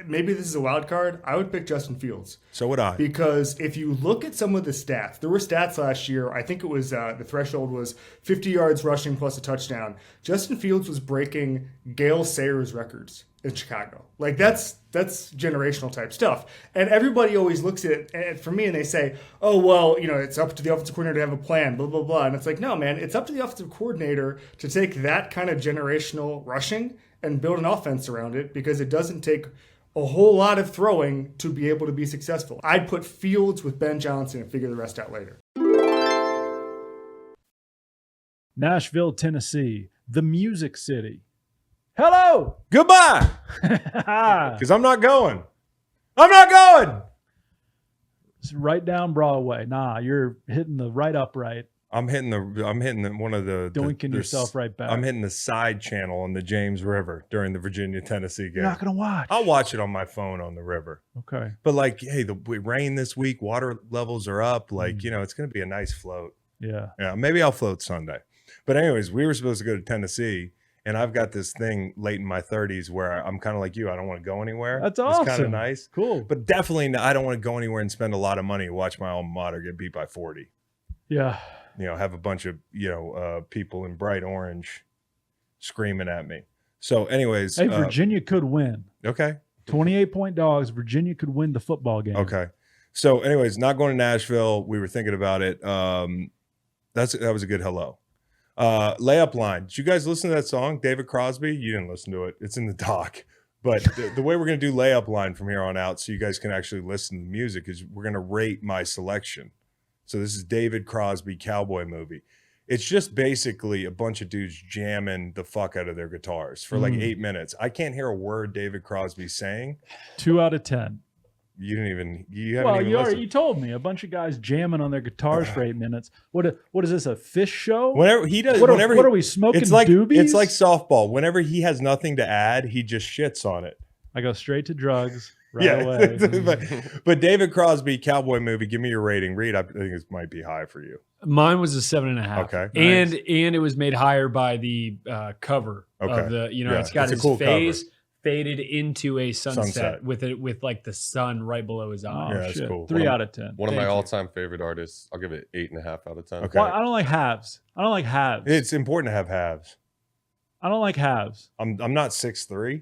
maybe this is a wild card. I would pick Justin Fields. So would I. Because if you look at some of the stats, there were stats last year. I think it was the threshold was 50 yards rushing plus a touchdown. Justin Fields was breaking Gale Sayers records in Chicago. Like that's generational type stuff. And everybody always looks at it for me and they say, oh, well, it's up to the offensive coordinator to have a plan, blah, blah, blah. And it's like, no, man, it's up to the offensive coordinator to take that kind of generational rushing and build an offense around it, because it doesn't take a whole lot of throwing to be able to be successful. I'd put Fields with Ben Johnson and figure the rest out later. Nashville, Tennessee, the Music City. Hello! Goodbye! Because I'm not going. I'm not going! It's right down Broadway. Nah, you're hitting the right upright. I'm hitting one of the doinking yourself right back. I'm hitting the side channel on the James River during the Virginia-Tennessee game. You're not gonna watch. I'll watch it on my phone on the river. Okay. But like, hey, the rain this week, water levels are up. Like, it's gonna be a nice float. Yeah. Yeah. Maybe I'll float Sunday. But anyways, we were supposed to go to Tennessee, and I've got this thing late in my 30s where I'm kind of like you. I don't want to go anywhere. That's awesome. It's kind of nice. Cool. But definitely, I don't want to go anywhere and spend a lot of money to watch my alma mater get beat by 40. Yeah. Have a bunch of, people in bright orange screaming at me. So anyways. Hey, Virginia could win. Okay. 28-point dogs. Virginia could win the football game. Okay. So anyways, not going to Nashville. We were thinking about it. That was a good hello. Layup line. Did you guys listen to that song, David Crosby? You didn't listen to it. It's in the doc. But the way we're going to do layup line from here on out, so you guys can actually listen to the music, is we're going to rate my selection. So this is David Crosby Cowboy Movie. It's just basically a bunch of dudes jamming the fuck out of their guitars for like 8 minutes. I can't hear a word David Crosby's saying. 2 out of 10. You haven't even you told me a bunch of guys jamming on their guitars for 8 minutes. What is this, a fish show? Whenever he does, what are we smoking? It's like doobies? It's like softball. Whenever he has nothing to add, he just shits on it. I go straight to drugs right away. but David Crosby Cowboy Movie. Give me your rating, Reed. I think it might be high for you. Mine was a 7.5. Okay, and nice. and it was made higher by the cover of the. It's got his cool face. Cover. Faded into a sunset with like the sun right below his eye. Yeah, that's cool. 3 out of 10. One of my all-time favorite artists. I'll give it 8.5 out of 10. Okay. Well, I don't like halves. It's important to have halves. I don't like halves. I'm not 6'3",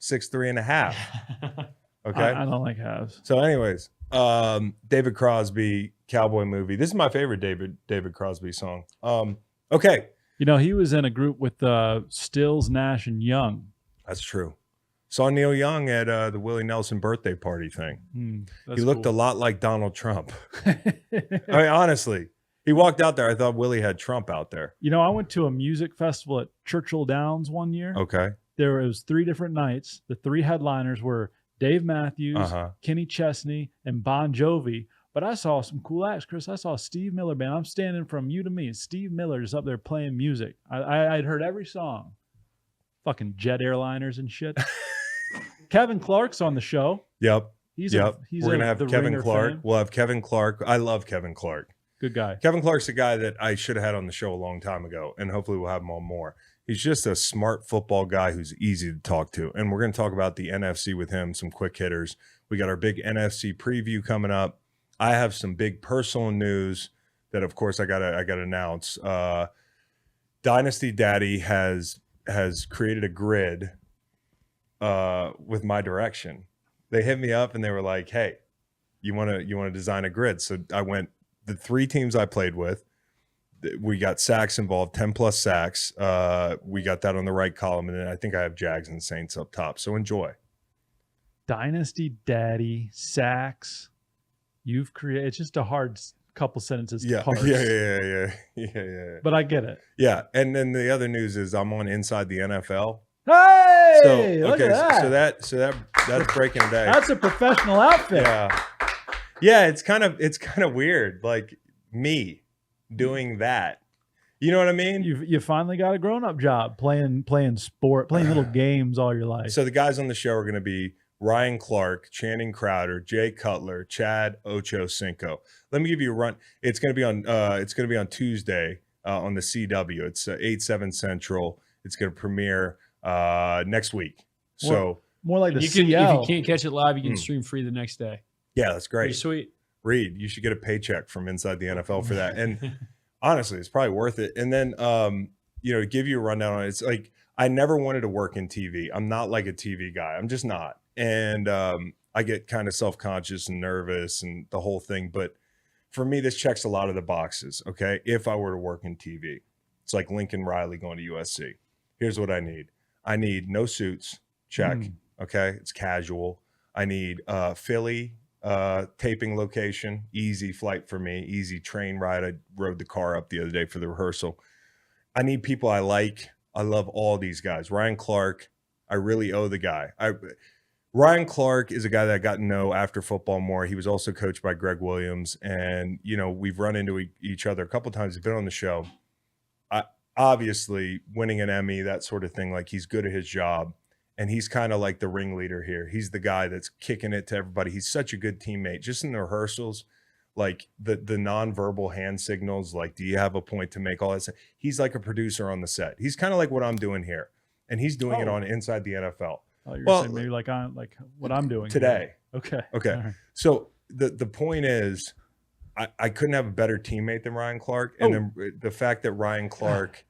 6'3.5". Okay. I don't like halves. So, anyways, David Crosby Cowboy Movie. This is my favorite David Crosby song. Okay. He was in a group with Stills, Nash, and Young. That's true. Saw Neil Young at the Willie Nelson birthday party thing. He looked a lot like Donald Trump. I mean, honestly, he walked out there. I thought Willie had Trump out there. I went to a music festival at Churchill Downs one year. Okay. There was 3 different nights. The 3 headliners were Dave Matthews, Kenny Chesney, and Bon Jovi. But I saw some cool acts, Chris. I saw Steve Miller Band. I'm standing from you to me. Steve Miller is up there playing music. I'd heard every song. Fucking jet airliners and shit. Kevin Clark's on the show. Yep. We're going to have Kevin Clark. Fan. We'll have Kevin Clark. I love Kevin Clark. Good guy. Kevin Clark's a guy that I should have had on the show a long time ago, and hopefully we'll have him on more. He's just a smart football guy who's easy to talk to. And we're going to talk about the NFC with him, some quick hitters. We got our big NFC preview coming up. I have some big personal news that, of course, I got to announce. Dynasty Daddy has created a grid with my direction. They hit me up and they were like, "Hey, you want to design a grid?" So I went the 3 teams I played with. We got sacks involved, 10 plus sacks. We got that on the right column, and then I think I have Jags and Saints up top. So enjoy. Dynasty Daddy, sacks. You've created. It's just a hard couple sentences to parse. Yeah. But I get it. Yeah, and then the other news is I'm on Inside the NFL. Hey, look at that. So that's breaking a day. That's a professional outfit. Yeah. It's kind of weird, like me doing that. You know what I mean? You finally got a grown-up job playing sport, playing little games all your life. So the guys on the show are going to be Ryan Clark, Channing Crowder, Jay Cutler, Chad Ochocinco. Let me give you a run. It's going to be on Tuesday on the CW. It's 8/7 Central. It's going to premiere next week. So more like the you can, CL. If you can't catch it live, you can stream free the next day. Yeah, that's great. Pretty sweet. Reed, you should get a paycheck from Inside the NFL for that. And honestly, it's probably worth it. And then, to give you a rundown on it, it's like I never wanted to work in TV. I'm not like a TV guy. I'm just not. And I get kind of self-conscious and nervous and the whole thing. But for me, this checks a lot of the boxes, okay? If I were to work in TV. It's like Lincoln Riley going to USC. Here's what I need. I need no suits. Check. Okay? It's casual. I need Philly taping location. Easy flight for me. Easy train ride. I rode the car up the other day for the rehearsal. I need people I like. I love all these guys. Ryan Clark, I really owe the guy. Ryan Clark is a guy that I got to know after football more. He was also coached by Greg Williams. And, we've run into each other a couple of times. He's been on the show. Obviously, winning an Emmy, that sort of thing. Like, he's good at his job. And he's kind of like the ringleader here. He's the guy that's kicking it to everybody. He's such a good teammate. Just in the rehearsals, like the nonverbal hand signals, like, do you have a point to make, all that stuff. He's like a producer on the set. He's kind of like what I'm doing here. And he's doing it on Inside the NFL. Oh, you're saying maybe like what I'm doing today. Here. Okay. Right. So the point is, I couldn't have a better teammate than Ryan Clark. And then the fact that Ryan Clark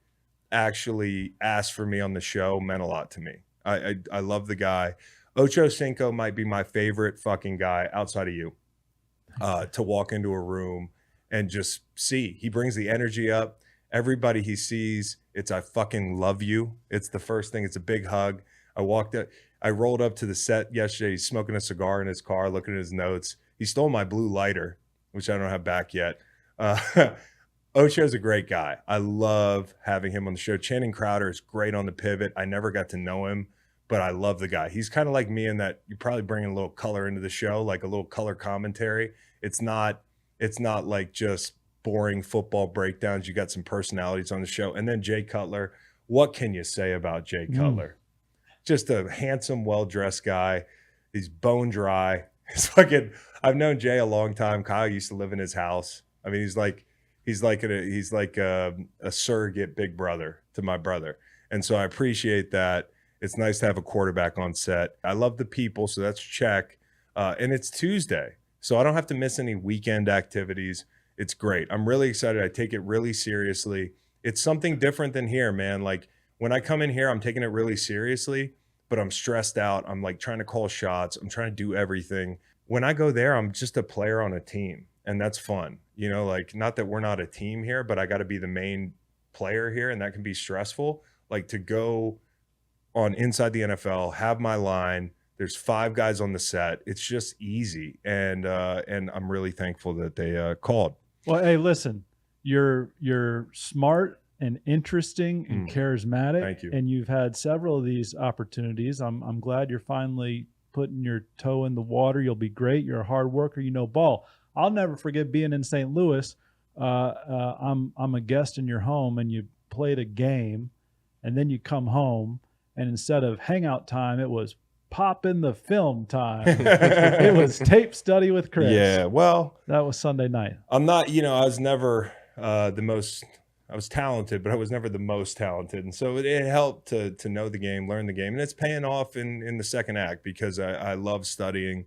actually asked for me on the show meant a lot to me. I love the guy. Ocho Cinco might be my favorite fucking guy outside of you to walk into a room and just see. He brings the energy up. Everybody he sees, it's I fucking love you. It's the first thing. It's a big hug. I rolled up to the set yesterday. He's smoking a cigar in his car, looking at his notes. He stole my blue lighter, which I don't have back yet. Ocho's a great guy. I love having him on the show. Channing Crowder is great on the pivot. I never got to know him, but I love the guy. He's kind of like me in that you probably bring a little color into the show, like a little color commentary. It's not like just boring football breakdowns. You got some personalities on the show. And then Jay Cutler. What can you say about Jay Cutler? Just a handsome, well-dressed guy. He's bone dry. I've known Jay a long time. Kyle used to live in his house. I mean, he's like a surrogate big brother to my brother. And so I appreciate that. It's nice to have a quarterback on set. I love the people, so that's check. And it's Tuesday, so I don't have to miss any weekend activities. It's great. I'm really excited. I take it really seriously. It's something different than here, man. Like, when I come in here, I'm taking it really seriously, but I'm stressed out. I'm like trying to call shots. I'm trying to do everything. When I go there, I'm just a player on a team, and that's fun. Like, not that we're not a team here, but I got to be the main player here, and that can be stressful. Like, to go on Inside the NFL, have my line. There's 5 guys on the set. It's just easy, and I'm really thankful that they called. Well, hey, listen, you're smart and interesting and charismatic. Thank you. And you've had several of these opportunities. I'm glad you're finally putting your toe in the water. You'll be great. You're a hard worker. You know ball. I'll never forget being in St. Louis. I'm a guest in your home, and you played a game, and then you come home, and instead of hangout time, it was pop in the film time. It was tape study with Chris. Yeah, well, that was Sunday night. I'm not, I was never the most. I was talented, but I was never the most talented. And so it helped to know the game, learn the game. And it's paying off in the second act because I love studying,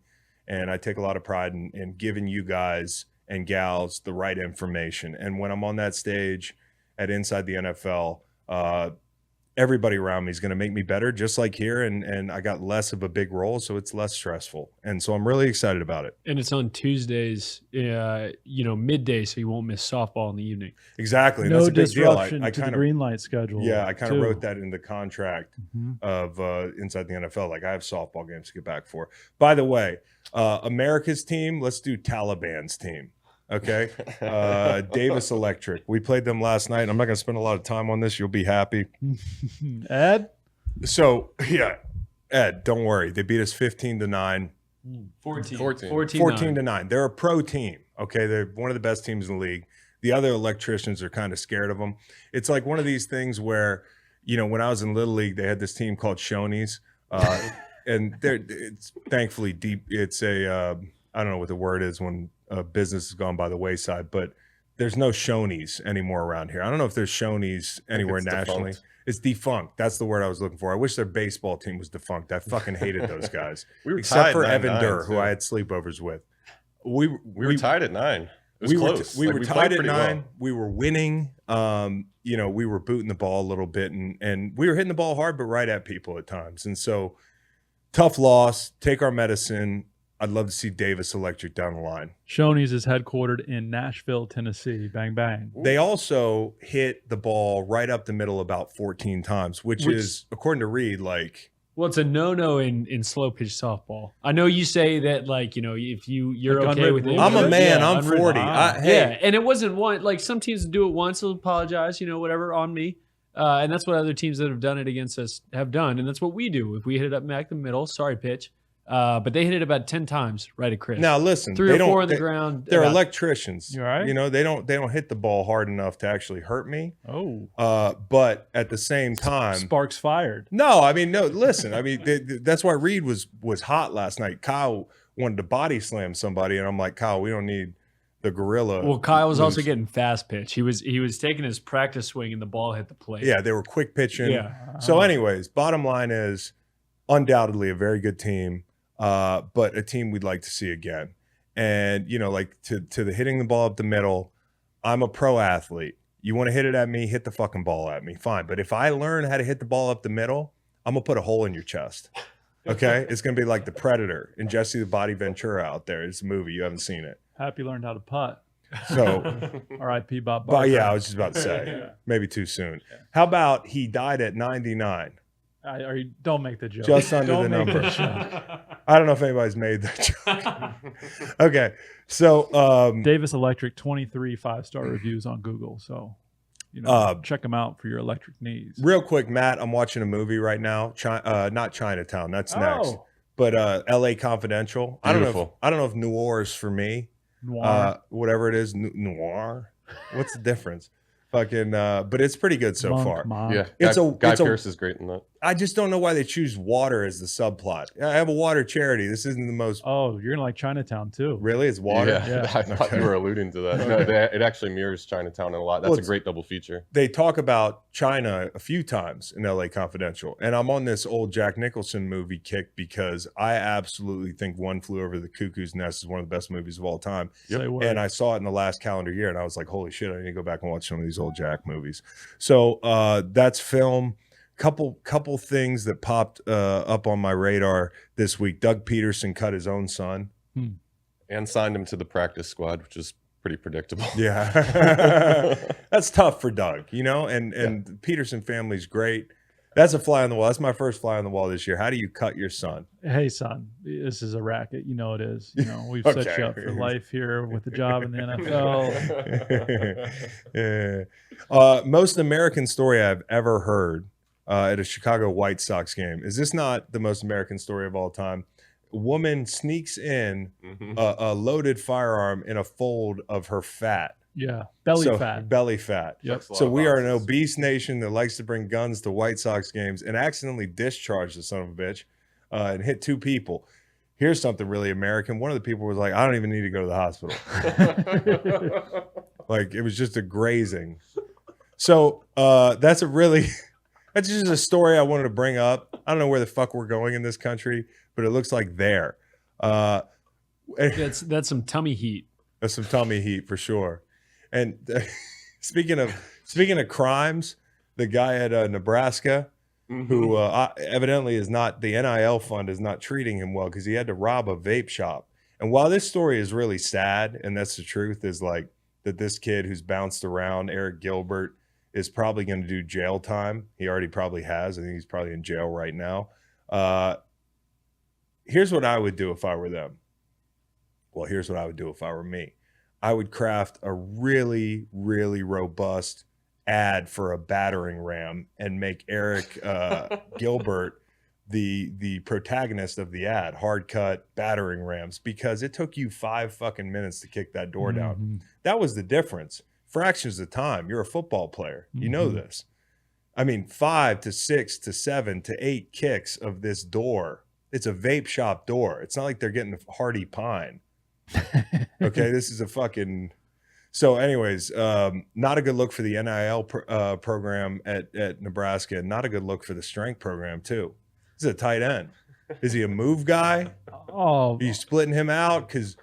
and I take a lot of pride in giving you guys and gals the right information. And when I'm on that stage at Inside the NFL, everybody around me is going to make me better, just like here. And I got less of a big role, so it's less stressful. And so I'm really excited about it. And it's on Tuesdays, midday, so you won't miss softball in the evening. Exactly. No that's a big deal. disruption to the green light schedule. Yeah, I kind of wrote that in the contract of Inside the NFL. Like, I have softball games to get back for. By the way, America's team, let's do Taliban's team. Okay. Davis Electric. We played them last night. I'm not going to spend a lot of time on this. You'll be happy. Ed? So, yeah. Ed, don't worry. They beat us 15-9. 14-9. They're a pro team. Okay. They're one of the best teams in the league. The other electricians are kind of scared of them. It's like one of these things where, when I was in Little League, they had this team called Shoney's. And it's thankfully deep. It's I don't know what the word is when a business has gone by the wayside, but there's no Shoney's anymore around here. I don't know if there's Shoney's anywhere nationally. It's defunct. That's the word I was looking for. I wish their baseball team was defunct. I fucking hated those guys. Except for Evan Durr, who I had sleepovers with. We were tied at 9. We were tied at 9. Well. We were winning. We were booting the ball a little bit, and we were hitting the ball hard, but right at people at times. And so, tough loss. Take our medicine. I'd love to see Davis Electric down the line. Shoney's is headquartered in Nashville, Tennessee. Bang, bang. They also hit the ball right up the middle about 14 times, which is, according to Reed, like... Well, it's a no-no in slow pitch softball. I know you say that, like, if you're okay with it. I'm a man. I'm 40. Yeah, and it wasn't one. Like, some teams do it once, they'll apologize, whatever, on me. And that's what other teams that have done it against us have done. And that's what we do. If we hit it up back the middle, sorry pitch. But they hit it about 10 times right at Chris. Now listen, 3 or 4 on the ground. They're electricians. You all right? They don't hit the ball hard enough to actually hurt me. Oh. But at the same time, sparks fired. No, listen. That's why Reed was hot last night. Kyle wanted to body slam somebody, and I'm like, Kyle, we don't need the gorilla. Well, Kyle was also getting fast pitch. He was taking his practice swing, and the ball hit the plate. Yeah, they were quick pitching. Yeah. So, anyways, bottom line is undoubtedly a very good team. But a team we'd like to see again. And, like to the hitting the ball up the middle, I'm a pro athlete. You want to hit it at me, hit the fucking ball at me. Fine. But if I learn how to hit the ball up the middle, I'm going to put a hole in your chest. Okay? It's going to be like The Predator and Jesse the Body Ventura out there. It's a movie. You haven't seen it. Happy learned how to putt. So, R.I.P. Bob Barker. Yeah, I was just about to say. Maybe too soon. How about he died at 99? Don't make the joke. Just under the number. I don't know if anybody's made that joke. Okay. So Davis Electric, 23 5-star reviews on Google. So check them out for your electric needs. Real quick, Matt, I'm watching a movie right now. Not Chinatown. That's next. But LA Confidential. Beautiful. I don't know if noir is for me. Noir. Whatever it is. Noir. What's the difference? Fucking but it's pretty good so far. Yeah, Guy Pearce is great in that. I just don't know why they choose water as the subplot. I have a water charity. This isn't the most. Oh, you're gonna like Chinatown too. Really, it's water. Yeah. I thought you were alluding to that. No, it actually mirrors Chinatown in a lot. That's a great double feature. They talk about China a few times in LA Confidential, and I'm on this old Jack Nicholson movie kick because I absolutely think One Flew Over the Cuckoo's Nest is one of the best movies of all time. Yep. And I saw it in the last calendar year, and I was like, holy shit, I need to go back and watch some of these old Jack movies. So that's film. Couple things that popped up on my radar this week. Doug Peterson cut his own son. And signed him to the practice squad, which is pretty predictable. Yeah. That's tough for Doug, and the Peterson family's great. That's a fly on the wall. That's my first fly on the wall this year. How do you cut your son? Hey, son, this is a racket. You know it is. We've set you up for life here with the job in the NFL. Most American story I've ever heard at a Chicago White Sox game. Is this not the most American story of all time? A woman sneaks in a loaded firearm in a fold of her fat. Yeah, belly fat. Yep. So we are an obese nation that likes to bring guns to White Sox games and accidentally discharge the son of a bitch and hit 2 people. Here's something really American. One of the people was like, I don't even need to go to the hospital. Like, it was just a grazing. So that's just a story I wanted to bring up. I don't know where the fuck we're going in this country, but it looks like there. That's some tummy heat. That's some tummy heat for sure. And speaking of crimes, the guy at Nebraska, who evidently is not, the NIL fund is not treating him well because he had to rob a vape shop. And while this story is really sad, and that's the truth, is like that this kid who's bounced around, Eric Gilbert, is probably going to do jail time. He already probably has. I think he's probably in jail right now. Here's what I would do if I were them. Well, here's what I would do if I were me. I would craft a really, really robust ad for a battering ram and make Eric Gilbert the protagonist of the ad. Hard cut battering rams, because it took you 5 fucking minutes to kick that door down. That was the difference. Fractions of time. You're a football player. You know this. 5 to 6 to 7 to 8 kicks of this door. It's a vape shop door. It's not like they're getting the Hardy Pine. Okay, this is a fucking So, anyways, not a good look for the NIL program at Nebraska. Not a good look for the strength program too. He's a tight end. Is he a move guy? Oh, Are you splitting him out because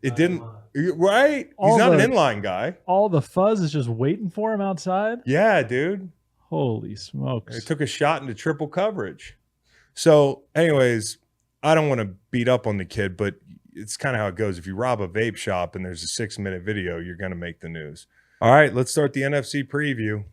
it didn't? Right? He's All not an the- inline guy. all the fuzz is just waiting for him outside. Yeah, dude. Holy He smokes! took a shot into triple coverage. So, anyways, I don't want to beat up on the kid, but it's kind of how it goes. If you rob a vape shop and there's a 6-minute video, you're going to make the news. All right, let's start the NFC preview.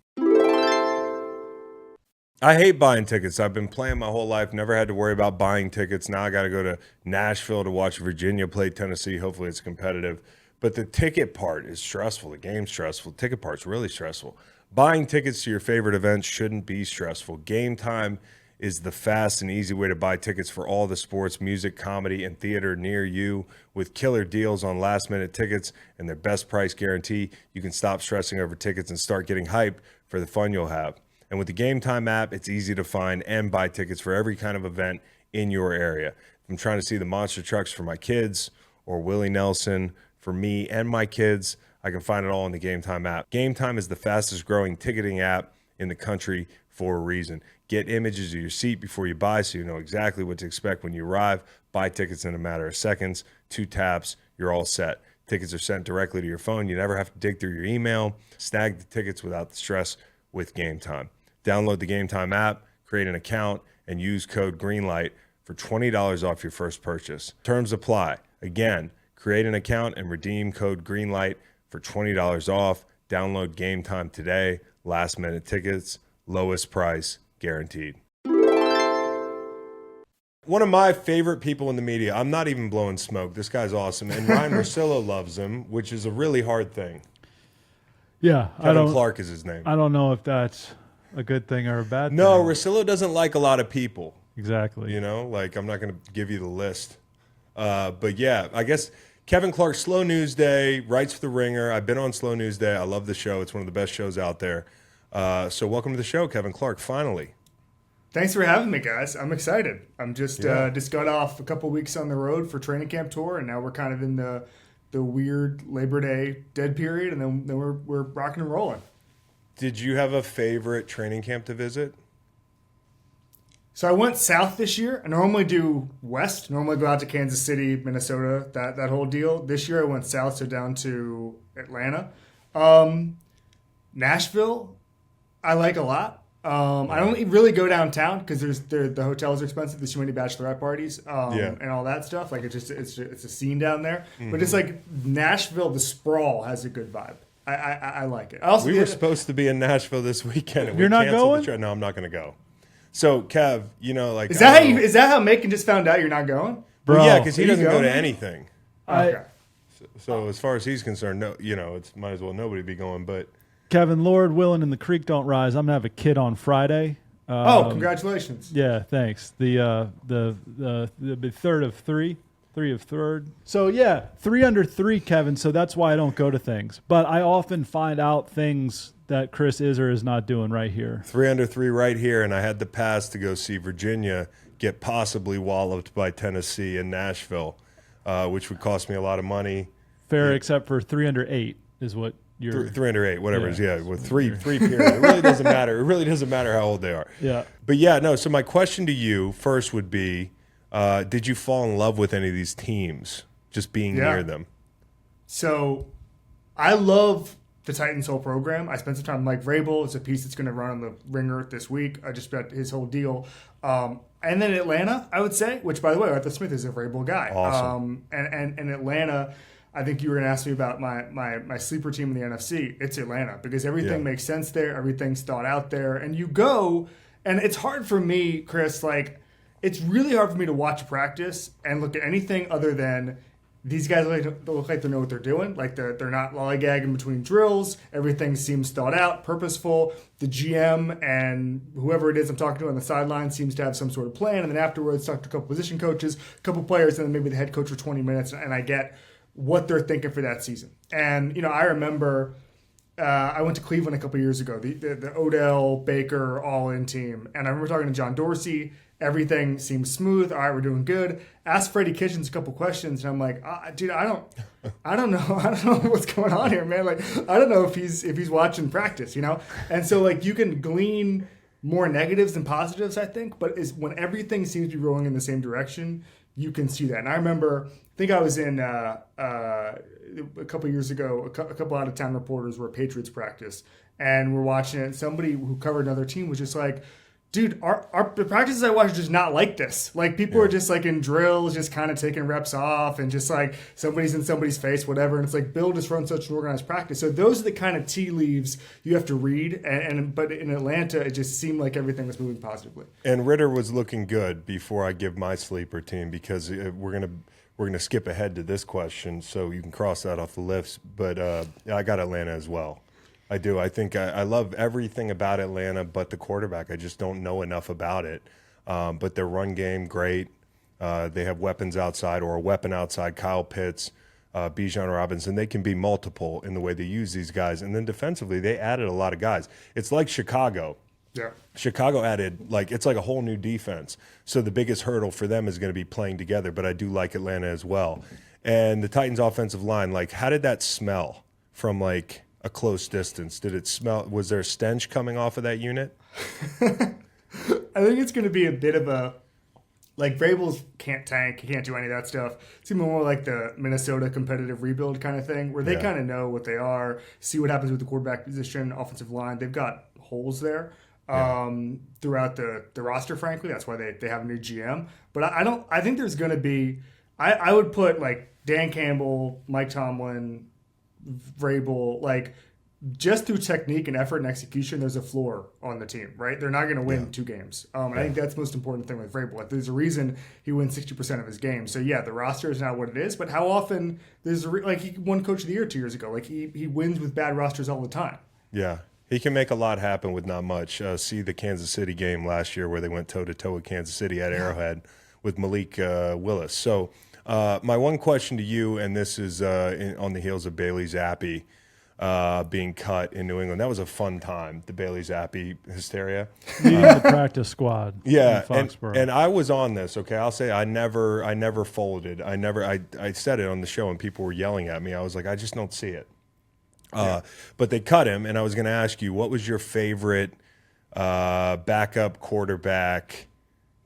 I hate buying tickets. I've been playing my whole life, never had to worry about buying tickets. Now I got to go to Nashville to watch Virginia play Tennessee. Hopefully it's competitive. But the ticket part is stressful. The game's stressful. The ticket part's really stressful. Buying tickets to your favorite events shouldn't be stressful. Game Time is the fast and easy way to buy tickets for all the sports, music, comedy, and theater near you. With killer deals on last-minute tickets and their best price guarantee, you can stop stressing over tickets and start getting hyped for the fun you'll have. And with the Game Time app, it's easy to find and buy tickets for every kind of event in your area. If I'm trying to see the monster trucks for my kids or Willie Nelson for me and my kids, I can find it all in the Game Time app. Game Time is the fastest growing ticketing app in the country for a reason. Get images of your seat before you buy so you know exactly what to expect when you arrive. Buy tickets in a matter of seconds. 2 taps, you're all set. Tickets are sent directly to your phone. You never have to dig through your email. Snag the tickets without the stress with Game Time. Download the Game Time app, create an account, and use code GREENLIGHT for $20 off your first purchase. Terms apply. Again, create an account and redeem code GREENLIGHT for $20 off. Download Game Time today. Last minute tickets, lowest price guaranteed. One of my favorite people in the media. I'm not even blowing smoke. This guy's awesome. And Ryan Russillo loves him, which is a really hard thing. Yeah, Kevin Clark is his name. I don't know if that's a good thing or a bad thing. No, Russillo doesn't like a lot of people. Exactly. You know, like I'm not going to give you the list. But yeah, I guess Kevin Clark, Slow News Day, writes for The Ringer. I've been on Slow News Day. I love the show. It's one of the best shows out there. So welcome to the show, Kevin Clark, finally. Thanks for having me, guys. I'm excited. I'm just got off a couple weeks on the road for training camp tour, and now we're kind of in the weird Labor Day dead period, and then we're rocking and rolling. Did you have a favorite training camp to visit? So I went south this year. I normally do west. Normally go out to Kansas City, Minnesota, that whole deal. This year I went south, so down to Atlanta. Nashville, I like a lot. I don't really go downtown because the hotels are expensive. There's too many bachelorette parties and all that stuff. Like it's a scene down there. Mm-hmm. But it's like Nashville, the sprawl has a good vibe. I like it. We were supposed to be in Nashville this weekend. And You're not going? No, I'm not going to go. So Kev, you know, like is that how Macon just found out you're not going? Bro, well, yeah, because he doesn't go to anything. Okay. So as far as he's concerned, no, you know, it's might as well nobody be going. But Kevin, Lord willing, and the creek don't rise. I'm gonna have a kid on Friday. Congratulations! Yeah, thanks. The third of three of third. So yeah, 3 under 3, Kevin. So that's why I don't go to things. But I often find out things that Chris is or is not doing right here. 3 under 3 right here, and I had the pass to go see Virginia get possibly walloped by Tennessee in Nashville, which would cost me a lot of money. Fair, except for 3 under 8 is what you're. 3 under 8, whatever it is. Yeah, with three period. It really doesn't matter. It really doesn't matter how old they are. Yeah. But yeah, no. So my question to you first would be, did you fall in love with any of these teams just being near them? So I love the Titans whole program. I spent some time with Mike Vrabel. It's a piece that's going to run on the Ringer this week. I just got his whole deal. And then Atlanta, I would say, which, by the way, Arthur Smith is a Vrabel guy. Awesome. And Atlanta, I think you were going to ask me about my sleeper team in the NFC. It's Atlanta because everything makes sense there. Everything's thought out there. And you go, and it's hard for me, Chris, like, it's really hard for me to watch practice and look at anything other than these guys look like they know what they're doing. Like they're not lollygagging between drills. Everything seems thought out, purposeful. The GM and whoever it is I'm talking to on the sideline seems to have some sort of plan. And then afterwards, talk to a couple position coaches, a couple players, and then maybe the head coach for 20 minutes. And I get what they're thinking for that season. And, you know, I remember I went to Cleveland a couple years ago, the Odell, Baker, all-in team. And I remember talking to John Dorsey. Everything seems smooth. All right, we're doing good. Ask Freddie Kitchens a couple questions, and I'm like, dude, I I don't know. I don't know what's going on here, man. Like, I don't know if he's watching practice, And so, like, you can glean more negatives than positives, I think. But when everything seems to be rolling in the same direction, you can see that. And I remember, I think I was in a couple years ago, a couple out-of-town reporters were at Patriots practice, and we're watching it. Somebody who covered another team was just like, dude, the practices I watch are just not like this. Like, people are just like in drills, just kind of taking reps off, and just like somebody's in somebody's face, whatever. And it's like, Bill just runs such an organized practice. So those are the kind of tea leaves you have to read. But in Atlanta, it just seemed like everything was moving positively. And Ritter was looking good before I give my sleeper team, because we're gonna skip ahead to this question, so you can cross that off the list. But I got Atlanta as well. I do. I think I love everything about Atlanta, but the quarterback, I just don't know enough about it. But their run game, great. They have weapons outside, or a weapon outside. Kyle Pitts, Bijan Robinson. They can be multiple in the way they use these guys. And then defensively, they added a lot of guys. It's like Chicago. Yeah. Chicago added, it's like a whole new defense. So the biggest hurdle for them is going to be playing together. But I do like Atlanta as well. And the Titans' offensive line, how did that smell from a close distance? Did it smell? Was there a stench coming off of that unit? I think it's going to be a bit of a, Vrabel's can't tank, he can't do any of that stuff. It's even more like the Minnesota competitive rebuild kind of thing, where they kind of know what they are, see what happens with the quarterback position, offensive line. They've got holes there throughout the roster, frankly. That's why they have a new GM. But I think there's going to be, I would put Dan Campbell, Mike Tomlin, Vrabel, just through technique and effort and execution, there's a floor on the team, right? They're not going to win 2 games. I think that's the most important thing with Vrabel. There's a reason he wins 60% of his games. So, yeah, the roster is not what it is, but how often he won Coach of the Year 2 years ago. He wins with bad rosters all the time. Yeah. He can make a lot happen with not much. See the Kansas City game last year where they went toe-to-toe with Kansas City at Arrowhead with Malik Willis. So, my one question to you, and this is on the heels of Bailey Zappi being cut in New England. That was a fun time, the Bailey Zappi hysteria. The practice squad. Yeah, and I was on this. Okay, I'll say I never folded. I said it on the show, and people were yelling at me. I was like, I just don't see it. But they cut him, and I was going to ask you, what was your favorite backup quarterback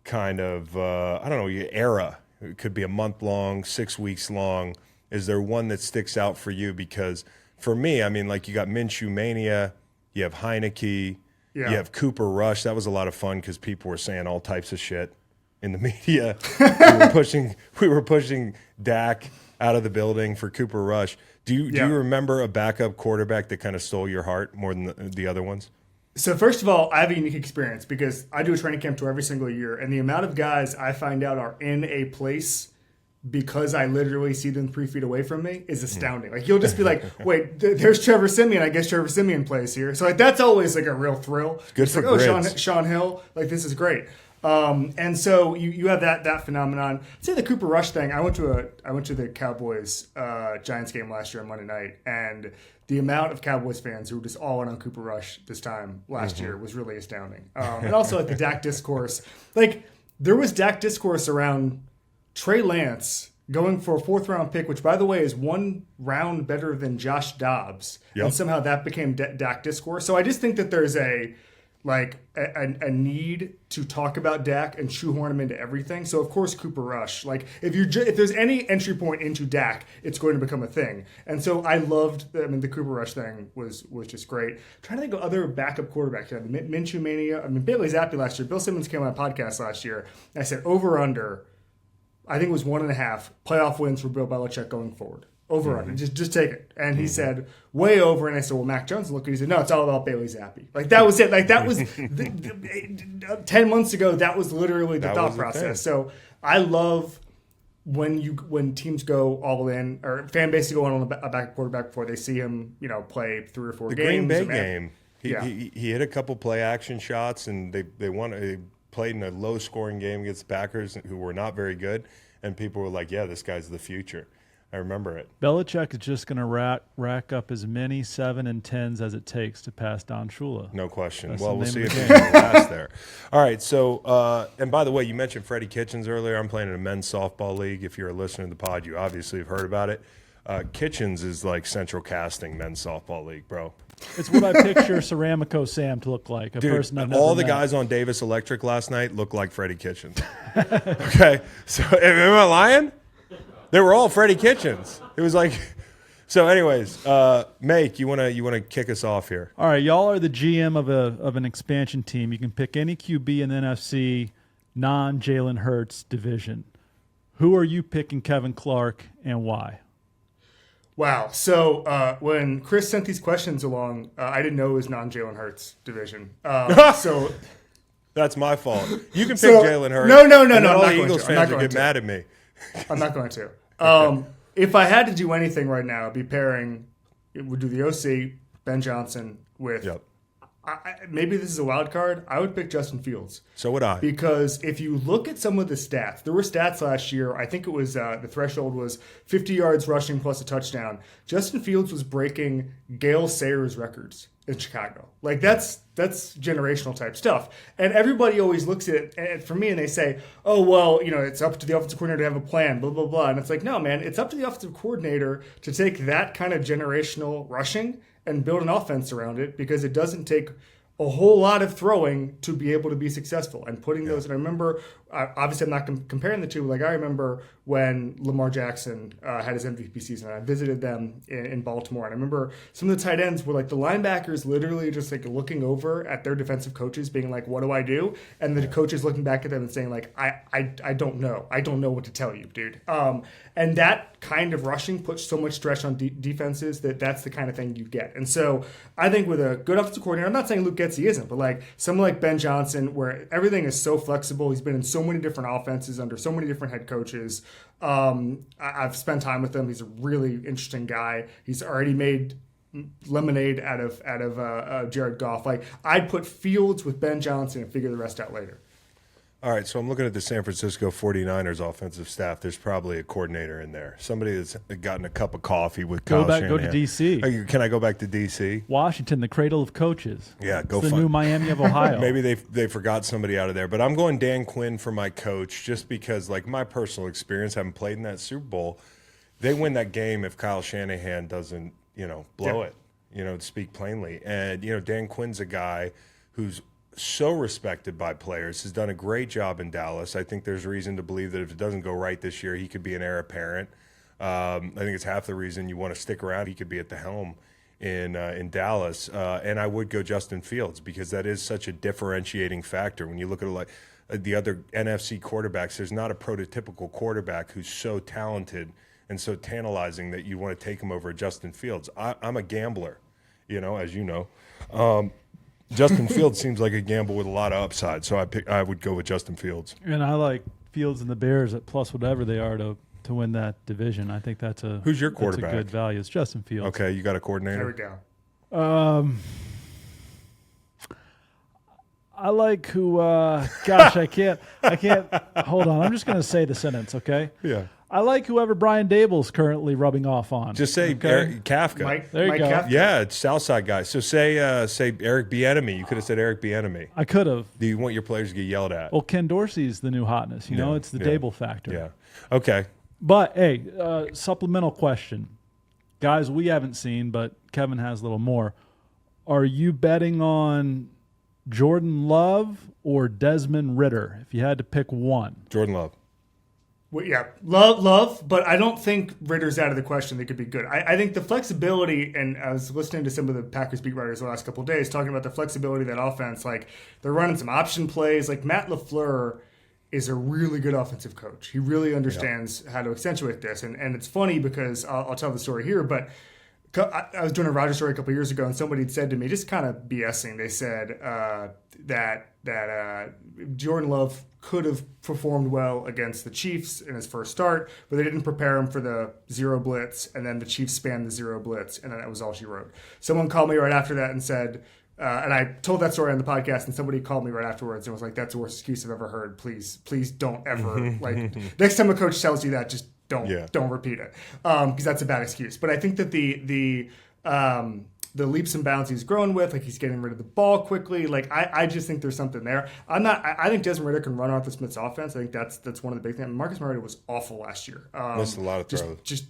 kind of era? It could be a month long, 6 weeks long. Is there one that sticks out for you? Because for me, you got Minshew Mania, you have Heineke, you have Cooper Rush. That was a lot of fun because people were saying all types of shit in the media. we were pushing Dak out of the building for Cooper Rush. Do you remember a backup quarterback that kind of stole your heart more than the other ones? So first of all, I have a unique experience because I do a training camp tour every single year, and the amount of guys I find out are in a place because I literally see them 3 feet away from me is astounding. You'll just be like, wait, there's Trevor Siemian. I guess Trevor Siemian plays here. So that's always a real thrill. Good for grids. Sean Hill. This is great. And so you have that phenomenon. I'd say the Cooper Rush thing. I went to the Cowboys Giants game last year on Monday night, and the amount of Cowboys fans who were just all in on Cooper Rush this time last year was really astounding. And also the Dak discourse. There was Dak discourse around Trey Lance going for a 4th-round pick, which, by the way, is 1 round better than Josh Dobbs. Yep. And somehow that became Dak discourse. So I just think that there's a need to talk about Dak and shoehorn him into everything. So of course Cooper Rush, if there's any entry point into Dak, it's going to become a thing. And so I loved. The Cooper Rush thing was just great. I'm trying to think of other backup quarterbacks. Minshew Mania. Bailey Zappi last year. Bill Simmons came on a podcast last year. And I said over under. I think it was 1.5 playoff wins for Bill Belichick going forward. Over under, just take it. And he said way over, and I said, well, Mac Jones looked. He said, no, it's all about Bailey Zappi. That was it. That was 10 months ago. That was literally the thought process. So I love when teams go all in, or fan base go on a backup quarterback before they see him, play 3 or 4 games. The Green Bay game, he hit a couple play action shots, and they won. They played in a low scoring game against the Packers, who were not very good, and people were like, yeah, this guy's the future. I remember it. Belichick is just going to rack up as many 7 and 10s as it takes to pass Don Shula. No question. Well, we'll see if he's going to last there. All right. So, and by the way, you mentioned Freddie Kitchens earlier. I'm playing in a men's softball league. If you're a listener to the pod, you obviously have heard about it. Kitchens is like Central Casting men's softball league, bro. It's what I picture Ceramico Sam to look like. A Dude, person I've never all the met. guys on Davis Electric last night looked like Freddie Kitchens. Okay, so am I lying? They were all Freddie Kitchens. It was like, so. Anyways, Make, you wanna kick us off here? All right, y'all are the GM of an expansion team. You can pick any QB in the NFC non-Jalen Hurts division. Who are you picking, Kevin Clark, and why? Wow. So when Chris sent these questions along, I didn't know it was non-Jalen Hurts division. So That's my fault. You can pick So- Jalen Hurts. No, and I'm then not all the going Eagles to. I'm not fans will going get to. mad at me. I'm not going to. If I had to do anything right now, it'd be pairing. It would do the OC Ben Johnson with. Yep. Maybe this is a wild card. I would pick Justin Fields. So would I. Because if you look at some of the stats, there were stats last year. I think it was the threshold was 50 yards rushing plus a touchdown. Justin Fields was breaking Gale Sayers records in Chicago. Like that's generational type stuff. And everybody always looks at it for me and they say, oh, well, it's up to the offensive coordinator to have a plan, blah, blah, blah. And it's like, no, man, it's up to the offensive coordinator to take that kind of generational rushing and build an offense around it, because it doesn't take a whole lot of throwing to be able to be successful and putting those. And I remember, obviously I'm not comparing the two, like I remember when Lamar Jackson had his MVP season, and I visited them in Baltimore. And I remember some of the tight ends were like the linebackers literally just like looking over at their defensive coaches being like, what do I do? And the coaches looking back at them and saying like, I don't know. I don't know what to tell you, dude. And that kind of rushing puts so much stress on defenses that's the kind of thing you get. And so I think with a good offensive coordinator, I'm not saying Luke Getsy isn't, but like someone like Ben Johnson, where everything is so flexible, he's been in so many different offenses under so many different head coaches. I've spent time with him. He's a really interesting guy. He's already made lemonade out of Jared Goff. Like I'd put Fields with Ben Johnson and figure the rest out later. All right, so I'm looking at the San Francisco 49ers offensive staff. There's probably a coordinator in there. Somebody that's gotten a cup of coffee with Kyle Shanahan. Go to D.C. Can I go back to D.C.? Washington, the cradle of coaches. Yeah, go it's the new Miami of Ohio. Maybe they forgot somebody out of there. But I'm going Dan Quinn for my coach just because, like, my personal experience, having played in that Super Bowl, they win that game if Kyle Shanahan doesn't, blow it, to speak plainly. And, Dan Quinn's a guy who's so respected by players, has done a great job in Dallas. I think there's reason to believe that if it doesn't go right this year, he could be an heir apparent. I think it's half the reason you want to stick around. He could be at the helm in Dallas. And I would go Justin Fields because that is such a differentiating factor. When you look at the other NFC quarterbacks, there's not a prototypical quarterback who's so talented and so tantalizing that you want to take him over Justin Fields. I'm a gambler, as you know. Justin Fields seems like a gamble with a lot of upside, so I would go with Justin Fields. And I like Fields and the Bears at plus whatever they are to win that division. I think that's who's your quarterback? That's a good value. It's Justin Fields. Okay, you got a coordinator. There we go. I like who. Gosh, I can't. Hold on. I'm just going to say the sentence. Okay. Yeah. I like whoever Brian Dable's currently rubbing off on. Just say Eric Kafka. There you go. Kafka. Yeah, it's Southside guy. So say Eric Bieniemy. You could have said Eric Bieniemy. I could have. Do you want your players to get yelled at? Well, Ken Dorsey's the new hotness. It's the Dable factor. Yeah. Okay. But hey, supplemental question, guys. We haven't seen, but Kevin has a little more. Are you betting on Jordan Love or Desmond Ridder? If you had to pick one, Jordan Love. Well, yeah, love, but I don't think Ritter's out of the question. They could be good. I think the flexibility, and I was listening to some of the Packers beat writers the last couple of days talking about the flexibility of that offense. Like they're running some option plays. Like Matt LaFleur is a really good offensive coach. He really understands how to accentuate this. And it's funny because I'll tell the story here, but I was doing a Rodgers story a couple of years ago, and somebody had said to me, just kind of BSing, they said that Jordan Love could have performed well against the Chiefs in his first start, but they didn't prepare him for the zero blitz, and then the Chiefs spammed the zero blitz, and then that was all she wrote. Someone called me right after that and said, and I told that story on the podcast, and somebody called me right afterwards and was like, that's the worst excuse I've ever heard. Please don't ever, next time a coach tells you that, just don't repeat it, because that's a bad excuse. But I think that the leaps and bounds he's grown with, like he's getting rid of the ball quickly. Like I just think there's something there. I think Desmond Ridder can run Arthur Smith's offense. I think that's one of the big things. Marcus Mariota was awful last year. Missed a lot of throws. Just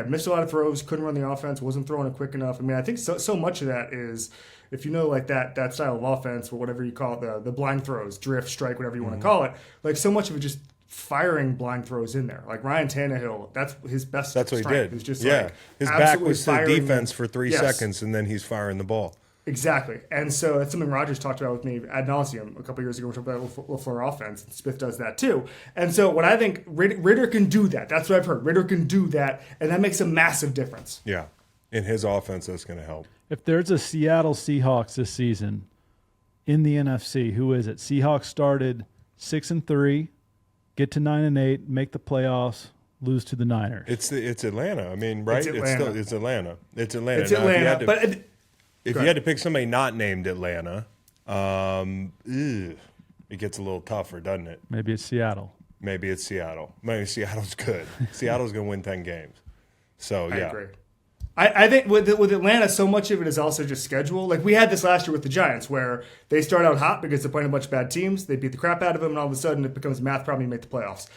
missed a lot of throws, couldn't run the offense, wasn't throwing it quick enough. I mean, I think so much of that is, if you know, like that style of offense, or whatever you call it, the blind throws, drift, strike, whatever you want to call it, like so much of it just firing blind throws in there. Like Ryan Tannehill, that's his best That's what he strength. did. It's just yeah. like His back absolutely was to the firing defense for 3 Yes. seconds, and then he's firing the ball. Exactly. And so that's something Rodgers talked about with me ad nauseum a couple years ago. We talked about LaFleur offense. Smith does that too. And so what I think, Ritter can do that. That's what I've heard. Ritter can do that, and that makes a massive difference. Yeah. In his offense, that's going to help. If there's a Seattle Seahawks this season in the NFC, who is it? Seahawks started 6-3, get to 9-8, make the playoffs, lose to the Niners. It's Atlanta. I mean, right? It's Atlanta. It's Atlanta. It's Atlanta. It's Now, Atlanta. if you had to pick somebody not named Atlanta, it gets a little tougher, doesn't it? Maybe it's Seattle. Maybe it's Seattle. Maybe Seattle's good. Seattle's going to win 10 games. So, yeah. I agree. I think with Atlanta, so much of it is also just schedule. Like we had this last year with the Giants, where they start out hot because they're playing a bunch of bad teams. They beat the crap out of them, and all of a sudden it becomes a math problem. You make the playoffs.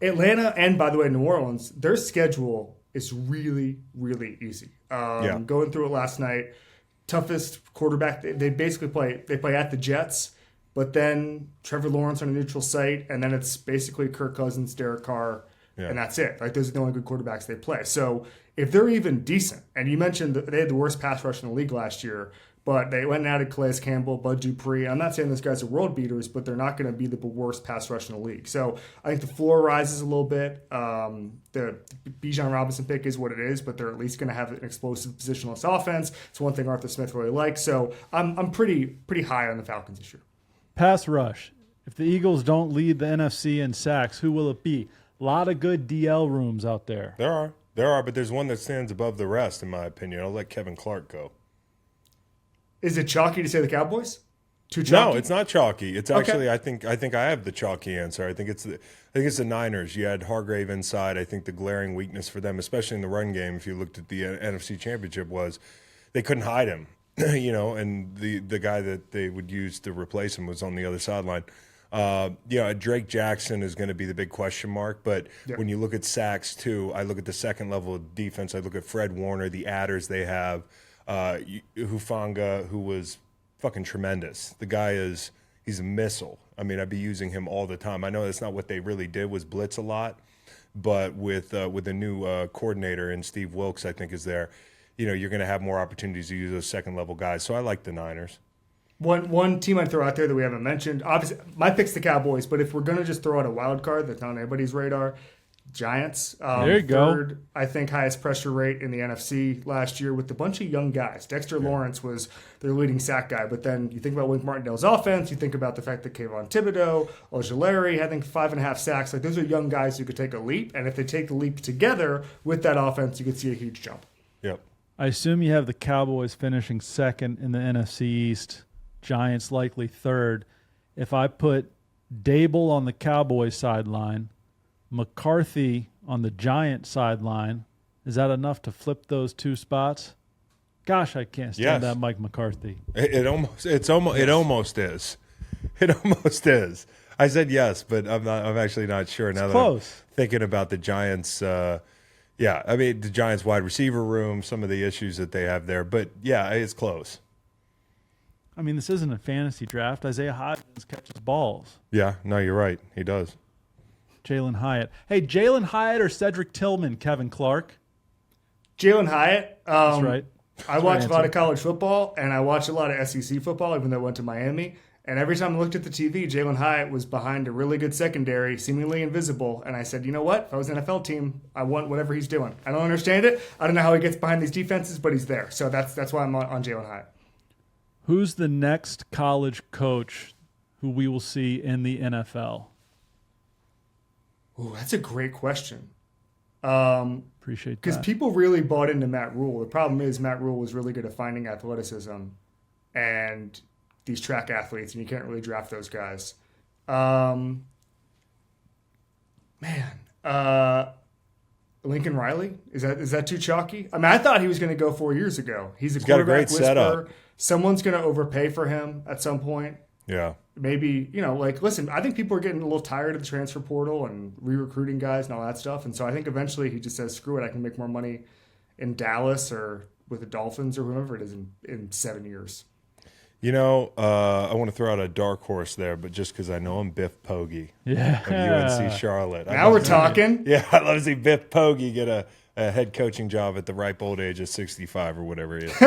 Atlanta, and by the way, New Orleans, their schedule is really, really easy. Going through it last night, toughest quarterback. They basically play at the Jets, but then Trevor Lawrence on a neutral site, and then it's basically Kirk Cousins, Derek Carr, and that's it. Like those are the only good quarterbacks they play. So if they're even decent, and you mentioned that they had the worst pass rush in the league last year, but they went and added Calais Campbell, Bud Dupree. I'm not saying those guys are world beaters, but they're not going to be the worst pass rush in the league. So I think the floor rises a little bit. The Bijan Robinson pick is what it is, but they're at least going to have an explosive positionless offense. It's one thing Arthur Smith really likes. So I'm pretty high on the Falcons this year. Pass rush. If the Eagles don't lead the NFC in sacks, who will it be? A lot of good DL rooms out there. There are, but there's one that stands above the rest, in my opinion. I'll let Kevin Clark go. Is it chalky to say the Cowboys? Too chalky? No, it's not chalky. It's actually I think I have the chalky answer. I think it's the Niners. You had Hargrave inside. I think the glaring weakness for them, especially in the run game, if you looked at the NFC Championship, was they couldn't hide him. And the guy that they would use to replace him was on the other sideline. Drake Jackson is going to be the big question mark. But when you look at sacks too, I look at the second level of defense. I look at Fred Warner, the adders they have. Hufanga, who was fucking tremendous. The guy he's a missile. I mean, I'd be using him all the time. I know that's not what they really did, was blitz a lot, but with a new coordinator and Steve Wilkes, I think is there. You're going to have more opportunities to use those second level guys. So I like the Niners. One team I'd throw out there that we haven't mentioned. Obviously, my pick's the Cowboys, but if we're going to just throw out a wild card that's not on anybody's radar, Giants. There you go. Third, I think, highest pressure rate in the NFC last year with a bunch of young guys. Dexter Lawrence was their leading sack guy, but then you think about Wink Martindale's offense, you think about the fact that Kayvon Thibodeau, Ojulari, I think 5.5 sacks. Like those are young guys who could take a leap, and if they take the leap together with that offense, you could see a huge jump. Yep. I assume you have the Cowboys finishing second in the NFC East, Giants likely third. If I put Dable on the Cowboys sideline, McCarthy on the Giant sideline, is that enough to flip those two spots? Gosh, I can't stand that Mike McCarthy. It almost is. It almost is. I said yes, but I'm actually not sure now. Close. That I'm thinking about the Giants. The Giants wide receiver room, some of the issues that they have there, but yeah, it's close. I mean, this isn't a fantasy draft. Isaiah Hodgins catches balls. Yeah, no, you're right. He does. Jalen Hyatt. Hey, Jalen Hyatt or Cedric Tillman, Kevin Clark? Jalen Hyatt. That's right. I watch a lot of college football, and I watch a lot of SEC football, even though I went to Miami. And every time I looked at the TV, Jalen Hyatt was behind a really good secondary, seemingly invisible. And I said, you know what? If I was an NFL team, I want whatever he's doing. I don't understand it. I don't know how he gets behind these defenses, but he's there. So that's why I'm on Jalen Hyatt. Who's the next college coach who we will see in the NFL? Ooh, that's a great question. Appreciate that. Because people really bought into Matt Rule. The problem is Matt Rule was really good at finding athleticism and these track athletes, and you can't really draft those guys. Lincoln Riley? Is that too chalky? I mean, I thought he was going to go 4 years ago. He's got a great whisperer. setup. Someone's going to overpay for him at some point. Yeah. maybe, listen, I think people are getting a little tired of the transfer portal and re-recruiting guys and all that stuff. And so I think eventually he just says, screw it, I can make more money in Dallas or with the Dolphins or whoever it is in 7 years. I want to throw out a dark horse there, but just because I know him, Biff Poggi of UNC Charlotte. Now we're talking. Yeah, I'd love to see Biff Poggi get a head coaching job at the ripe old age of 65 or whatever he is.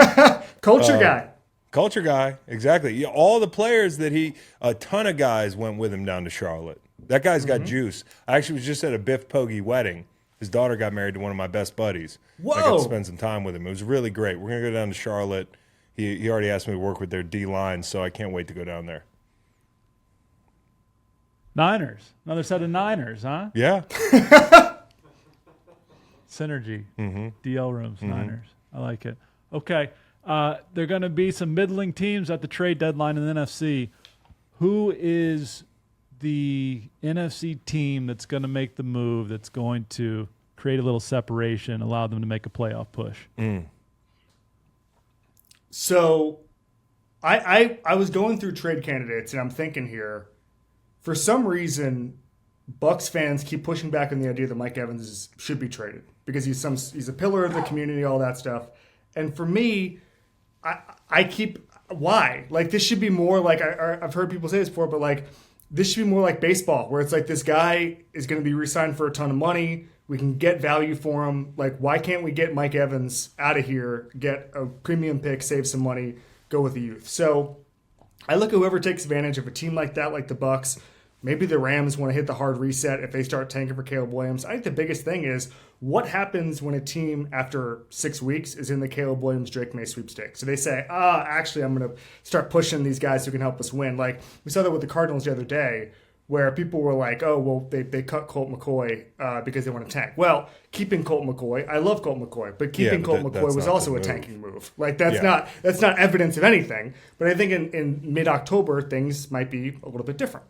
Culture guy. Culture guy, exactly. Yeah, all the players a ton of guys went with him down to Charlotte. That guy's got juice. I actually was just at a Biff Poggi wedding. His daughter got married to one of my best buddies. Whoa. I got to spend some time with him. It was really great. We're going to go down to Charlotte. He already asked me to work with their D-line, so I can't wait to go down there. Niners. Another set of Niners, huh? Yeah. Synergy. DL rooms, Niners. I like it. Okay. There are going to be some middling teams at the trade deadline in the NFC. Who is the NFC team that's going to make the move that's going to create a little separation, allow them to make a playoff push? So I was going through trade candidates, and I'm thinking here, for some reason, Bucs fans keep pushing back on the idea that Mike Evans should be traded because he's a pillar of the community, all that stuff. And for me, I keep why? Like, this should be more like I've heard people say this before, but like this should be more like baseball, where it's like this guy is going to be re-signed for a ton of money. We can get value for him. Like, why can't we get Mike Evans out of here, get a premium pick, save some money, go with the youth? So I look at whoever takes advantage of a team like that, like the Bucs. Maybe the Rams want to hit the hard reset if they start tanking for Caleb Williams. I think the biggest thing is what happens when a team after 6 weeks is in the Caleb Williams-Drake May sweepstakes. So they say, actually, I'm going to start pushing these guys who can help us win. Like we saw that with the Cardinals the other day, where people were like, oh, well, they cut Colt McCoy because they want to tank. Well, keeping Colt McCoy, I love Colt McCoy, but keeping Colt McCoy was also a tanking move. Like that's not evidence of anything. But I think in mid-October, things might be a little bit different.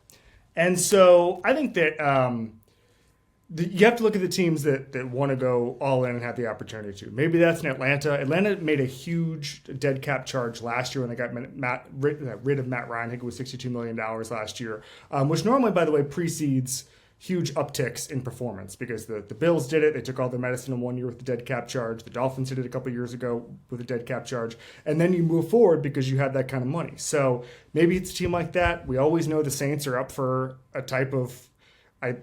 And so I think that you have to look at the teams that want to go all in and have the opportunity to. Maybe that's in Atlanta. Atlanta made a huge dead cap charge last year when they got rid of Matt Ryan. I think it was $62 million last year, which normally, by the way, precedes huge upticks in performance because the Bills did it. They took all their medicine in 1 year with the dead cap charge. The Dolphins did it a couple of years ago with a dead cap charge. And then you move forward because you have that kind of money. So maybe it's a team like that. We always know the Saints are up for a type of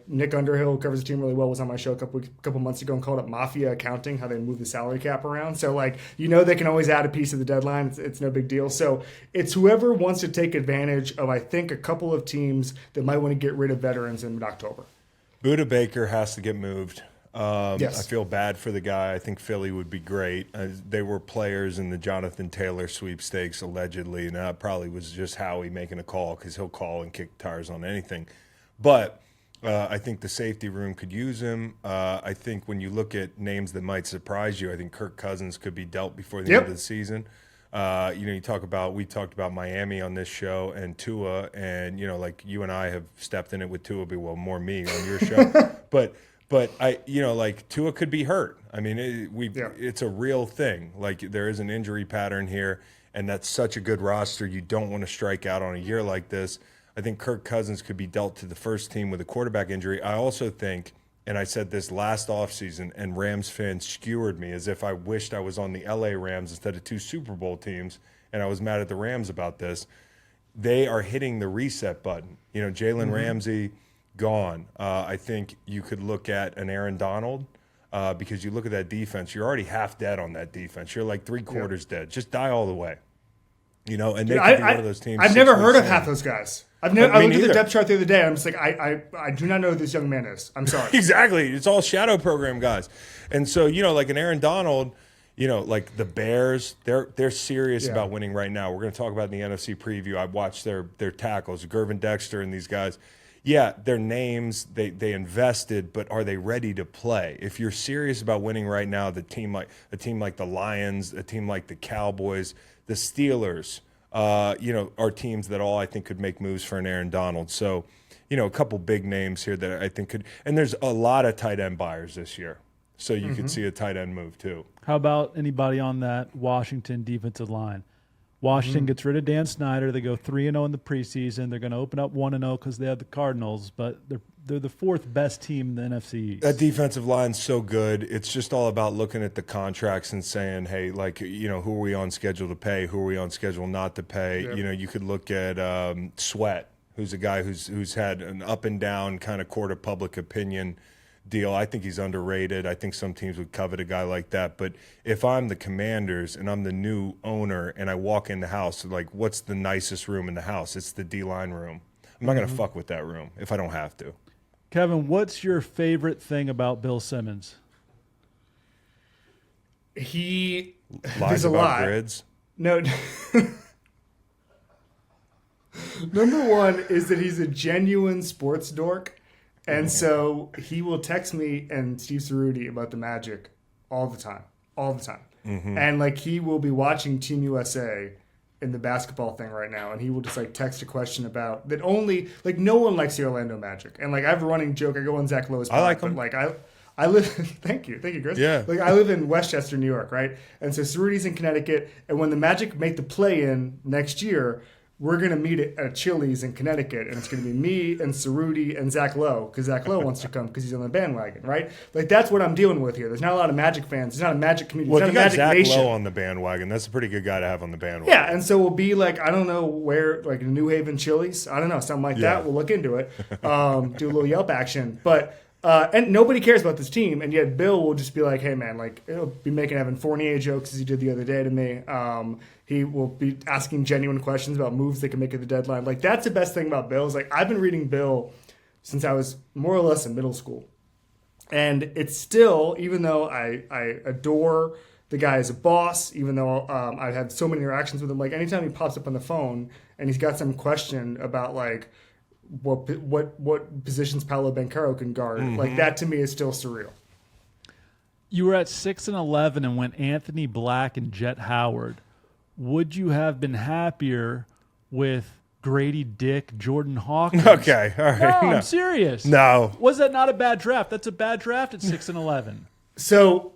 Nick Underhill, who covers the team really well, was on my show a couple months ago and called it mafia accounting, how they move the salary cap around. So, they can always add a piece of the deadline. It's no big deal. So it's whoever wants to take advantage of, I think, a couple of teams that might want to get rid of veterans in mid-October. Buda Baker has to get moved. Yes. I feel bad for the guy. I think Philly would be great. They were players in the Jonathan Taylor sweepstakes, allegedly, and that probably was just Howie making a call because he'll call and kick tires on anything. But I think the safety room could use him. I think when you look at names that might surprise you, I think Kirk Cousins could be dealt before the end of the season. We talked about Miami on this show and Tua, and like you and I have stepped in it with Tua, more me on your show, but Tua could be hurt. I mean, it's a real thing. Like there is an injury pattern here, and that's such a good roster. You don't want to strike out on a year like this. I think Kirk Cousins could be dealt to the first team with a quarterback injury. I also think, and I said this last offseason, and Rams fans skewered me as if I wished I was on the LA Rams instead of two Super Bowl teams, and I was mad at the Rams about this. They are hitting the reset button. Jalen Ramsey, gone. I think you could look at an Aaron Donald because you look at that defense. You're already half dead on that defense. You're like 3/4 dead. Just die all the way. And they could be one of those teams. I've never heard of half those guys. I looked at the depth chart the other day. I'm just like, I do not know who this young man is. I'm sorry. Exactly. It's all shadow program guys. And so, like an Aaron Donald, like the Bears, they're serious about winning right now. We're going to talk about in the NFC preview. I watched their tackles, Gervin Dexter and these guys. Yeah, their names, they invested, but are they ready to play? If you're serious about winning right now, a team like the Lions, a team like the Cowboys, the Steelers, are teams that all I think could make moves for an Aaron Donald. So, a couple big names here that I think could, and there's a lot of tight end buyers this year. So you could see a tight end move too. How about anybody on that Washington defensive line? Washington gets rid of Dan Snyder. They go 3-0 in the preseason. They're going to open up 1-0 because they have the Cardinals, but they're the fourth best team in the NFC East. That defensive line's so good. It's just all about looking at the contracts and saying, hey, like, who are we on schedule to pay? Who are we on schedule not to pay? Yep. You could look at Sweat, who's a guy who's had an up and down kind of court of public opinion deal. I think he's underrated. I think some teams would covet a guy like that. But if I'm the Commanders and I'm the new owner and I walk in the house, like, what's the nicest room in the house? It's the D-line room. I'm not going to fuck with that room if I don't have to. Kevin, what's your favorite thing about Bill Simmons? He lies about grids. No. Number one is that he's a genuine sports dork. And so he will text me and Steve Cerruti about the Magic all the time. Mm-hmm. And like he will be watching Team USA in the basketball thing right now, and he will just like text a question about that only like no one likes the Orlando Magic. And like I have a running joke. I go on Zach Lowe's pod, I like him. But like I live. Thank you, Chris. Yeah. Like I live in Westchester, New York, right? And so Cerruti's in Connecticut, and when the Magic make the play-in next year, we're going to meet at a Chili's in Connecticut, and it's going to be me and Cerruti and Zach Lowe, because Zach Lowe wants to come because he's on the bandwagon, right? Like, that's what I'm dealing with here. There's not a lot of Magic fans. There's not a Magic community. Well, if There's you not got a Magic Zach nation. Lowe on the bandwagon, that's a pretty good guy to have on the bandwagon. Yeah, and so we'll be like, I don't know where, like New Haven Chili's. I don't know, something like that. We'll look into it. Do a little Yelp action. But and nobody cares about this team, and yet Bill will just be like, hey, man, like, he'll be making Evan Fournier jokes as he did the other day to me. He will be asking genuine questions about moves they can make at the deadline. Like, that's the best thing about Bill is, like, I've been reading Bill since I was more or less in middle school. And it's still, even though I adore the guy as a boss, even though I've had so many interactions with him, like, anytime he pops up on the phone and he's got some question about, like, what positions Paolo Banchero can guard, like, that to me is still surreal. You were at 6-11 and went Anthony Black and Jet Howard. Would you have been happier with Grady Dick, Jordan Hawkins? Okay, all right. No, I'm serious. No. Was that not a bad draft? That's a bad draft at 6-11. So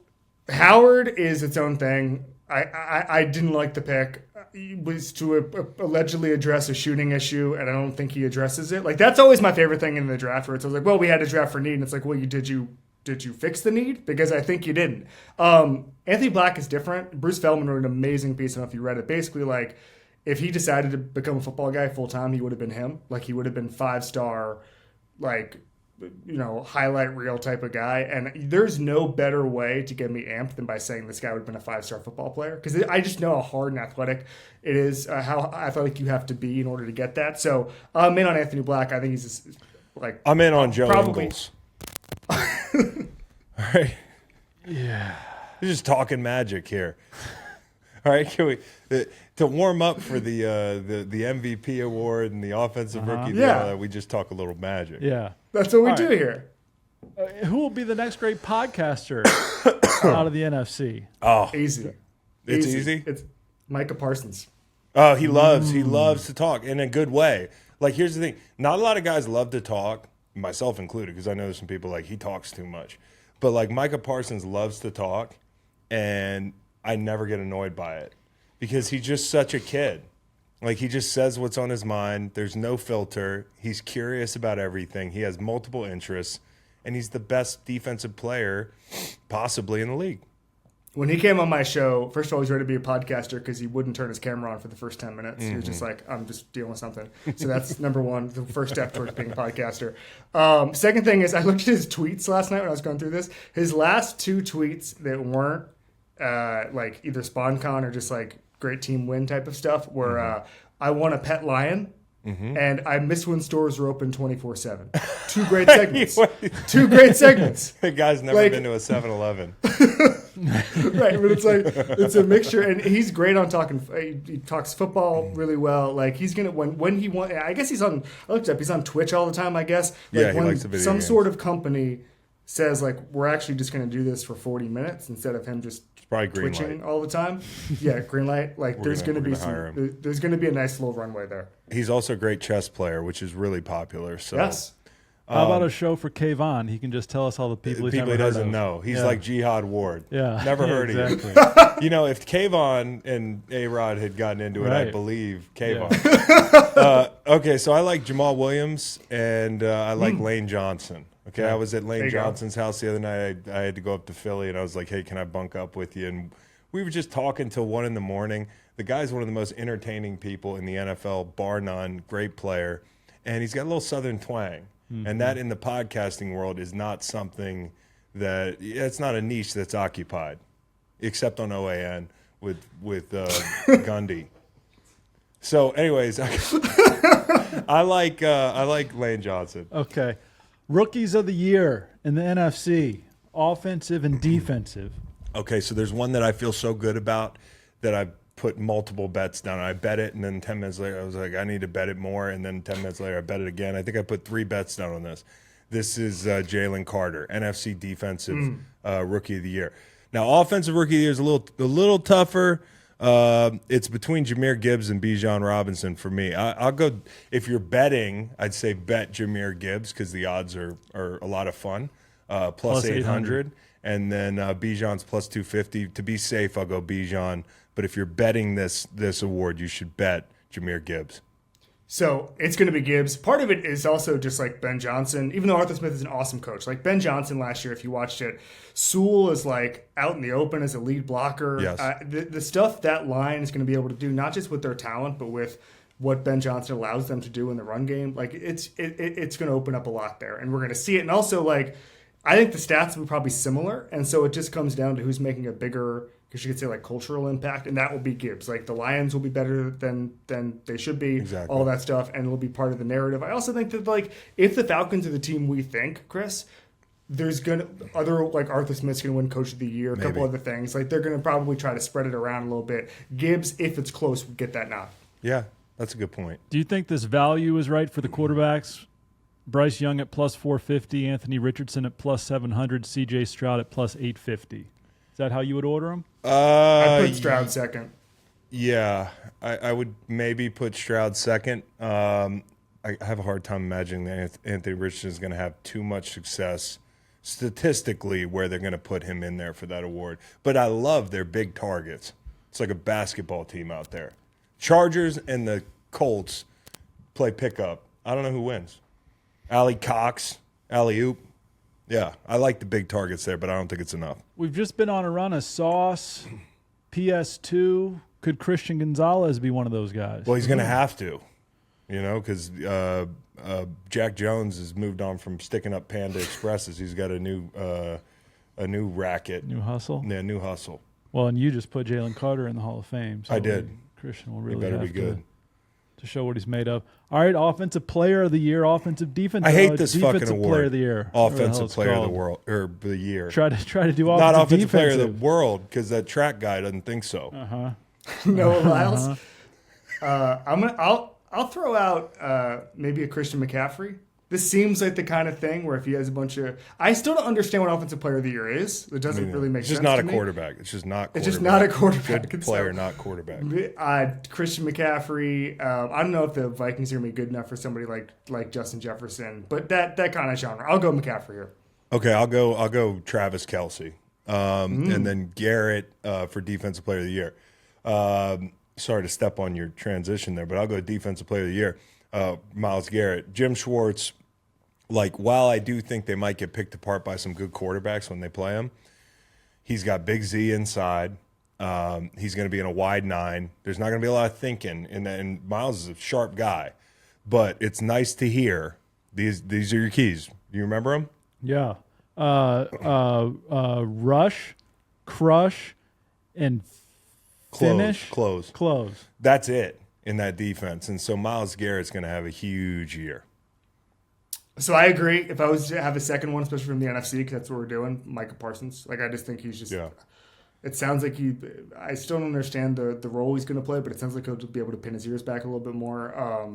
Howard is its own thing. I didn't like the pick. It was to allegedly address a shooting issue, and I don't think he addresses it. Like, that's always my favorite thing in the draft, where it's like, well, we had to draft for need, and it's like, well, did you fix the need? Because I think you didn't. Anthony Black is different. Bruce Feldman wrote an amazing piece. I don't know if you read it. Basically, like, if he decided to become a football guy full time, he would have been him. Like, he would have been 5-star, like, highlight reel type of guy. And there's no better way to get me amped than by saying this guy would have been a 5-star football player. Because I just know how hard and athletic it is, how athletic you have to be in order to get that. So I'm in on Anthony Black. I think he's just, like, I'm in on Joe probably. Ingles. All right. Yeah. We're just talking Magic here. All right, can we to warm up for the MVP award and the offensive rookie deal? We just talk a little Magic. Yeah, that's what we do here. Who will be the next great podcaster out of the NFC? Oh, easy. It's easy. It's Micah Parsons. Oh, he loves to talk in a good way. Like, here's the thing: not a lot of guys love to talk, myself included, because I know there's some people like he talks too much. But like Micah Parsons loves to talk, and I never get annoyed by it because he's just such a kid. Like, he just says what's on his mind. There's no filter. He's curious about everything. He has multiple interests, and he's the best defensive player possibly in the league. When he came on my show, first of all, he was ready to be a podcaster because he wouldn't turn his camera on for the first 10 minutes. He was just like, I'm just dealing with something. So that's number one, the first step towards being a podcaster. Second thing is, I looked at his tweets last night when I was going through this. His last 2 tweets that weren't like either SpawnCon or just like great team win type of stuff were I want a pet lion and I miss when stores were open 24/7. 2 great segments. 2 great segments. The guy's never been to a 7-Eleven. Right, but it's like it's a mixture, and he's great on talking. He talks football really well. Like, he's gonna when he wants. I guess he's on. I looked up. He's on Twitch all the time. I guess. Like, he likes the video some games. sort of company says, like, we're actually just going to do this for 40 minutes instead of him just twitching all the time. Yeah, green light. Like, there's going to be there's going to be a nice little runway there. He's also a great chess player, which is really popular. So yes. How about a show for Kayvon? He can just tell us all the people he doesn't know. He's like Jihad Ward. Yeah. Never heard exactly. of you. If Kayvon and A-Rod had gotten into it, I believe Kayvon. Yeah. Okay, so I like Jamal Williams and I like Lane Johnson. Okay, I was at Lane Johnson's house the other night. I had to go up to Philly, and I was like, hey, can I bunk up with you? And we were just talking till 1 a.m. The guy's one of the most entertaining people in the NFL, bar none, great player. And he's got a little Southern twang. Mm-hmm. And that in the podcasting world is not something that – it's not a niche that's occupied, except on OAN with Gundy. So, anyways, I like Lane Johnson. Okay. Rookies of the year in the NFC, offensive and defensive. Okay, so there's one that I feel so good about that I put multiple bets down. I bet it, and then 10 minutes later, I was like, I need to bet it more. And then 10 minutes later, I bet it again. I think I put 3 bets down on this. This is Jalen Carter, NFC Defensive Rookie of the Year. Now, Offensive Rookie of the Year is a little tougher. It's between Jahmyr Gibbs and Bijan Robinson for me. I'll go – if you're betting, I'd say bet Jahmyr Gibbs because the odds are a lot of fun, plus 800. And then Bijan's plus 250. To be safe, I'll go Bijan. But if you're betting this award, you should bet Jahmyr Gibbs. So it's going to be Gibbs. Part of it is also just like Ben Johnson, even though Arthur Smith is an awesome coach. Like Ben Johnson last year, if you watched it, Sewell is like out in the open as a lead blocker. Yes. The stuff that line is going to be able to do, not just with their talent, but with what Ben Johnson allows them to do in the run game. Like it's going to open up a lot there, and we're going to see it. And also, like, I think the stats will be probably similar, and so it just comes down to who's making a bigger, because you could say like cultural impact, and that will be Gibbs. Like the Lions will be better than they should be, exactly. All that stuff, and it'll be part of the narrative. I also think that like if the Falcons are the team we think, Chris, there's gonna like Arthur Smith's gonna win Coach of the Year, a couple other things. Like they're gonna probably try to spread it around a little bit. Gibbs, if it's close, would get that nod. Yeah, that's a good point. Do you think this value is right for the quarterbacks? Bryce Young at plus 450, Anthony Richardson at plus 700, C.J. Stroud at plus 850. Is that how you would order them? I'd put Stroud second. Yeah, I would maybe put Stroud second. I have a hard time imagining that Anthony Richardson is going to have too much success statistically where they're going to put him in there for that award. But I love their big targets. It's like a basketball team out there. Chargers and the Colts play pickup. I don't know who wins. Allie Cox, alley-oop. Yeah, I like the big targets there, but I don't think it's enough. We've just been on a run of Sauce, PS2. Could Christian Gonzalez be one of those guys? Well, he's going to have to, because Jack Jones has moved on from sticking up Panda Expresses. He's got a new racket. New hustle? Yeah, new hustle. Well, and you just put Jalen Carter in the Hall of Fame. So I did. Christian will really better have be good. To show what he's made of. All right, Offensive Player of the Year, Offensive Defensive. I hate this fucking award. Player of the Year. Offensive Player of the World or the year. Try to do offensive. Not Offensive defensive. Player of the World because that track guy doesn't think so. Noah Lyles. I'll throw out maybe a Christian McCaffrey. This seems like the kind of thing where if he has a bunch of, I still don't understand what Offensive Player of the Year is. It doesn't really make sense. It's just not to a me. quarterback. It's just not. It's just not a quarterback. Good player, not quarterback. Christian McCaffrey. I don't know if the Vikings are gonna be good enough for somebody like Justin Jefferson, but that kind of genre. I'll go McCaffrey here. Okay, I'll go Travis Kelce, and then Garrett for Defensive Player of the Year. Sorry to step on your transition there, but I'll go Defensive Player of the Year. Myles Garrett, Jim Schwartz. Like, while I do think they might get picked apart by some good quarterbacks when they play him, he's got Big Z inside. He's going to be in a wide 9. There's not going to be a lot of thinking, and Myles is a sharp guy. But it's nice to hear. These are your keys. Do you remember them? Yeah. Rush, crush, and finish. Close. That's it in that defense. And so Myles Garrett's going to have a huge year. So I agree. If I was to have a second one, especially from the NFC, because that's what we're doing, Micah Parsons. Like, I just think he's just It sounds like I still don't understand the role he's going to play, but it sounds like he'll be able to pin his ears back a little bit more.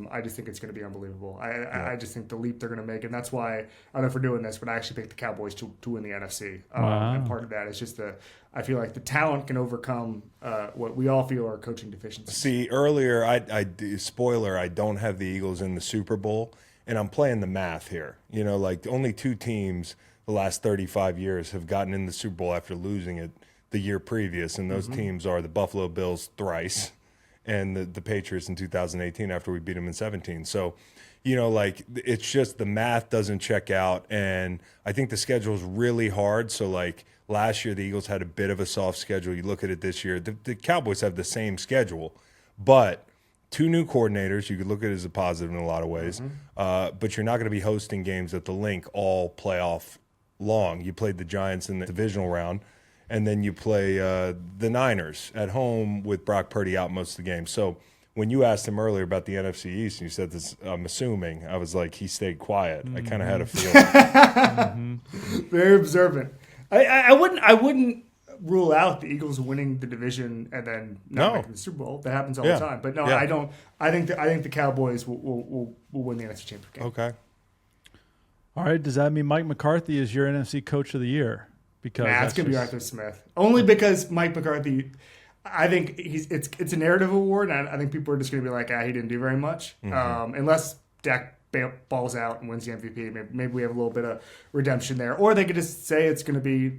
I just think it's going to be unbelievable. I just think the leap they're going to make, and that's why, I don't know if we're doing this, but I actually picked the Cowboys to win the NFC. And part of that is just I feel like the talent can overcome what we all feel are coaching deficiencies. See, earlier, spoiler, I don't have the Eagles in the Super Bowl, and I'm playing the math here. You know, like only 2 teams the last 35 years have gotten in the Super Bowl after losing it the year previous, and those teams are the Buffalo Bills thrice and the Patriots in 2018 after we beat them in 17. So, you know, like it's just the math doesn't check out, and I think the schedule is really hard. So, like last year, the Eagles had a bit of a soft schedule. You look at it this year, the Cowboys have the same schedule, but 2 new coordinators. You could look at it as a positive in a lot of ways, but you're not going to be hosting games at the Link all playoff long. You played the Giants in the divisional round, and then you play the Niners at home with Brock Purdy out most of the game. So when you asked him earlier about the NFC East, and you said this, I'm assuming, I was like, he stayed quiet. I kind of had a feeling. Very observant. I wouldn't rule out the Eagles winning the division and then not making the Super Bowl. That happens all the time. But no, I don't. I think the Cowboys will win the NFC Championship game. Okay. All right. Does that mean Mike McCarthy is your NFC Coach of the Year? Because it's going to be Arthur Smith. Only because Mike McCarthy, I think it's a narrative award, and I think people are just going to be like, he didn't do very much. Unless Dak balls out and wins the MVP, maybe we have a little bit of redemption there. Or they could just say it's going to be,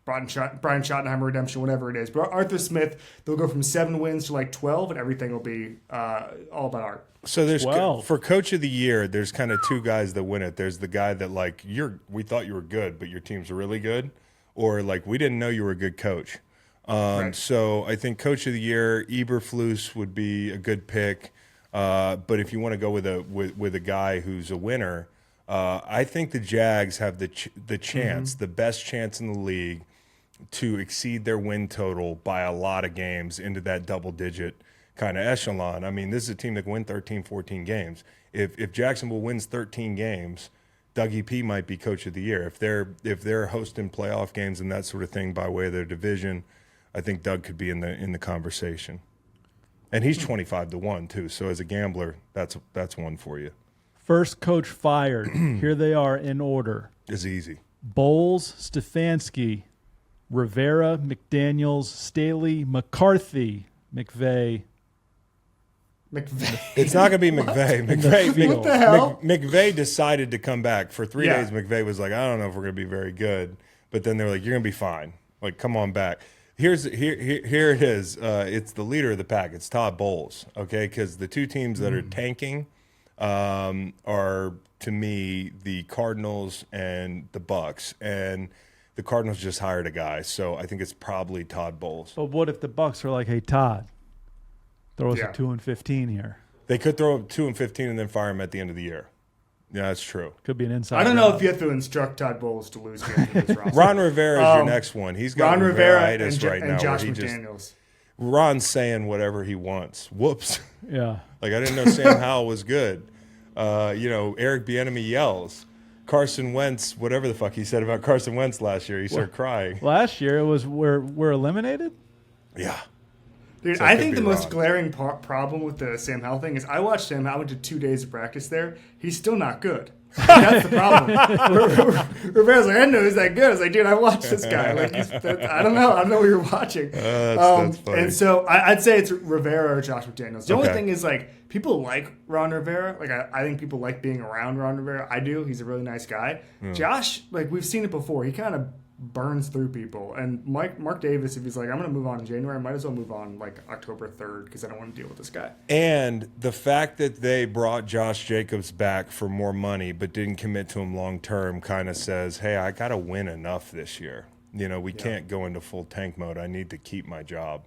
Brian Schottenheimer redemption, whatever it is. But Arthur Smith, they'll go from 7 wins to like 12, and everything will be all about art. So there's for Coach of the Year, there's kind of 2 guys that win it. There's the guy that like we thought you were good, but your team's really good, or like we didn't know you were a good coach. Right. So I think Coach of the Year, Eberflus would be a good pick. But if you want to go with a guy who's a winner, I think the Jags have the chance, the best chance in the league, to exceed their win total by a lot of games into that double-digit kind of echelon. I mean, this is a team that can win 13, 14 games. If Jacksonville wins 13 games, Dougie P might be Coach of the Year. If they're hosting playoff games and that sort of thing by way of their division, I think Doug could be in the conversation. And he's 25-1 too. So as a gambler, that's one for you. First coach fired. Here they are in order. It's easy. Bowles, Stefanski, Rivera, McDaniels, Staley, McCarthy, McVay. It's not going to be McVay. What the hell? McVay decided to come back. For 3 days, McVay was like, I don't know if we're going to be very good. But then they were like, you're going to be fine. Like, come on back. Here it is. It's the leader of the pack. It's Todd Bowles, okay? Because the 2 teams that are tanking are, to me, the Cardinals and the Bucks. And the Cardinals just hired a guy, so I think it's probably Todd Bowles. But what if the Bucks are like, hey, Todd, throw us a 2-15 here? They could throw a 2-15 and then fire him at the end of the year. Yeah, that's true. Could be an inside. I don't know if you have to instruct Todd Bowles to lose games with his roster. Ron Rivera is your next one. He's got Ron Rivera and Josh McDaniels. Ron's saying whatever he wants. Whoops. Yeah. Like, I didn't know Sam Howell was good. Eric Bieniemy yells. Carson Wentz, whatever the fuck he said about Carson Wentz last year, he started crying. Last year it was we're eliminated? Yeah. Dude, So I think the most glaring problem with the Sam Howell thing is I watched Sam Howell, went to 2 days of practice there. He's still not good. That's the problem. Rivera's like, I didn't know he was that good. I was like, dude, I watched this guy. Like, I don't know what you're watching. That's funny. And so I'd say it's Rivera or Josh McDaniels. The only thing is, like, people like Ron Rivera. Like, I think people like being around Ron Rivera. I do. He's a really nice guy. Josh, like, we've seen it before. He kind of burns through people. And Mark Davis, if he's like, I'm going to move on in January, I might as well move on like October 3rd because I don't want to deal with this guy. And the fact that they brought Josh Jacobs back for more money but didn't commit to him long term kind of says, hey, I got to win enough this year. We can't go into full tank mode. I need to keep my job.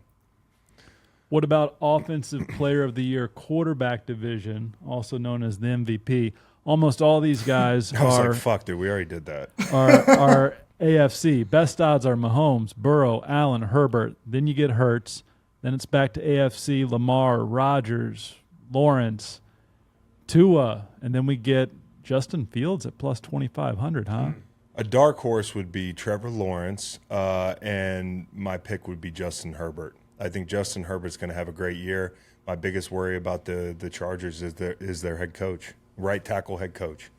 What about Offensive Player of the Year quarterback division, also known as the MVP? Almost all these guys I was like, fuck, dude, we already did that. Are AFC. Best odds are Mahomes, Burrow, Allen, Herbert. Then you get Hurts. Then it's back to AFC, Lamar, Rodgers, Lawrence, Tua. And then we get Justin Fields at plus 2,500, huh? A dark horse would be Trevor Lawrence, and my pick would be Justin Herbert. I think Justin Herbert's going to have a great year. My biggest worry about the Chargers is their head coach, right tackle head coach.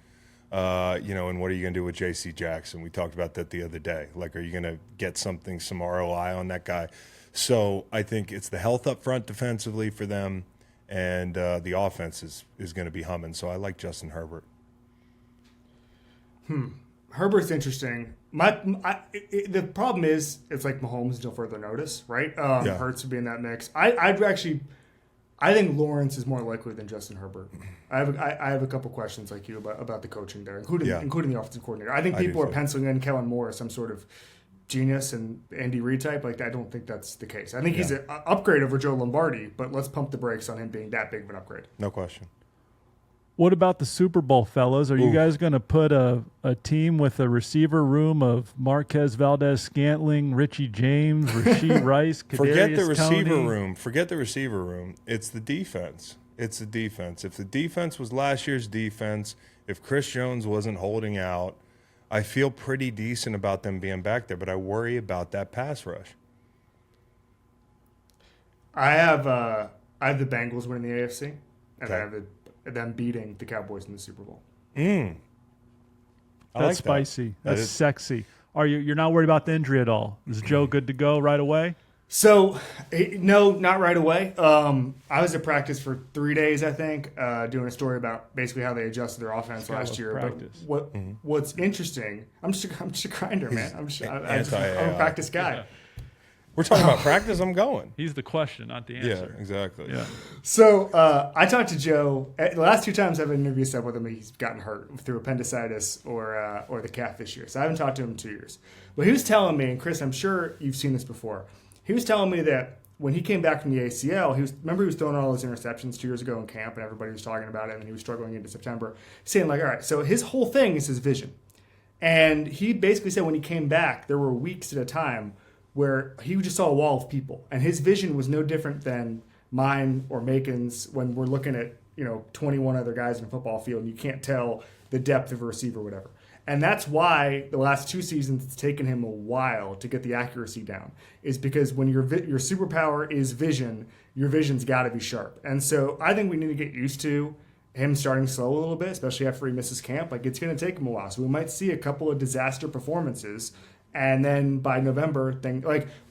And what are you going to do with J.C. Jackson? We talked about that the other day. Like, are you going to get some ROI on that guy? So I think it's the health up front defensively for them, and the offense is going to be humming. So I like Justin Herbert. Herbert's interesting. The problem is it's like Mahomes until further notice, right? Hurts would be in that mix. I think Lawrence is more likely than Justin Herbert. I have a couple questions like you about the coaching there, including the offensive coordinator. I think people are penciling in Kellen Moore as some sort of genius and Andy Reid type. Like, I don't think that's the case. I think he's an upgrade over Joe Lombardi, but let's pump the brakes on him being that big of an upgrade. No question. What about the Super Bowl, fellas? Are you guys going to put a team with a receiver room of Marquez Valdez-Scantling, Richie James, Rashee Rice, Kadarius Forget the receiver Toney? room. Forget the receiver room. It's the defense. It's the defense. If the defense was last year's defense, if Chris Jones wasn't holding out, I feel pretty decent about them being back there, but I worry about that pass rush. I have the Bengals winning the AFC, and I have them beating the Cowboys in the Super Bowl. That's like spicy. That. That's sexy. You're not worried about the injury at all? Is Joe good to go right away? So, no, not right away. I was at practice for 3 days, I think, doing a story about basically how they adjusted their offense last year. Practice. But what's interesting, I'm just a grinder, man. I'm a practice guy. Yeah. We're talking about practice. I'm going. He's the question, not the answer. Yeah, exactly. Yeah. So I talked to Joe. The last 2 times I've interviewed stuff with him, he's gotten hurt through appendicitis or the calf this year. So I haven't talked to him in 2 years. But he was telling me, and Chris, I'm sure you've seen this before. He was telling me that when he came back from the ACL, he was throwing all those interceptions 2 years ago in camp, and everybody was talking about it, and he was struggling into September, saying like, all right, so his whole thing is his vision. And he basically said when he came back, there were weeks at a time where he just saw a wall of people, and his vision was no different than mine or Macon's when we're looking at 21 other guys in a football field, and you can't tell the depth of a receiver or whatever. And that's why the last 2 seasons it's taken him a while to get the accuracy down, is because when your superpower is vision, your vision's got to be sharp. And so I think we need to get used to him starting slow a little bit, especially after he misses camp. Like, it's going to take him a while. So we might see a couple of disaster performances. And then by November,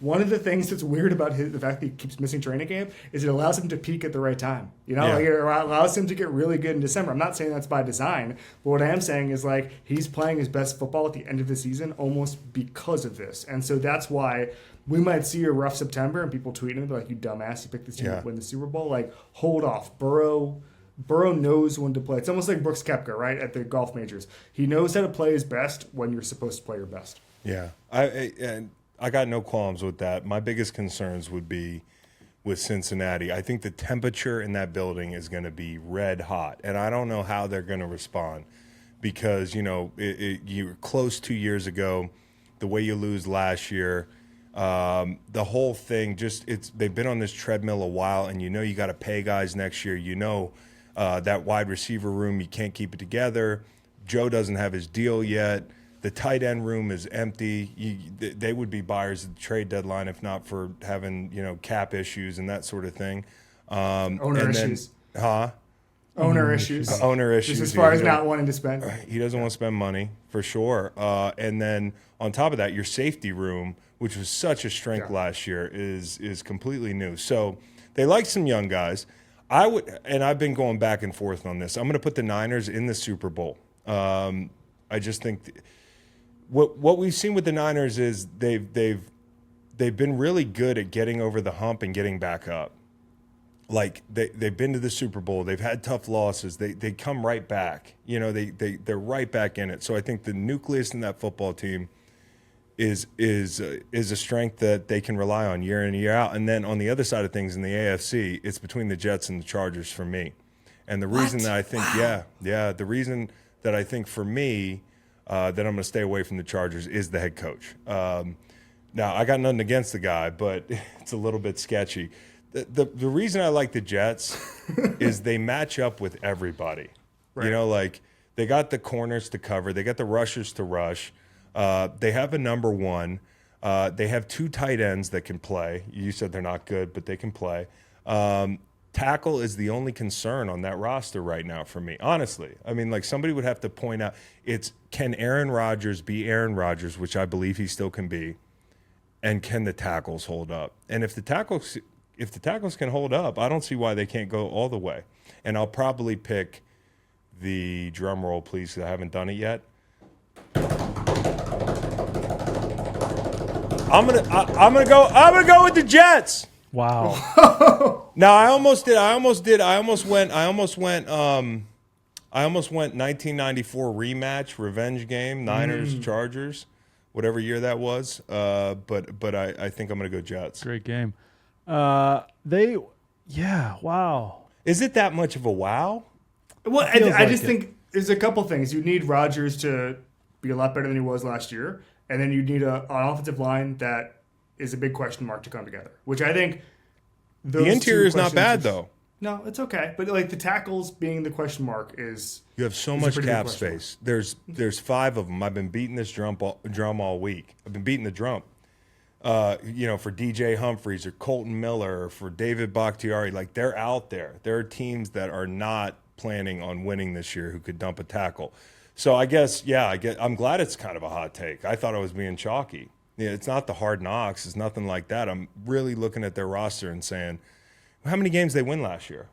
one of the things that's weird about the fact that he keeps missing training camp is it allows him to peak at the right time. It allows him to get really good in December. I'm not saying that's by design, but what I am saying is he's playing his best football at the end of the season almost because of this. And so that's why we might see a rough September and people tweeting him like, "You dumbass, you picked this team to win the Super Bowl." Hold off. Burrow knows when to play. It's almost like Brooks Koepka, right, at the golf majors. He knows how to play his best when you're supposed to play your best. Yeah, I got no qualms with that. My biggest concerns would be with Cincinnati. I think the temperature in that building is going to be red hot, and I don't know how they're going to respond because, you were close 2 years ago, the way you lose last year, the whole thing they've been on this treadmill a while, and you got to pay guys next year. That wide receiver room, you can't keep it together. Joe doesn't have his deal yet. The tight end room is empty. They would be buyers at the trade deadline if not for having cap issues and that sort of thing. Owner issues. Owner issues. Just as far as not wanting to spend. He doesn't want to spend money for sure. And then on top of that, your safety room, which was such a strength last year, is completely new. So they like some young guys. I've been going back and forth on this. I'm going to put the Niners in the Super Bowl. I just think. What we've seen with the Niners is they've been really good at getting over the hump and getting back up. They've been to the Super Bowl. They've had tough losses. They come right back. They're right back in it. So I think the nucleus in that football team is a strength that they can rely on year in and year out. And then on the other side of things in the AFC, it's between the Jets and the Chargers for me. And the reason that I think the reason that I think for me. That I'm going to stay away from the Chargers is the head coach. Now, I got nothing against the guy, but it's a little bit sketchy. The reason I like the Jets is they match up with everybody. Right. They got the corners to cover. They got the rushers to rush. They have a number one. They have 2 tight ends that can play. You said they're not good, but they can play. Tackle is the only concern on that roster right now for me, honestly. I mean, somebody would have to point out, can Aaron Rodgers be Aaron Rodgers, which I believe he still can be, and can the tackles hold up? And if the tackles if the tackles can hold up, I don't see why they can't go all the way. And I'll probably pick the drum roll, please, because I haven't done it yet. I'm gonna go with the Jets. Wow. Now I almost went 1994 rematch, revenge game, Niners, Chargers, whatever year that was. But I think I'm gonna go Jets. Great game. Wow. Is it that much of a wow? Well, Feels I like just it. think there's a couple things. You need Rodgers to be a lot better than he was last year, and then you need an offensive line that is a big question mark to come together. Which I think The interior is not bad though. No, it's okay. But like the tackles being the question mark is You have so It's a much pretty good cap question. space. There's 5 of them. I've been beating this drum all week. I've been beating the drum. For DJ Humphries or Colton Miller or for David Bakhtiari, like they're out there. There are teams that are not planning on winning this year who could dump a tackle. So I guess, I'm glad it's kind of a hot take. I thought I was being chalky. Yeah, it's not the hard knocks. It's nothing like that. I'm really looking at their roster and saying, how many games they win last year?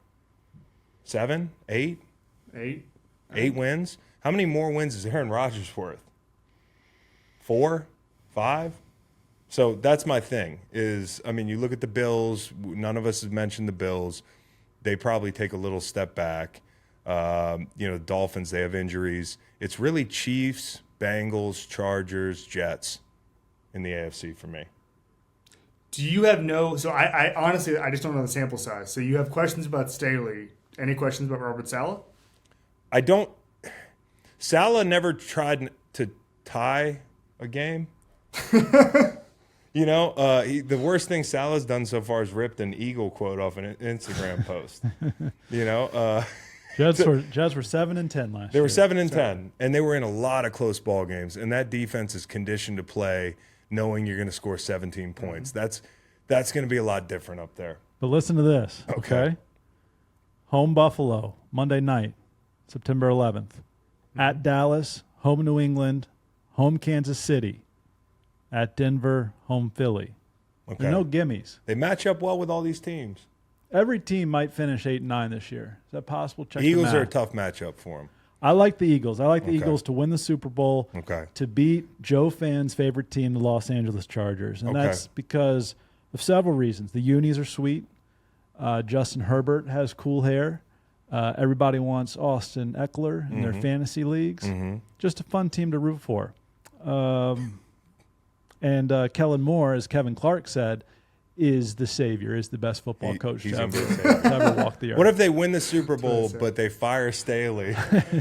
7, 8? 8. 8 wins? How many more wins is Aaron Rodgers worth? 4? 5? So that's my thing is, you look at the Bills. None of us have mentioned the Bills. They probably take a little step back. Dolphins, they have injuries. It's really Chiefs, Bengals, Chargers, Jets in the AFC for me. Do you have so I honestly, I just don't know the sample size. So you have questions about Staley. Any questions about Robert Saleh? I don't. Saleh never tried to tie a game. The worst thing Saleh's done so far is ripped an Eagle quote off an Instagram post. Jets were 7-10 last year. They were 7-10, and they were in a lot of close ball games. And that defense is conditioned to play knowing you're going to score 17 points. That's going to be a lot different up there. But listen to this, okay? Home Buffalo, Monday night, September 11th. At Dallas, home New England, home Kansas City. At Denver, home Philly. Okay. There are no gimmies. They match up well with all these teams. Every team might finish 8-9 this year. Is that possible? Check The Eagles the are a math. tough matchup for them. I like the Eagles. I like the Eagles to win the Super Bowl, to beat Joe Fan's favorite team, the Los Angeles Chargers. And that's because of several reasons. The unis are sweet. Justin Herbert has cool hair. Everybody wants Austin Eckler in their fantasy leagues. Just a fun team to root for. And Kellen Moore, as Kevin Clark said, is the savior, is the best football coach to ever walk the earth. What if they win the Super Bowl, but they fire Staley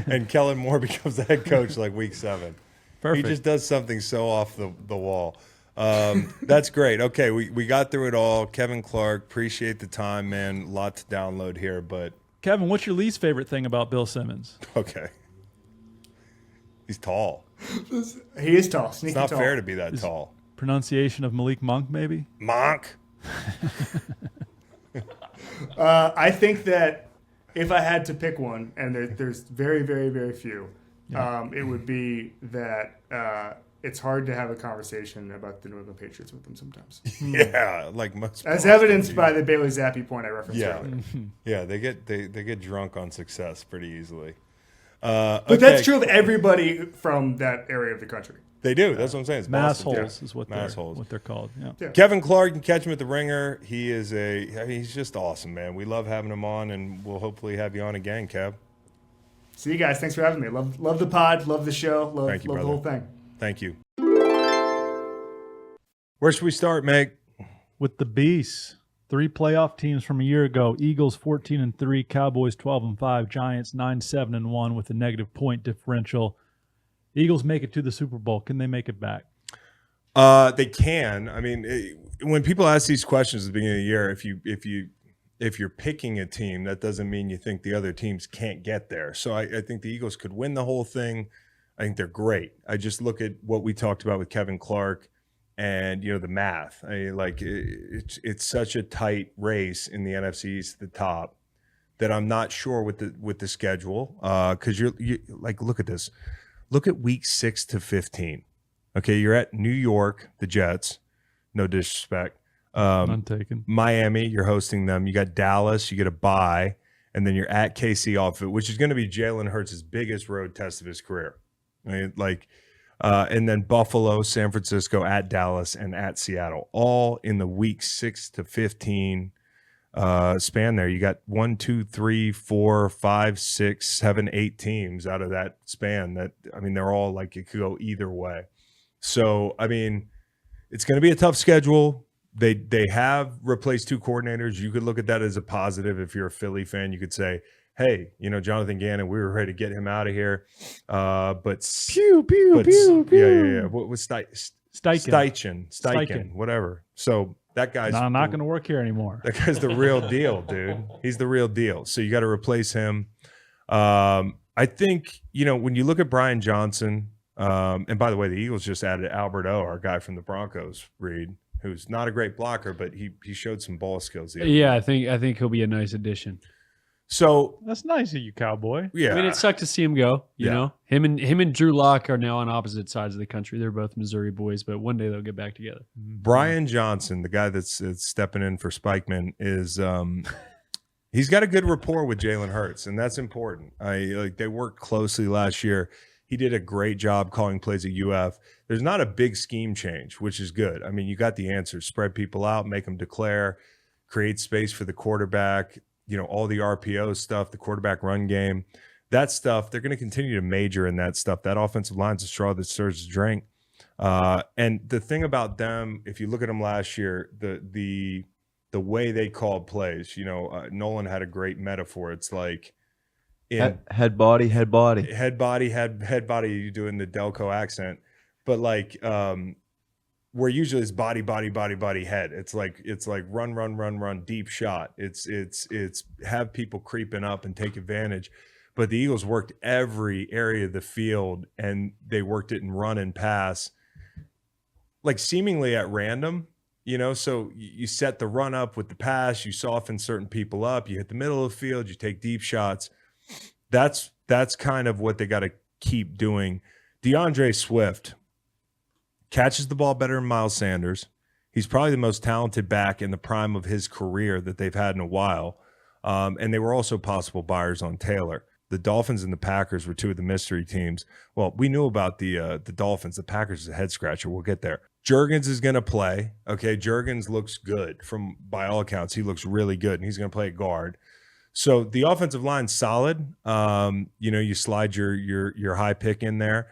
and Kellen Moore becomes the head coach like week 7? Perfect. He just does something so off the wall. That's great. Okay, we got through it all. Kevin Clark, appreciate the time, man. A lot to download here, but Kevin, what's your least favorite thing about Bill Simmons? okay. He's tall. He is tall. Sneaky It's not tall. fair to be that tall. Pronunciation of Malik Monk, maybe? Monk. I think that if I had to pick one, and there's very, very, very few, it would be that it's hard to have a conversation about the New England Patriots with them sometimes. Yeah, like most. As evidenced by the Bailey Zappi point I referenced earlier. Yeah, they get drunk on success pretty easily. But that's true of everybody from that area of the country. They do. That's what I'm saying. It's Mass Boston. holes is what they're called. Yeah. Kevin Clark, you can catch him at the Ringer. He's just awesome, man. We love having him on, and we'll hopefully have you on again, Kev. See you guys. Thanks for having me. Love the pod. Love the show. Love Thank you, the brother. whole thing. Thank you. Where should we start, Meg? With the Beasts, 3 playoff teams from a year ago: Eagles 14-3, Cowboys 12-5, Giants 9-7-1 with a negative point differential. Eagles make it to the Super Bowl. Can they make it back? They can. I mean, when people ask these questions at the beginning of the year, if you're picking a team, that doesn't mean you think the other teams can't get there. So I think the Eagles could win the whole thing. I think they're great. I just look at what we talked about with Kevin Clark and, the math. It's such a tight race in the NFC East at the top that I'm not sure with the schedule. Because you look at this. Look at week 6 to 15. Okay, you're at New York, the Jets. No disrespect. None taken. Miami, you're hosting them. You got Dallas, you get a bye, and then you're at KC off it, which is going to be Jalen Hurts' biggest road test of his career. I mean, and then Buffalo, San Francisco, at Dallas, and at Seattle, all in the week 6 to 15 span there. You got 1, 2, 3, 4, 5, 6, 7, 8 teams out of that span that, I mean, they're all like, it could go either way. So, I mean, it's going to be a tough schedule. They have replaced 2 coordinators. You could look at that as a positive. If you're a Philly fan, you could say, hey, Jonathan Gannon, we were ready to get him out of here. But pew, pew, pew, pew. Yeah. What was Steichen, whatever. So that guy's not going to work here anymore. That guy's the real deal, dude. He's the real deal. So you got to replace him. I think, when you look at Brian Johnson, and by the way, the Eagles just added Albert O, our guy from the Broncos, Reed, who's not a great blocker, but he showed some ball skills. Yeah, I think he'll be a nice addition. So that's nice of you, Cowboy. Yeah, I mean, it sucked to see him go. You know, him and Drew Lock are now on opposite sides of the country. They're both Missouri boys, but one day they'll get back together. Brian Johnson, the guy that's stepping in for Spikeman, is he's got a good rapport with Jalen Hurts, and that's important. They worked closely last year. He did a great job calling plays at UF. There's not a big scheme change, which is good. I mean, you got the answers. Spread people out, make them declare, create space for the quarterback. All the RPO stuff, the quarterback run game, that stuff, they're going to continue to major in that stuff. That offensive line's a straw that stirs the drink. And the thing about them, if you look at them last year, the way they called plays, Nolan had a great metaphor. It's like head body. Head body, you do it in the Delco accent. But where usually it's body, head. It's like run, deep shot. It's have people creeping up and take advantage. But the Eagles worked every area of the field, and they worked it in run and pass, like seemingly at random, So you set the run up with the pass, you soften certain people up, you hit the middle of the field, you take deep shots. That's kind of what they got to keep doing. DeAndre Swift catches the ball better than Miles Sanders. He's probably the most talented back in the prime of his career that they've had in a while. And they were also possible buyers on Taylor. The Dolphins and the Packers were 2 of the mystery teams. Well, we knew about the Dolphins. The Packers is a head scratcher. We'll get there. Jurgens is going to play. Okay, Jurgens looks good. By all accounts, he looks really good, and he's going to play at guard. So the offensive line's solid. You slide your high pick in there.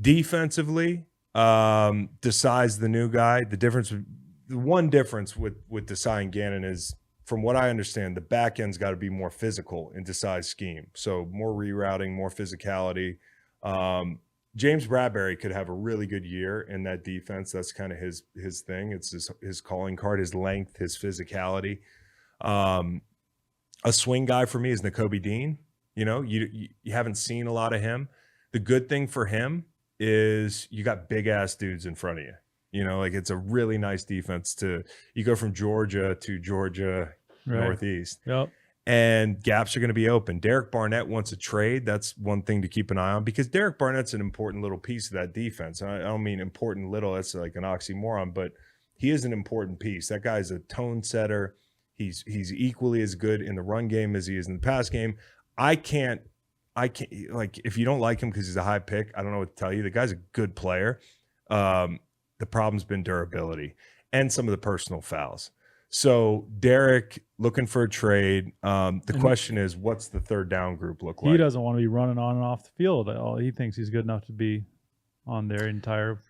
Defensively, Desai's the new guy. The one difference with Desai and Gannon is, from what I understand, the back end's got to be more physical in Desai's scheme. So more rerouting, more physicality. James Bradbury could have a really good year in that defense. That's kind of his thing. It's his calling card, his length, his physicality. A swing guy for me is Nakobe Dean. You haven't seen a lot of him. The good thing for him is you got big ass dudes in front of you. It's a really nice defense you go from Georgia to Georgia Northeast. Yep. And gaps are going to be open. Derek Barnett wants a trade. That's one thing to keep an eye on, because Derek Barnett's an important little piece of that defense. I don't mean important little, that's like an oxymoron, but he is an important piece. That guy's a tone setter. He's equally as good in the run game as he is in the pass game. I can't if you don't like him because he's a high pick, I don't know what to tell you. The guy's a good player. The problem's been durability and some of the personal fouls. So Derek looking for a trade. The question is, what's the third down group look like? He doesn't want to be running on and off the field at all. He thinks he's good enough to be on their entire.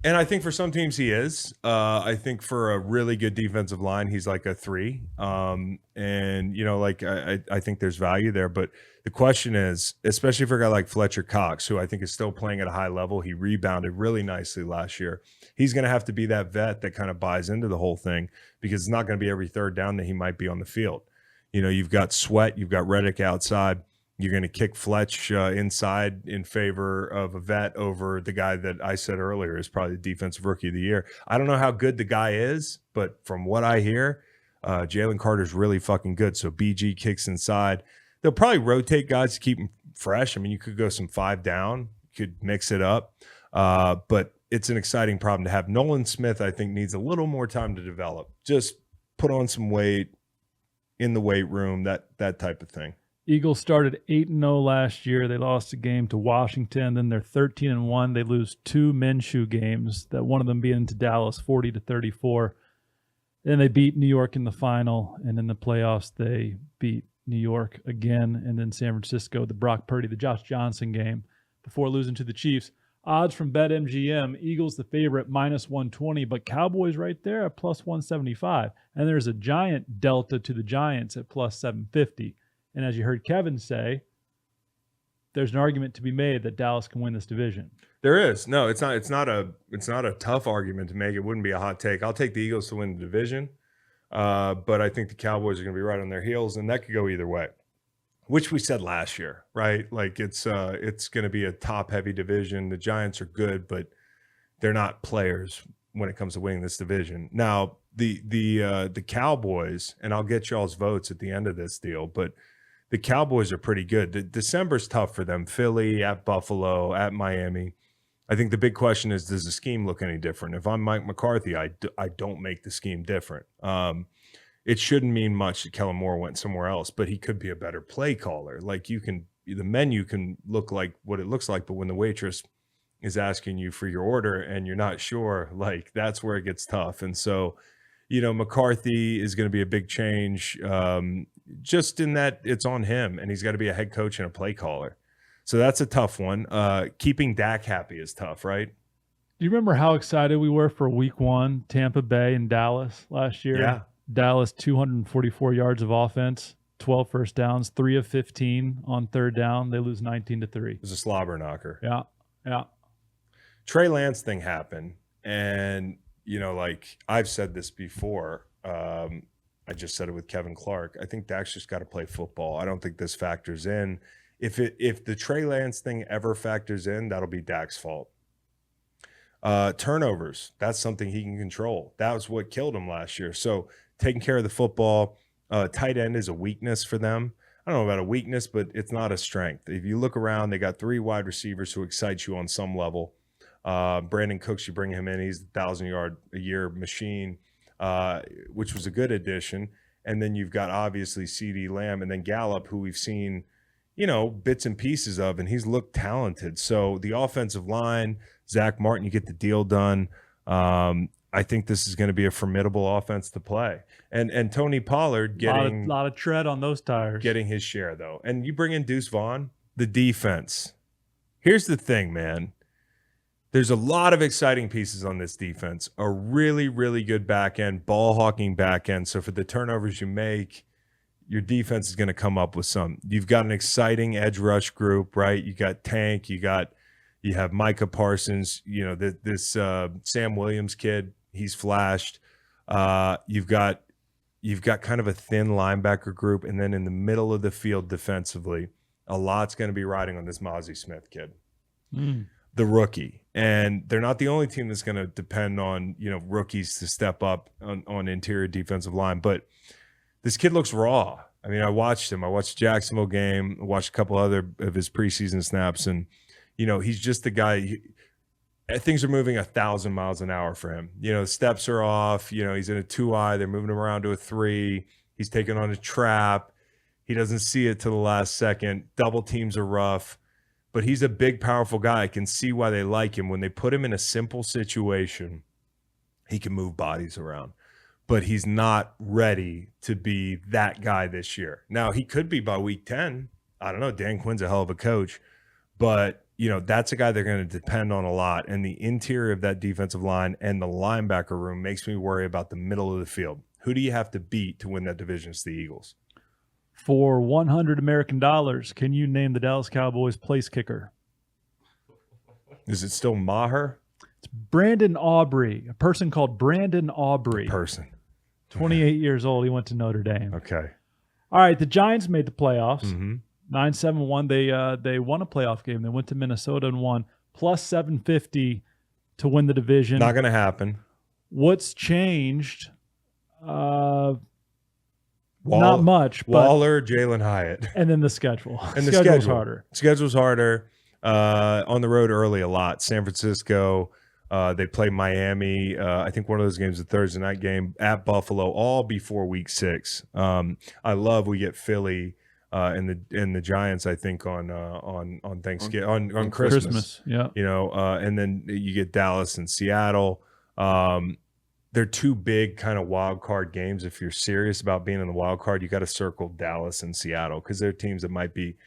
And I think for some teams he is. I think for a really good defensive line, he's like a 3. And I think there's value there. But the question is, especially for a guy like Fletcher Cox, who I think is still playing at a high level, he rebounded really nicely last year. He's going to have to be that vet that kind of buys into the whole thing, because it's not going to be every third down that he might be on the field. You've got Sweat, you've got Reddick outside. You're going to kick Fletch inside in favor of a vet over the guy that I said earlier is probably the defensive rookie of the year. I don't know how good the guy is, but from what I hear, Jalen Carter's really fucking good. So BG kicks inside. They'll probably rotate guys to keep him fresh. I mean, you could go some 5 down, you could mix it up. But it's an exciting problem to have. Nolan Smith, I think, needs a little more time to develop. Just put on some weight in the weight room, that type of thing. Eagles started 8-0 last year. They lost a game to Washington. Then they're 13-1. They lose 2 Minshew games, that one of them being to Dallas, 40-34. Then they beat New York in the final, and in the playoffs they beat New York again, and then San Francisco, the Brock Purdy, the Josh Johnson game, before losing to the Chiefs. Odds from BetMGM, Eagles the favorite, -120, but Cowboys right there at +175. And there's a giant delta to the Giants at +750. And as you heard Kevin say, there's an argument to be made that Dallas can win this division. There is. No, it's not a tough argument to make. It wouldn't be a hot take. I'll take the Eagles to win the division. But I think the Cowboys are going to be right on their heels, and that could go either way, which we said last year, right? Like it's going to be a top-heavy division. The Giants are good, but they're not players when it comes to winning this division. Now, the Cowboys, and I'll get y'all's votes at the end of this deal, but the Cowboys are pretty good. December's tough for them. Philly, at Buffalo, at Miami. I think the big question is, does the scheme look any different? If I'm Mike McCarthy, I don't make the scheme different. It shouldn't mean much that Kellen Moore went somewhere else, but he could be a better play caller. Like the menu can look like what it looks like, but when the waitress is asking you for your order and you're not sure, like that's where it gets tough. And so, McCarthy is going to be a big change, just in that it's on him, and he's got to be a head coach and a play caller. So that's a tough one. Keeping Dak happy is tough, right? Do you remember how excited we were for Week 1, Tampa Bay and Dallas last year? Yeah. Dallas, 244 yards of offense, 12 first downs, 3 of 15 on third down. They lose 19-3. It was a slobber knocker. Yeah. Trey Lance thing happened, and like I've said this before, I just said it with Kevin Clark. I think Dak's just got to play football. I don't think this factors in. If the Trey Lance thing ever factors in, that'll be Dak's fault. Turnovers, that's something he can control. That was what killed him last year. So taking care of the football, tight end is a weakness for them. I don't know about a weakness, but it's not a strength. If you look around, they got 3 wide receivers who excite you on some level. Brandon Cooks, you bring him in, he's a 1,000-yard-a-year machine, which was a good addition. And then you've got obviously CeeDee Lamb and then Gallup, who we've seen, bits and pieces of, and he's looked talented. So the offensive line, Zach Martin, you get the deal done. I think this is going to be a formidable offense to play. And Tony Pollard getting a lot of tread on those tires. Getting his share, though. And you bring in Deuce Vaughn, the defense. Here's the thing, man. There's a lot of exciting pieces on this defense. A really, really good back end, ball hawking back end. So for the turnovers you make, your defense is going to come up with some. You've got an exciting edge rush group, right? You got Tank, you have Micah Parsons, this Sam Williams kid, he's flashed. You've got kind of a thin linebacker group, and then in the middle of the field defensively, a lot's going to be riding on this Mozzie Smith kid. The rookie. And they're not the only team that's going to depend on, rookies to step up on interior defensive line. But this kid looks raw. I mean, I watched him. I watched the Jacksonville game. I watched a couple other of his preseason snaps. And, he's just the guy. Things are moving 1,000 miles an hour for him. Steps are off. He's in a 2-eye. They're moving him around to a 3. He's taking on a trap. He doesn't see it till the last second. Double teams are rough. But he's a big, powerful guy. I can see why they like him. When they put him in a simple situation, he can move bodies around. But he's not ready to be that guy this year. Now, he could be by week 10. I don't know. Dan Quinn's a hell of a coach. But, that's a guy they're going to depend on a lot. And the interior of that defensive line and the linebacker room makes me worry about the middle of the field. Who do you have to beat to win that division? It's the Eagles. For $100 American, can you name the Dallas Cowboys place kicker? Is it still Maher? It's Brandon Aubrey, a person called Brandon Aubrey. 28 years old. He went to Notre Dame. Okay. All right, the Giants made the playoffs. Mm-hmm. 9-7-1. They won a playoff game. They went to Minnesota and won. Plus 750 to win the division. Not going to happen. What's changed? Not much. Waller, Jalen Hyatt. And then the schedule. And the schedule's harder. Schedule's harder. On the road early a lot. San Francisco, They play Miami. I think one of those games is a Thursday night game at Buffalo, all before Week 6. I love we get Philly and the Giants. I think on Thanksgiving on Christmas. Yeah, and then you get Dallas and Seattle. They're two big kind of wild card games. If you're serious about being in the wild card, you got to circle Dallas and Seattle because they're teams that might be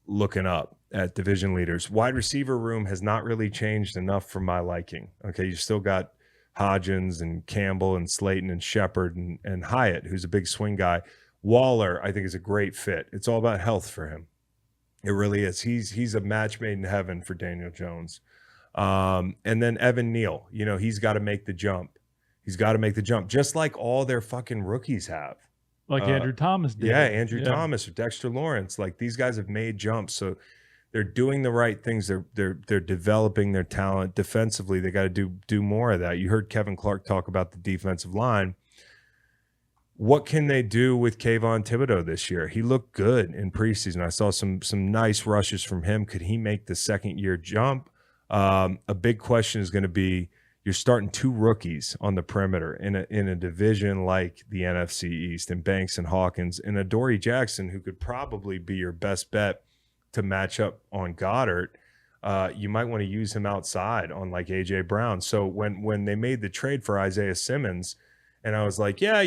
looking up at division leaders. Wide receiver room has not really changed enough for my liking. Okay, you still got Hodgins and Campbell and Slayton and Shepard and Hyatt, who's a big swing guy. Waller, I think, is a great fit. It's all about health for him. It really is. He's a match made in heaven for Daniel Jones. And then Evan Neal, he's got to make the jump. He's got to make the jump, just like all their fucking rookies have. Like Andrew Thomas did. Yeah, Andrew Thomas or Dexter Lawrence. Like these guys have made jumps. So they're doing the right things. They're developing their talent defensively. They got to do more of that. You heard Kevin Clark talk about the defensive line. What can they do with Kayvon Thibodeau this year? He looked good in preseason. I saw some nice rushes from him. Could he make the second year jump? A big question is going to be, you're starting two rookies on the perimeter in a division like the NFC East, and Banks and Hawkins and Adoree Jackson, who could probably be your best bet to match up on Goddard. You might want to use him outside on like A.J. Brown. So when they made the trade for Isaiah Simmons, and I was like, yeah,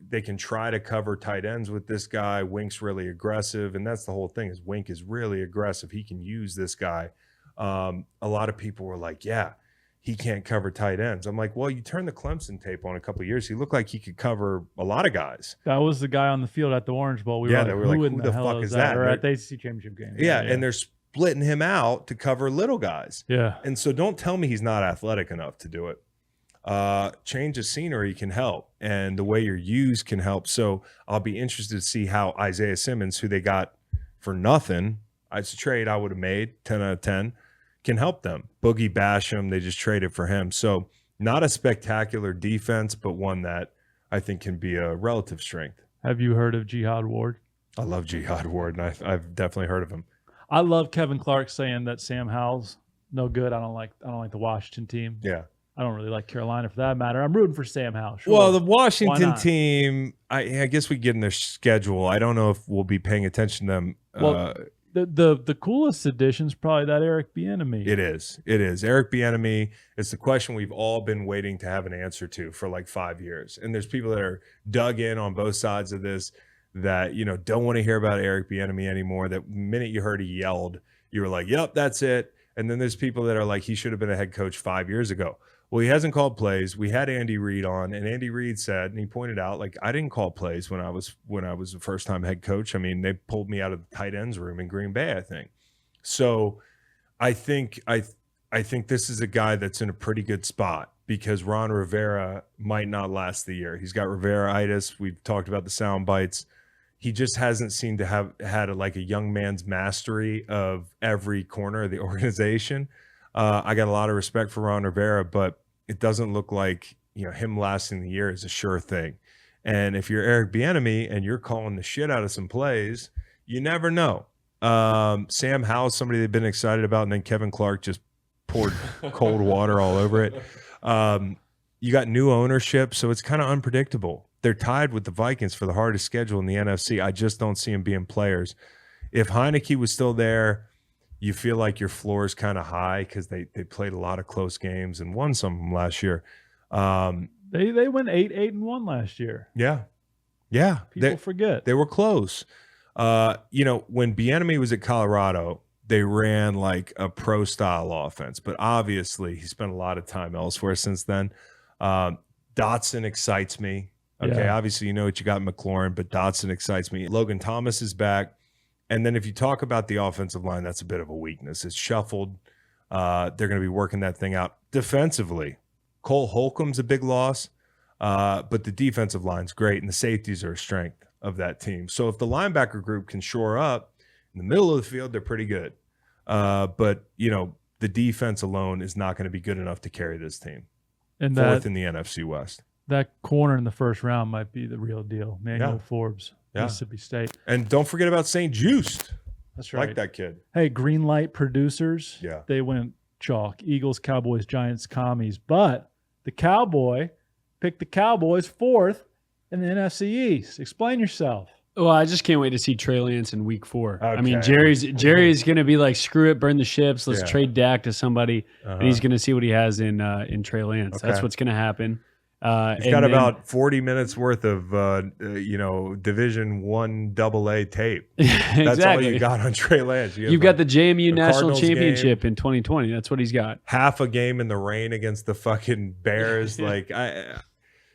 they can try to cover tight ends with this guy. Wink's really aggressive, and that's the whole thing is Wink is really aggressive. He can use this guy. A lot of people were like, yeah, he can't cover tight ends. I'm like, well, you turn the Clemson tape on a couple of years. He looked like he could cover a lot of guys. That was the guy on the field at the Orange Bowl. They were like, who the fuck is that? Or at the ACC championship game. Yeah, and they're splitting him out to cover little guys. Yeah. And so don't tell me he's not athletic enough to do it. Change of scenery can help, and the way you're used can help. So I'll be interested to see how Isaiah Simmons, who they got for nothing, it's a trade I would have made 10 out of 10, can help them. Boogie Basham, they just traded for him. So not a spectacular defense, but one that I think can be a relative strength. Have you heard of Jihad Ward? I love Jihad Ward, and I've definitely heard of him. I love Kevin Clark saying that Sam Howell's no good. I don't like the Washington team. Yeah. I don't really like Carolina for that matter. I'm rooting for Sam Howell. Sure. Well, the Washington team, I guess we get in their schedule. I don't know if we'll be paying attention to them. Well, the coolest addition is probably that Eric Bieniemy. It is. Eric Bieniemy is the question we've all been waiting to have an answer to for like 5 years. And there's people that are dug in on both sides of this that, don't want to hear about Eric Bieniemy anymore. That minute you heard he yelled, you were like, yep, that's it. And then there's people that are like, he should have been a head coach 5 years ago. Well, he hasn't called plays. We had Andy Reid on, and Andy Reid said, and he pointed out, like, I didn't call plays when I was a first-time head coach. I mean, they pulled me out of the tight ends room in Green Bay, I think. So I think this is a guy that's in a pretty good spot because Ron Rivera might not last the year. He's got Rivera-itis. We've talked about the sound bites. He just hasn't seemed to have had a young man's mastery of every corner of the organization. I got a lot of respect for Ron Rivera, but it doesn't look like him lasting the year is a sure thing. And if you're Eric Bieniemy and you're calling the shit out of some plays, you never know. Sam Howell's somebody they've been excited about, and then Kevin Clark just poured cold water all over it. You got new ownership, so it's kind of unpredictable. They're tied with the Vikings for the hardest schedule in the NFC. I just don't see them being players. If Heineke was still there, you feel like your floor is kind of high because they played a lot of close games and won some of them last year. They went 8-1 last year. Yeah. People forget. They were close. When Bieniemy was at Colorado, they ran like a pro-style offense. But obviously, he spent a lot of time elsewhere since then. Dotson excites me. Okay, Obviously, you know what you got in McLaurin, but Dotson excites me. Logan Thomas is back. And then if you talk about the offensive line, that's a bit of a weakness. It's shuffled. They're going to be working that thing out defensively. Cole Holcomb's a big loss, but the defensive line's great, and the safeties are a strength of that team. So if the linebacker group can shore up in the middle of the field, they're pretty good. But the defense alone is not going to be good enough to carry this team. And fourth in the NFC West. That corner in the first round might be the real deal. Manuel Forbes. Mississippi State. And don't forget about St. Juiced. That's right. Like that kid. Hey, Greenlight Producers. Yeah. They went chalk. Eagles, Cowboys, Giants, Commies. But the Cowboy picked the Cowboys 4th in the NFC East. Explain yourself. Well, I just can't wait to see Trey Lance in week 4. I mean, Okay. Jerry's going to be like, screw it, burn the ships. Let's Yeah. trade Dak to somebody, and he's going to see what he has in Trey Lance. Okay. That's what's going to happen. He's got about 40 minutes worth of Division 1 AA tape. exactly. That's all you got on Trey Lance. You've got the JMU National Cardinals Championship in 2020. That's what he's got. half a game in the rain against the fucking Bears.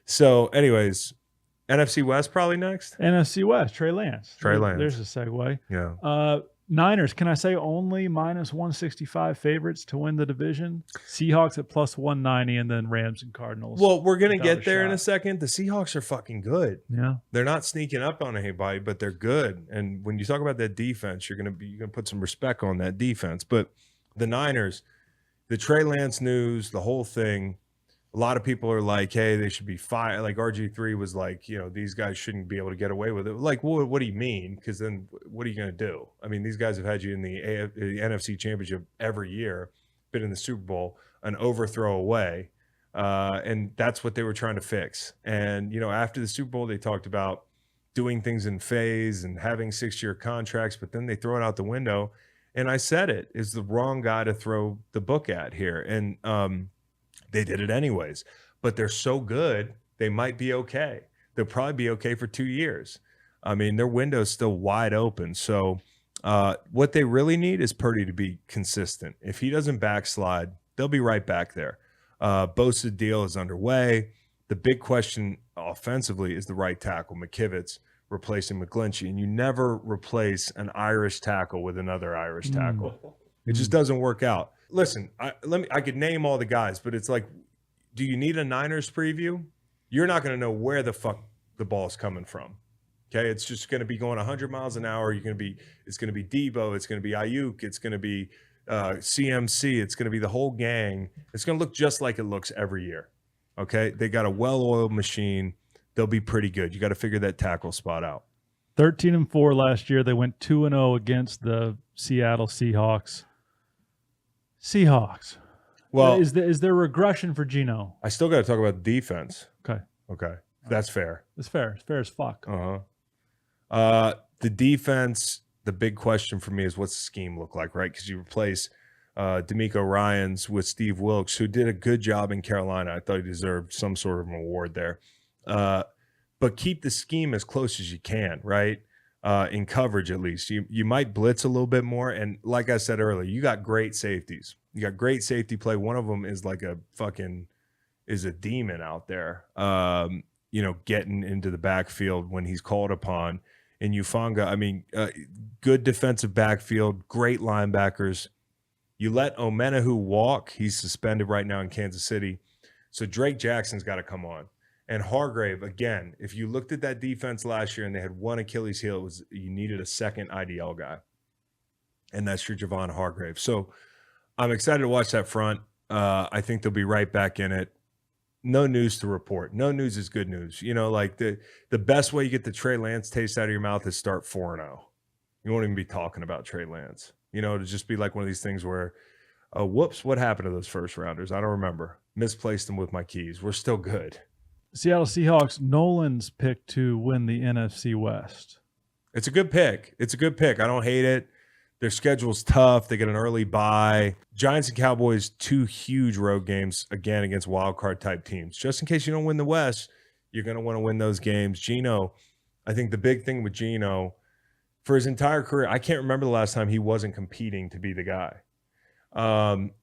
So anyways, NFC West probably next. NFC West, Trey Lance. Trey Lance. There's a segue. Yeah. Niners, can I say only -165 favorites to win the division? Seahawks at +190, and then Rams and Cardinals. Well, we're going to without get there in a shot. second. The Seahawks are fucking good. Yeah. They're not sneaking up on anybody, but they're good. And when you talk about that defense, you're going to put some respect on that defense. But the Niners, the Trey Lance news, the whole thing, a lot of people are like, hey, they should be fired. Like RG3 was like, these guys shouldn't be able to get away with it. Like, well, what do you mean? Because then what are you going to do? I mean, these guys have had you in the NFC Championship every year, been in the Super Bowl, an overthrow away. And that's what they were trying to fix. And, after the Super Bowl, they talked about doing things in phase and having 6-year contracts, but then they throw it out the window. And I said it is the wrong guy to throw the book at here. And, they did it anyways, but they're so good, they might be okay. They'll probably be okay for 2 years. I mean, their window's still wide open. So what they really need is Purdy to be consistent. If he doesn't backslide, they'll be right back there. Bosa's deal is underway. The big question offensively is the right tackle, McKivitz, replacing McGlinchey. And you never replace an Irish tackle with another Irish tackle. It just doesn't work out. Listen, I could name all the guys, but it's like, do you need a Niners preview? You're not going to know where the fuck the ball's coming from. Okay, it's just going to be going 100 miles an hour. It's going to be Debo. It's going to be Ayuk. It's going to be CMC. It's going to be the whole gang. It's going to look just like it looks every year. Okay, they got a well-oiled machine. They'll be pretty good. You got to figure that tackle spot out. 13-4 last year. They went 2-0 against the Seattle Seahawks. Well, is there regression for Geno? I still got to talk about the defense. Okay, that's fair. It's fair. It's fair as fuck. The defense. The big question for me is what's the scheme look like, right? Because you replace D'Amico Ryans with Steve Wilkes, who did a good job in Carolina. I thought he deserved some sort of an award there. But keep the scheme as close as you can, right? In coverage, at least. You might blitz a little bit more. And like I said earlier, you got great safeties. You got great safety play. One of them is like a demon out there, getting into the backfield when he's called upon. And Ufanga, good defensive backfield, great linebackers. You let Omenahu walk. He's suspended right now in Kansas City. So Drake Jackson's got to come on. And Hargrave, again, if you looked at that defense last year and they had one Achilles heel, you needed a second IDL guy. And that's your Javon Hargrave. So I'm excited to watch that front. I think they'll be right back in it. No news to report. No news is good news. Like the best way you get the Trey Lance taste out of your mouth is start 4-0. You won't even be talking about Trey Lance. To just be like one of these things where, whoops, what happened to those first rounders? I don't remember. Misplaced them with my keys. We're still good. Seattle Seahawks, Nolan's pick to win the NFC West. It's a good pick. I don't hate it. Their schedule's tough. They get an early bye. Giants and Cowboys, 2 huge road games, again, against wildcard type teams. Just in case you don't win the West, you're going to want to win those games. Geno, I think the big thing with Geno, for his entire career, I can't remember the last time he wasn't competing to be the guy.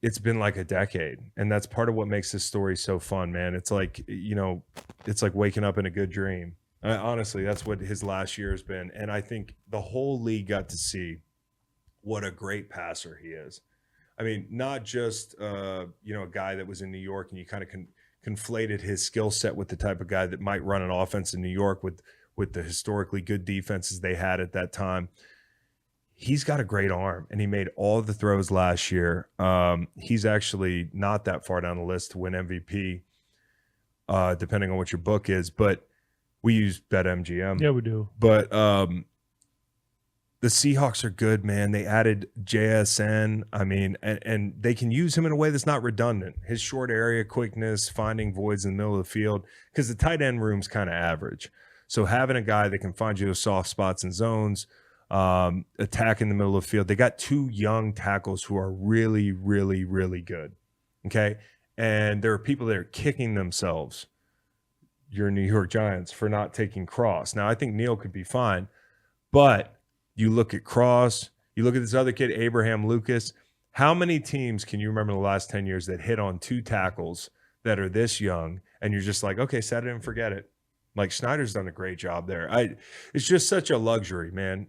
It's been like a decade, and that's part of what makes this story so fun, man. It's like, it's like waking up in a good dream. Honestly, that's what his last year has been. And I think the whole league got to see what a great passer he is. Not just, a guy that was in New York and you kind of conflated his skill set with the type of guy that might run an offense in New York with the historically good defenses they had at that time. He's got a great arm, and he made all the throws last year. He's actually not that far down the list to win MVP, depending on what your book is. But we use BetMGM. Yeah, we do. But the Seahawks are good, man. They added JSN. I mean, and they can use him in a way that's not redundant. His short area quickness, finding voids in the middle of the field, because the tight end room's kind of average. So having a guy that can find you those soft spots and zones, attack in the middle of the field. They got 2 young tackles who are really, really, really good. Okay. And there are people that are kicking themselves, your New York Giants, for not taking Cross. Now, I think Neal could be fine, but you look at Cross, you look at this other kid, Abraham Lucas. How many teams can you remember in the last 10 years that hit on 2 tackles that are this young, and you're just like, okay, set it and forget it? Like, Schneider's done a great job there. It's just such a luxury, man.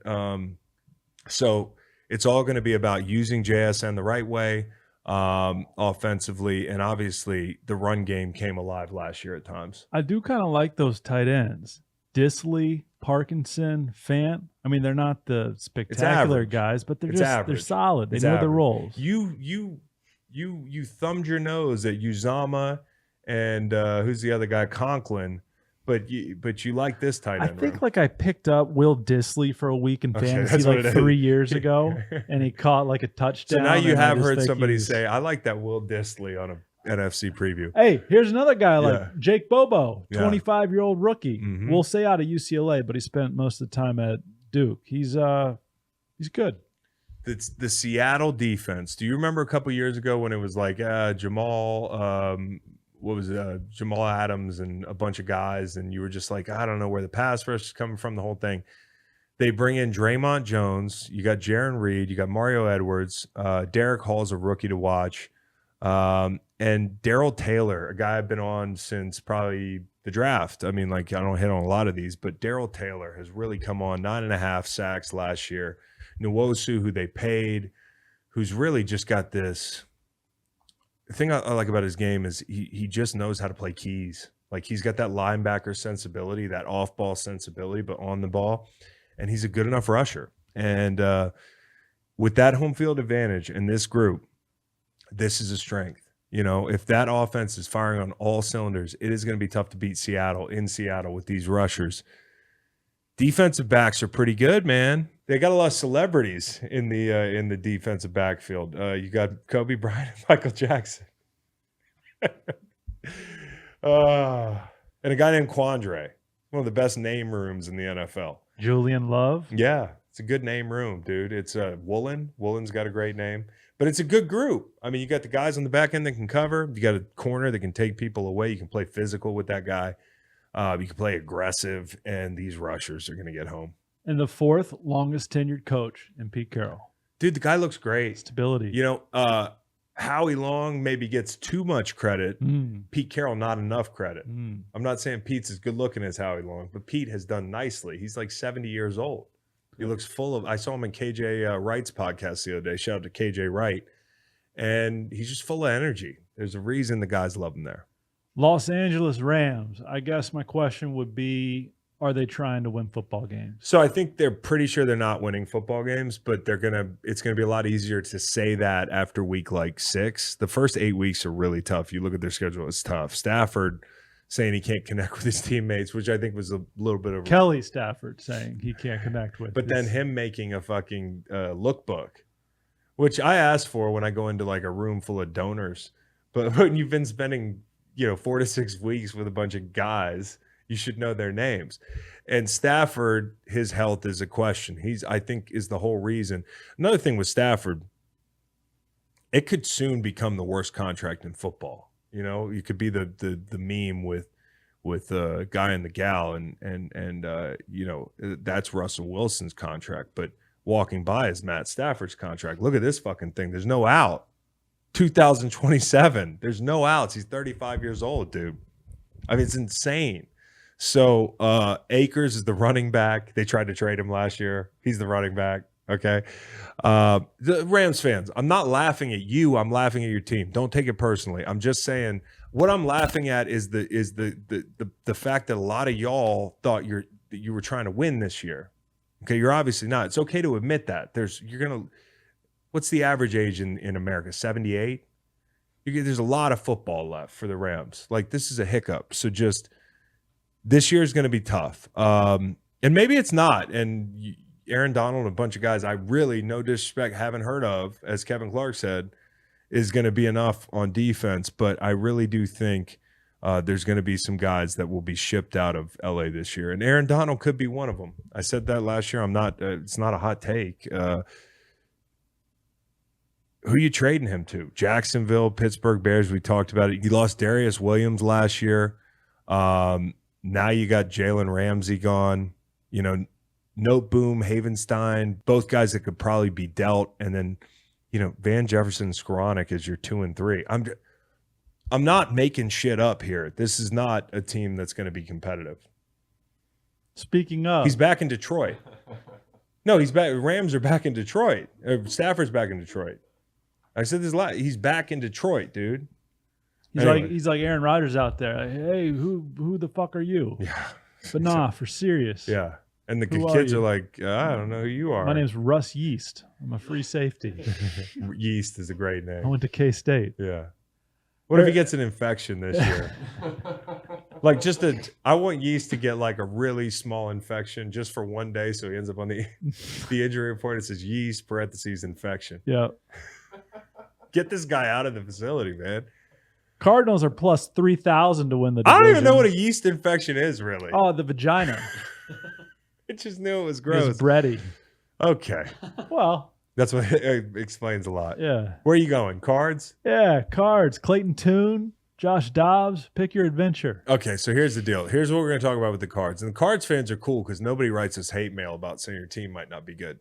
So it's all going to be about using JSN the right way, offensively, and obviously the run game came alive last year at times. I do kind of like those tight ends. Disley, Parkinson, Fant. I mean, they're not the spectacular guys, but they're solid. They know their roles. You thumbed your nose at Uzama and who's the other guy, Conklin, but you like this tight end. I think like I picked up Will Disley for a week in fantasy like 3 years ago, and he caught like a touchdown. So now you have heard somebody say, I like that Will Disley on a NFC preview. Hey, here's another guy like Jake Bobo, 25-year-old rookie. Mm-hmm. We'll say out of UCLA, but he spent most of the time at Duke. He's good. It's the Seattle defense. Do you remember a couple years ago when it was like Jamal, Jamal Adams and a bunch of guys, and you were just like, I don't know where the pass rush is coming from, the whole thing. They bring in Draymond Jones. You got Jaron Reed. You got Mario Edwards. Derek Hall's a rookie to watch. And Darrell Taylor, a guy I've been on since probably the draft. I mean, like, I don't hit on a lot of these, but Darrell Taylor has really come on. 9.5 sacks last year. Nwosu, who they paid, who's really just got this. The thing I like about his game is he just knows how to play keys. Like, he's got that linebacker sensibility, that off-ball sensibility, but on the ball. And he's a good enough rusher. And with that home field advantage in this group, this is a strength. You know, if that offense is firing on all cylinders, it is going to be tough to beat Seattle in Seattle with these rushers. Defensive backs are pretty good, man. They got a lot of celebrities in the defensive backfield. You got Kobe Bryant and Michael Jackson. And a guy named Quandre, one of the best name rooms in the NFL. Julian Love. Yeah, it's a good name room, dude. It's Woolen. Woolen's got a great name. But it's a good group. I mean, you got the guys on the back end that can cover. You got a corner that can take people away. You can play physical with that guy. You can play aggressive, and these rushers are going to get home. And the 4th longest tenured coach in Pete Carroll. Dude, the guy looks great. Stability. You know, Howie Long maybe gets too much credit. Pete Carroll, not enough credit. I'm not saying Pete's as good looking as Howie Long, but Pete has done nicely. He's like 70 years old. He looks full of – I saw him in KJ Wright's podcast the other day. Shout out to KJ Wright. And he's just full of energy. There's a reason the guys love him there. Los Angeles Rams. I guess my question would be, are they trying to win football games? So I think they're pretty sure they're not winning football games, but it's going to be a lot easier to say that after week like 6. The first 8 weeks are really tough. You look at their schedule, it's tough. Stafford saying he can't connect with his teammates, which I think was a little bit of Kelly Stafford saying he can't connect with. But then him making a fucking lookbook, which I asked for when I go into like a room full of donors. But when you've been spending, 4 to 6 weeks with a bunch of guys, you should know their names. And Stafford, his health is a question. I think is the whole reason. Another thing with Stafford, it could soon become the worst contract in football. You could be the meme with a guy and the gal, and that's Russell Wilson's contract. But walking by is Matt Stafford's contract. Look at this fucking thing. There's no out. 2027. There's no outs. He's 35 years old, dude. I mean, it's insane. So Akers is the running back. They tried to trade him last year. He's the running back. Okay. The Rams fans, I'm not laughing at you. I'm laughing at your team. Don't take it personally. I'm just saying what I'm laughing at is the fact that a lot of y'all thought you were trying to win this year. Okay. You're obviously not. It's okay to admit that. What's the average age in America? 78? There's a lot of football left for the Rams. Like, this is a hiccup. So just this year is going to be tough. And maybe it's not. And Aaron Donald and a bunch of guys I really, no disrespect, haven't heard of, as Kevin Clark said, is going to be enough on defense. But I really do think there's going to be some guys that will be shipped out of LA this year. And Aaron Donald could be one of them. I said that last year. I'm not, it's not a hot take. Who you trading him to? Jacksonville, Pittsburgh Bears. We talked about it. You lost Darius Williams last year. Now you got Jalen Ramsey gone. You know, Note Boom, Havenstein, both guys that could probably be dealt. And then, you know, Van Jefferson, Skoranek is your 2 and 3. I'm not making shit up here. This is not a team that's going to be competitive. Speaking of, he's back in Detroit. No, he's back. Rams are back in Detroit. Stafford's back in Detroit. I said this a lot. He's back in Detroit, dude. He's like Aaron Rodgers out there. Like, hey, who the fuck are you? Yeah. But nah, for serious. Yeah. And the kids are like, I don't know who you are. My name's Russ Yeast. I'm a free safety. Yeast is a great name. I went to K-State. Yeah. What if he gets an infection this year? Like I want Yeast to get like a really small infection just for one day, so he ends up on the injury report. It says yeast parentheses infection. Yeah. Get this guy out of the facility, man. Cardinals are plus 3,000 to win the division. I don't even know what a yeast infection is, really. Oh, the vagina. I just knew it was gross. It's bready. Okay. Well, that's what it explains a lot. Yeah. Where are you going? Cards? Yeah, cards. Clayton Tune, Josh Dobbs. Pick your adventure. Okay, so here's the deal. Here's what we're going to talk about with the Cards. And the Cards fans are cool because nobody writes us hate mail about saying your team might not be good.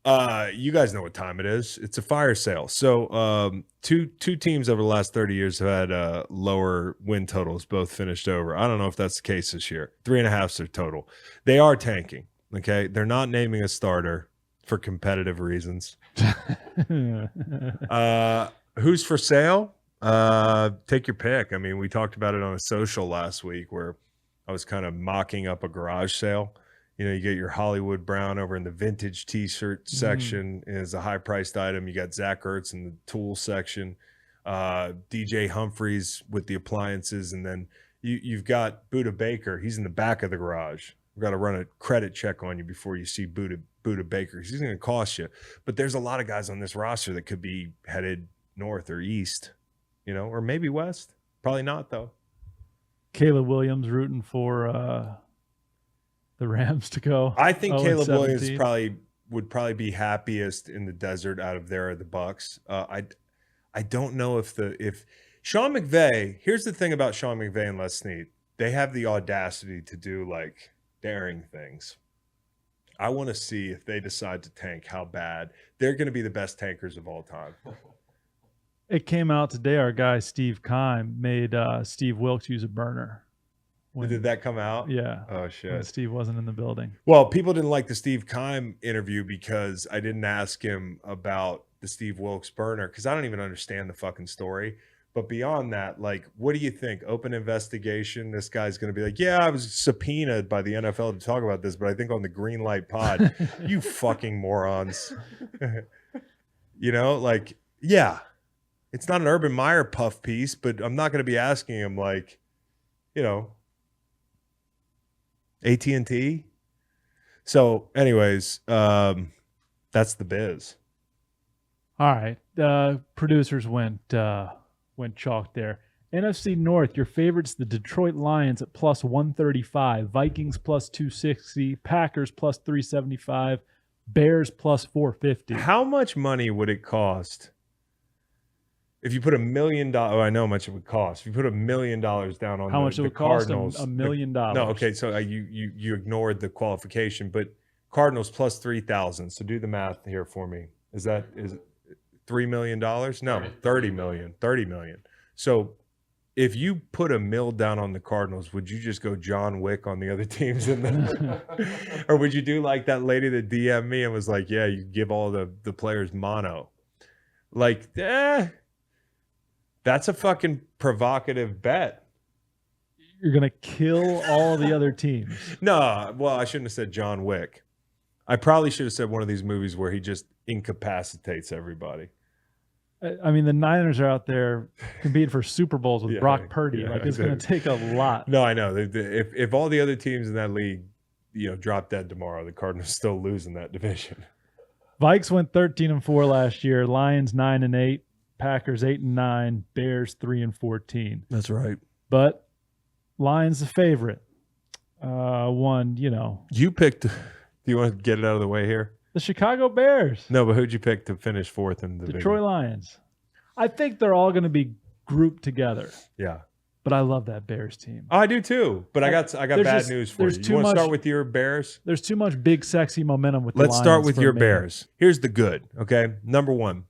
You guys know what time it is. It's a fire sale. So two teams over the last 30 years have had lower win totals, both finished over. I don't know if that's the case this year. 3.5 is their total. They are tanking, okay? They're not naming a starter for competitive reasons. Who's for sale? Take your pick. I mean, we talked about it on a social last week where I was kind of mocking up a garage sale. You know, you get your Hollywood Brown over in the vintage T-shirt section is a high-priced item. You got Zach Ertz in the tool section, DJ Humphreys with the appliances, and then you've got Buda Baker. He's in the back of the garage. We've got to run a credit check on you before you see Buda Baker. He's going to cost you. But there's a lot of guys on this roster that could be headed north or east, you know, or maybe west. Probably not, though. Caleb Williams rooting for the Rams to go. I think Caleb Williams would probably be happiest in the desert out of there, the Bucks. I don't know if Sean McVay. Here's the thing about Sean McVay and Les Snead. They have the audacity to do like daring things. I want to see if they decide to tank, how bad they're going to be. The best tankers of all time. It came out today. Our guy Steve Keim made Steve Wilkes use a burner. Did that come out? Yeah. Oh, shit. When Steve wasn't in the building. Well, people didn't like the Steve Keim interview because I didn't ask him about the Steve Wilkes burner because I don't even understand the fucking story. But beyond that, like, what do you think? Open investigation? This guy's going to be like, yeah, I was subpoenaed by the NFL to talk about this, but I think on the Green Light Pod, you fucking morons. You know, like, yeah, it's not an Urban Meyer puff piece, but I'm not going to be asking him, like, you know, AT&T. So anyways, that's the biz. All right. Producers went chalk there. NFC North, your favorites, the Detroit Lions at plus 135, Vikings plus 260, Packers plus 375, Bears plus 450. How much money would it cost if you put $1 million? Oh, I know how much it would cost. If you put $1 million down on how much it would cost Cardinals, $1 million. No, okay, so you ignored the qualification, but Cardinals plus 3,000. So do the math here for me. Is it $3 million? No, 30 million. 30 million. So if you put $1 million down on the Cardinals, would you just go John Wick on the other teams? Or would you do like that lady that DM'd me and was like, yeah, you give all the players mono? Like, that's a fucking provocative bet. You're going to kill all the other teams. No, well, I shouldn't have said John Wick. I probably should have said one of these movies where he just incapacitates everybody. I mean, the Niners are out there competing for Super Bowls with Brock Purdy. Like, it's going to take a lot. No, I know. If all the other teams in that league, drop dead tomorrow. The Cardinals still losing that division. Vikes went 13-4 last year. Lions 9-8. Packers 8-9. Bears 3-14. That's right. But Lions the favorite. You picked. Do you want to get it out of the way here? The Chicago Bears. No, but who'd you pick to finish fourth in the Detroit Lions. I think they're all going to be grouped together. Yeah. But I love that Bears team. Oh, I do too. But I got bad news for you. You want to start with your Bears? There's too much big, sexy momentum with Let's the Lions. Start with your me. Bears. Here's the good, okay? Number one,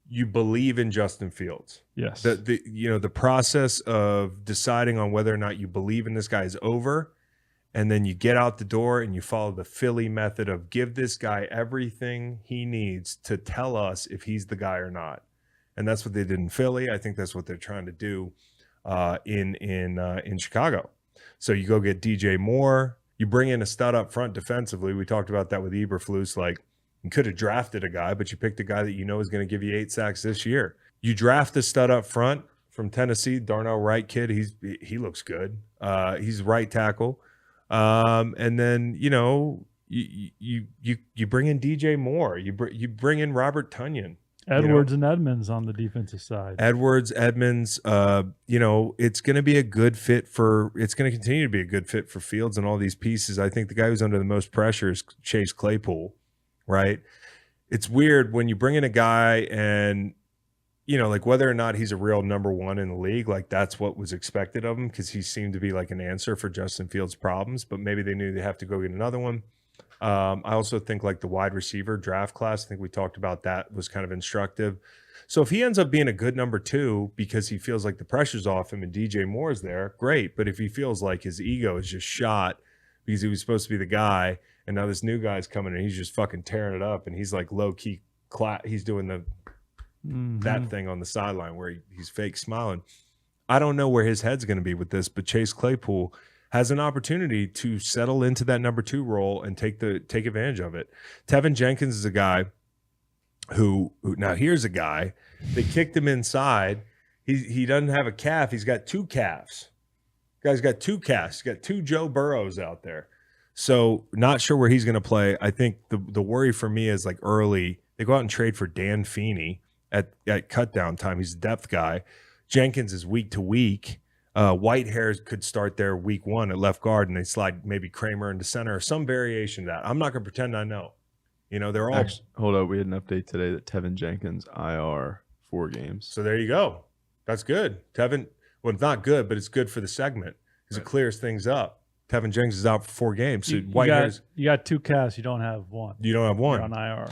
you believe in Justin Fields. Yes. The process of deciding on whether or not you believe in this guy is over, and then you get out the door and you follow the Philly method of give this guy everything he needs to tell us if he's the guy or not. And that's what they did in Philly. I think that's what they're trying to do in Chicago. So you go get DJ Moore. You bring in a stud up front defensively. We talked about that with Eberflus. Like, you could have drafted a guy, but you picked a guy that you know is going to give you 8 sacks this year. You draft a stud up front from Tennessee, Darnell Wright kid. He looks good. He's right tackle. And then you bring in DJ Moore. You bring in Robert Tunyon. Edwards and Edmonds on the defensive side. Edwards, Edmonds, it's going to be a good fit it's going to continue to be a good fit for Fields and all these pieces. I think the guy who's under the most pressure is Chase Claypool, right? It's weird when you bring in a guy and, like whether or not he's a real number one in the league, like that's what was expected of him because he seemed to be like an answer for Justin Fields' problems, but maybe they knew they have to go get another one. I also think like the wide receiver draft class, I think we talked about that, was kind of instructive. So if he ends up being a good number 2 because he feels like the pressure's off him and DJ Moore's there, great. But if he feels like his ego is just shot because he was supposed to be the guy and now this new guy's coming and he's just fucking tearing it up and he's like low-key, he's doing that thing on the sideline where he's fake smiling. I don't know where his head's going to be with this, but Chase Claypool has an opportunity to settle into that number 2 role and take advantage of it. Tevin Jenkins is a guy who now here's a guy, they kicked him inside. He doesn't have a calf. He's got 2 calves. Guy's got 2 calves. He's got 2 Joe Burrows out there. So not sure where he's going to play. I think the worry for me is like early, they go out and trade for Dan Feeney at cut down time. He's a depth guy. Jenkins is week to week. Whitehair could start there week 1 at left guard, and they slide maybe Kramer into center or some variation of that. I'm not going to pretend I know. They're all. Actually, hold up. We had an update today that Tevin Jenkins IR 4 games. So there you go. That's good. Tevin, well, it's not good, but it's good for the segment because it clears things up. Tevin Jenkins is out for 4 games. So you got 2 casts. You don't have one. You don't have one. You're on IR.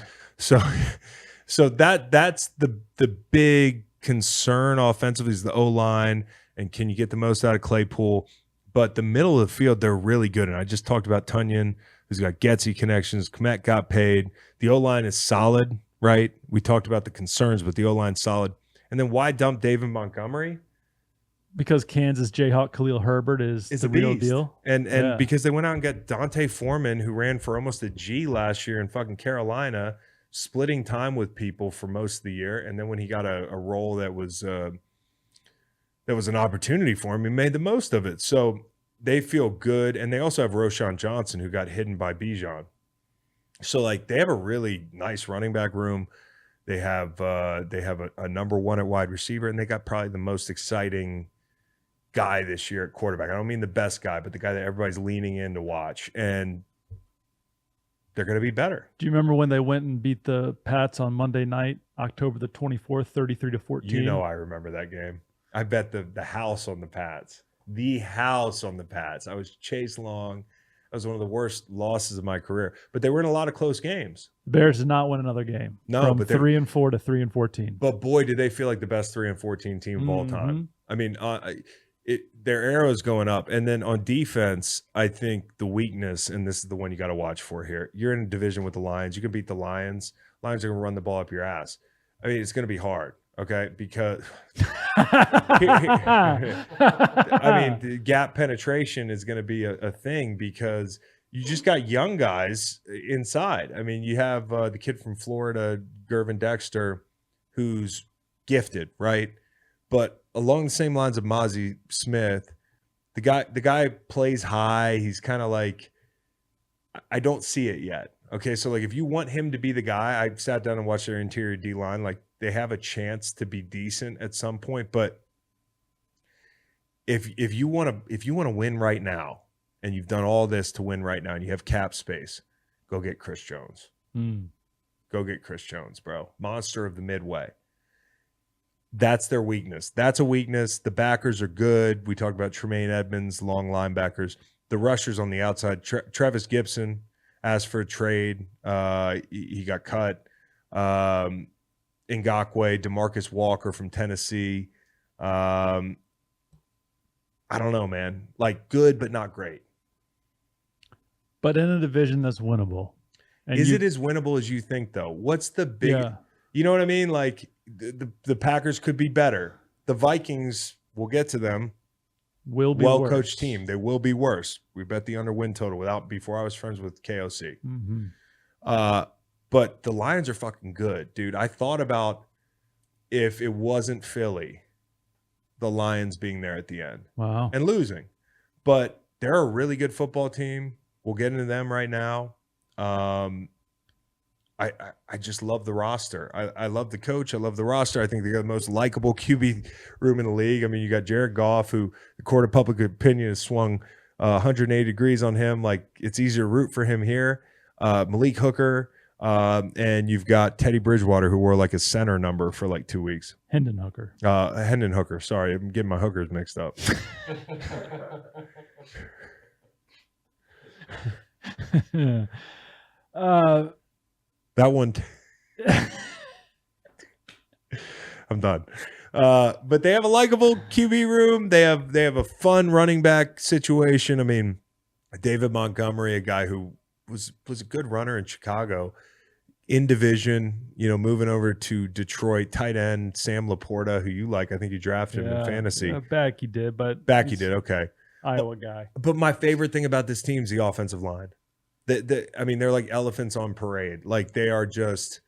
So that's the big concern offensively is the O-line. And can you get the most out of Claypool? But the middle of the field, they're really good. And I just talked about Tunyon, who's got Getsy connections. Kmet got paid. The O-line is solid, right? We talked about the concerns, but the O-line's solid. And then why dump David Montgomery? Because Kansas Jayhawk Khalil Herbert is the real deal. And because they went out and got Dante Foreman, who ran for almost a G last year in fucking Carolina, splitting time with people for most of the year. And then when he got a role that was an opportunity for him, he made the most of it. So they feel good. And they also have Roshan Johnson, who got hidden by Bijan. So like they have a really nice running back room. They have a number 1 at wide receiver, and they got probably the most exciting guy this year at quarterback. I don't mean the best guy, but the guy that everybody's leaning in to watch. And they're going to be better. Do you remember when they went and beat the Pats on Monday night, October the 24th, 33-14? I remember that game. I bet the house on the Pats. The house on the Pats. I was Chase Long. That was one of the worst losses of my career. But they were in a lot of close games. The Bears did not win another game. No, from but 3-4 to 3-14. But boy, did they feel like the best 3-14 team of all time. I mean, their arrow's going up. And then on defense, I think the weakness, and this is the one you got to watch for here. You're in a division with the Lions. You can beat the Lions. Lions are going to run the ball up your ass. I mean, it's going to be hard. Okay, because the gap penetration is going to be a thing because you just got young guys inside. I mean, you have the kid from Florida, Gervin Dexter, who's gifted, right? But along the same lines of Mozzie Smith, the guy plays high. He's kind of like I don't see it yet. Okay, so like if you want him to be the guy, I sat down and watched their interior D line. Like they have a chance to be decent at some point, but if you want to win right now, and you've done all this to win right now, and you have cap space, go get Chris Jones. Go get Chris Jones, bro. Monster of the Midway. That's their weakness. That's a weakness. The backers are good. We talked about Tremaine Edmonds, long linebackers. The rushers on the outside. Travis Gibson asked for a trade. He got cut. Ngakwe, DeMarcus Walker from Tennessee. I don't know, man. Like good, but not great. But in a division that's winnable. And Is it as winnable as you think, though? What's the big? Yeah. You know what I mean? Like the Packers could be better. The Vikings, we'll get to them. Will be Well-coached worse. team. They will be worse. We bet the under win total before I was friends with KOC. But the Lions are fucking good, dude. I thought about if it wasn't Philly, the Lions being there at the end. Wow. And losing. But they're a really good football team. We'll get into them right now. I just love the roster. I love the coach. I love the roster. I think they got the most likable QB room in the league. I mean, you got Jared Goff, who the court of public opinion has swung 180 degrees on him. Like, it's easier to root for him here. Malik Hooker, and you've got Teddy Bridgewater, who wore like a center number for like 2 weeks. Hendon Hooker. Hendon Hooker. Sorry, I'm getting my hookers mixed up. That one. I'm done. But they have a likable QB room. They have a fun running back situation. I mean, David Montgomery, a guy who was a good runner in Chicago, in division, moving over to Detroit. Tight end Sam Laporta, who you like. I think you drafted him in fantasy. Back he did, but Back he did. Okay. Iowa guy. But my favorite thing about this team is the offensive line. I mean, they're like elephants on parade. Like, they are just,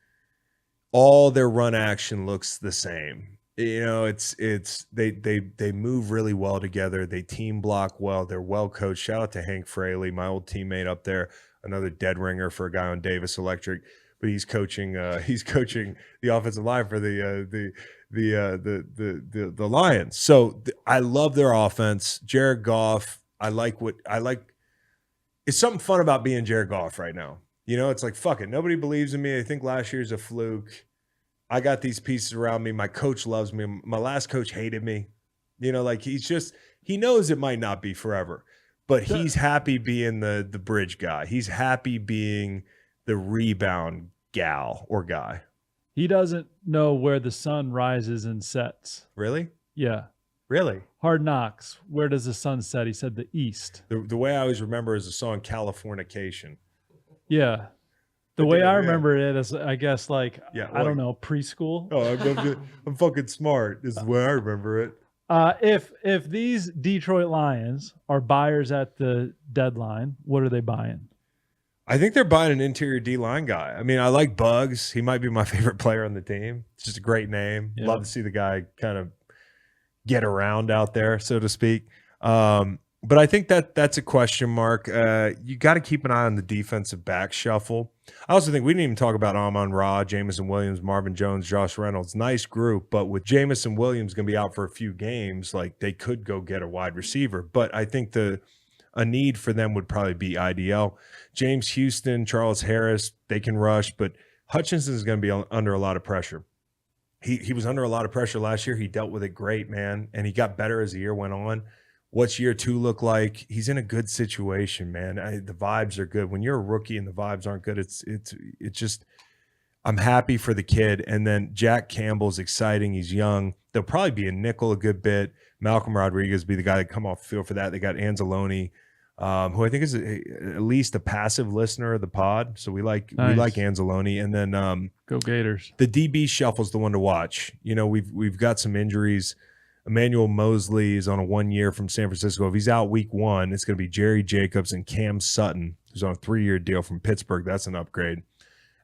all their run action looks the same. They move really well together. They team block well. They're well coached. Shout out to Hank Fraley, my old teammate up there, another dead ringer for a guy on Davis Electric. But he's coaching the offensive line for the Lions. So I love their offense. Jared Goff, I like. It's something fun about being Jared Goff right now. It's like, fuck it. Nobody believes in me. I think last year's a fluke. I got these pieces around me. My coach loves me. My last coach hated me. Like he knows it might not be forever, but he's happy being the bridge guy. He's happy being the rebound gal or guy. He doesn't know where the sun rises and sets. Really? Yeah. Really? Hard Knocks. Where does the sun set? He said the east. The way I always remember is the song Californication. Yeah. The way I remember it is, I guess, I don't know, preschool. Oh, I'm fucking smart. This is the way I remember it. If these Detroit Lions are buyers at the deadline, what are they buying? I think they're buying an interior D-line guy. I mean, I like Bugs. He might be my favorite player on the team. It's just a great name. Yeah. Love to see the guy kind of get around out there, so to speak. But I think that's a question mark. You got to keep an eye on the defensive back shuffle. I also think we didn't even talk about Amon-Ra, Jamison Williams, Marvin Jones, Josh Reynolds. Nice group, but with Jamison Williams going to be out for a few games, like, they could go get a wide receiver. But I think a need for them would probably be IDL. James Houston, Charles Harris, they can rush, but Hutchinson is going to be under a lot of pressure. He was under a lot of pressure last year. He dealt with it great, man, and he got better as the year went on. What's year 2 look like? He's in a good situation, man. The vibes are good. When you're a rookie and the vibes aren't good, it's just, I'm happy for the kid. And then Jack Campbell's exciting. He's young. They'll probably be a nickel a good bit. Malcolm Rodriguez be the guy that come off the field for that. They got Anzalone, who I think is at least a passive listener of the pod. So we like Anzalone. And then go Gators. The DB shuffle's the one to watch. We've got some injuries. Emmanuel Mosley is on a 1 year from San Francisco. If he's out week 1, it's going to be Jerry Jacobs and Cam Sutton, who's on a 3-year deal from Pittsburgh. That's an upgrade.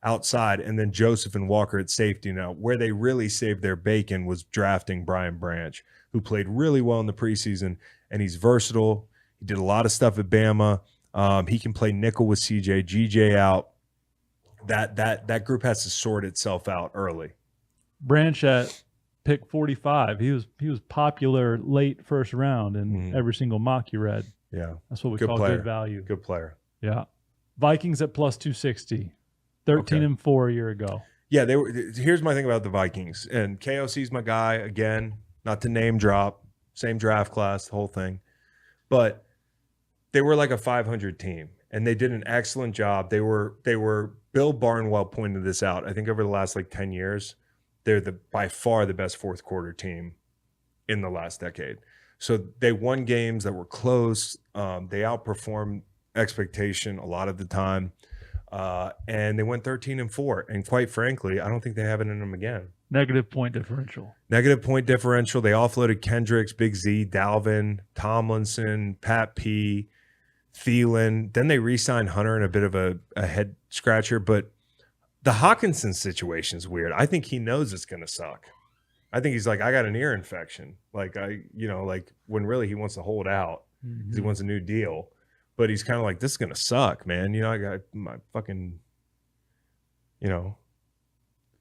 Outside, and then Joseph and Walker at safety. Now, where they really saved their bacon was drafting Brian Branch, who played really well in the preseason, and he's versatile. He did a lot of stuff at Bama. He can play nickel with CJ, GJ out. That group has to sort itself out early. Branch at pick 45. He was popular late first round in every single mock you read. Yeah. That's what we Good call player. good value. Good player. Yeah. Vikings at plus 260. 13-4 a year ago. Yeah, they were. Here's my thing about the Vikings, and KOC's my guy again. Not to name drop, same draft class, the whole thing, but they were like a 500 team, and they did an excellent job. They were. Bill Barnwell pointed this out. I think over the last like 10 years, they're by far the best fourth quarter team in the last decade. So they won games that were close. They outperformed expectation a lot of the time. And they went 13-4. And quite frankly, I don't think they have it in them again. Negative point differential. Negative point differential. They offloaded Kendricks, Big Z, Dalvin, Tomlinson, Pat P, Thielen. Then they re-signed Hunter in a bit of a head scratcher. But the Hawkinson situation is weird. I think he knows it's going to suck. I think he's like, I got an ear infection. Like, when really he wants to hold out because he wants a new deal. But he's kind of like, this is going to suck, man. I got my fucking,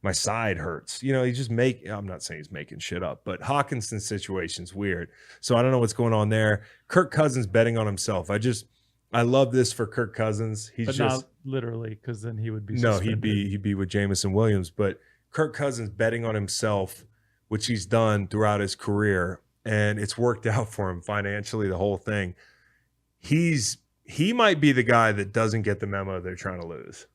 my side hurts. I'm not saying he's making shit up, but Hawkinson's situation's weird. So I don't know what's going on there. Kirk Cousins betting on himself. I love this for Kirk Cousins. But not literally, because then he would be suspended. No, he'd be with Jameson Williams. But Kirk Cousins betting on himself, which he's done throughout his career, and it's worked out for him financially, the whole thing. He might be the guy that doesn't get the memo they're trying to lose.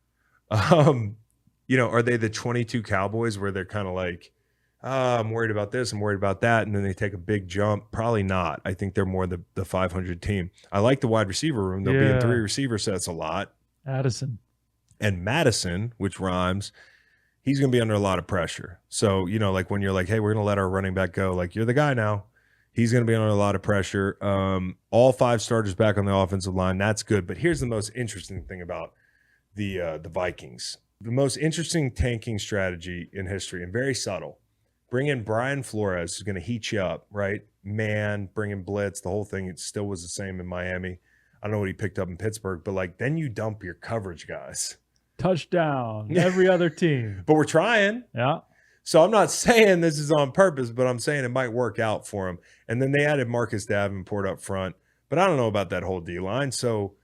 Are they the 22 Cowboys where they're kind of like, I'm worried about this, I'm worried about that, and then they take a big jump? Probably not. I think they're more the 500 team. I like the wide receiver room. They'll be in 3 receiver sets a lot. Addison. And Madison, which rhymes, he's going to be under a lot of pressure. So, like when you're like, hey, we're going to let our running back go, like you're the guy now. He's going to be under a lot of pressure. All 5 starters back on the offensive line. That's good. But here's the most interesting thing about the Vikings. The most interesting tanking strategy in history, and very subtle. Bring in Brian Flores, who's going to heat you up, right? Man, bring in blitz, the whole thing. It still was the same in Miami. I don't know what he picked up in Pittsburgh, but then you dump your coverage guys. Touchdown. Every other team. But we're trying. Yeah. So I'm not saying this is on purpose, but I'm saying it might work out for him. And then they added Marcus Davenport up front. But I don't know about that whole D-line. So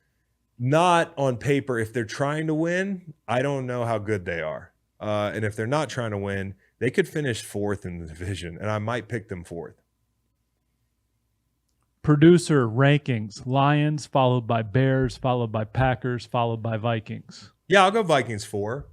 not on paper. If they're trying to win, I don't know how good they are. And if they're not trying to win, they could finish 4th in the division. And I might pick them 4th. Producer rankings. Lions, followed by Bears, followed by Packers, followed by Vikings. Yeah, I'll go Vikings 4.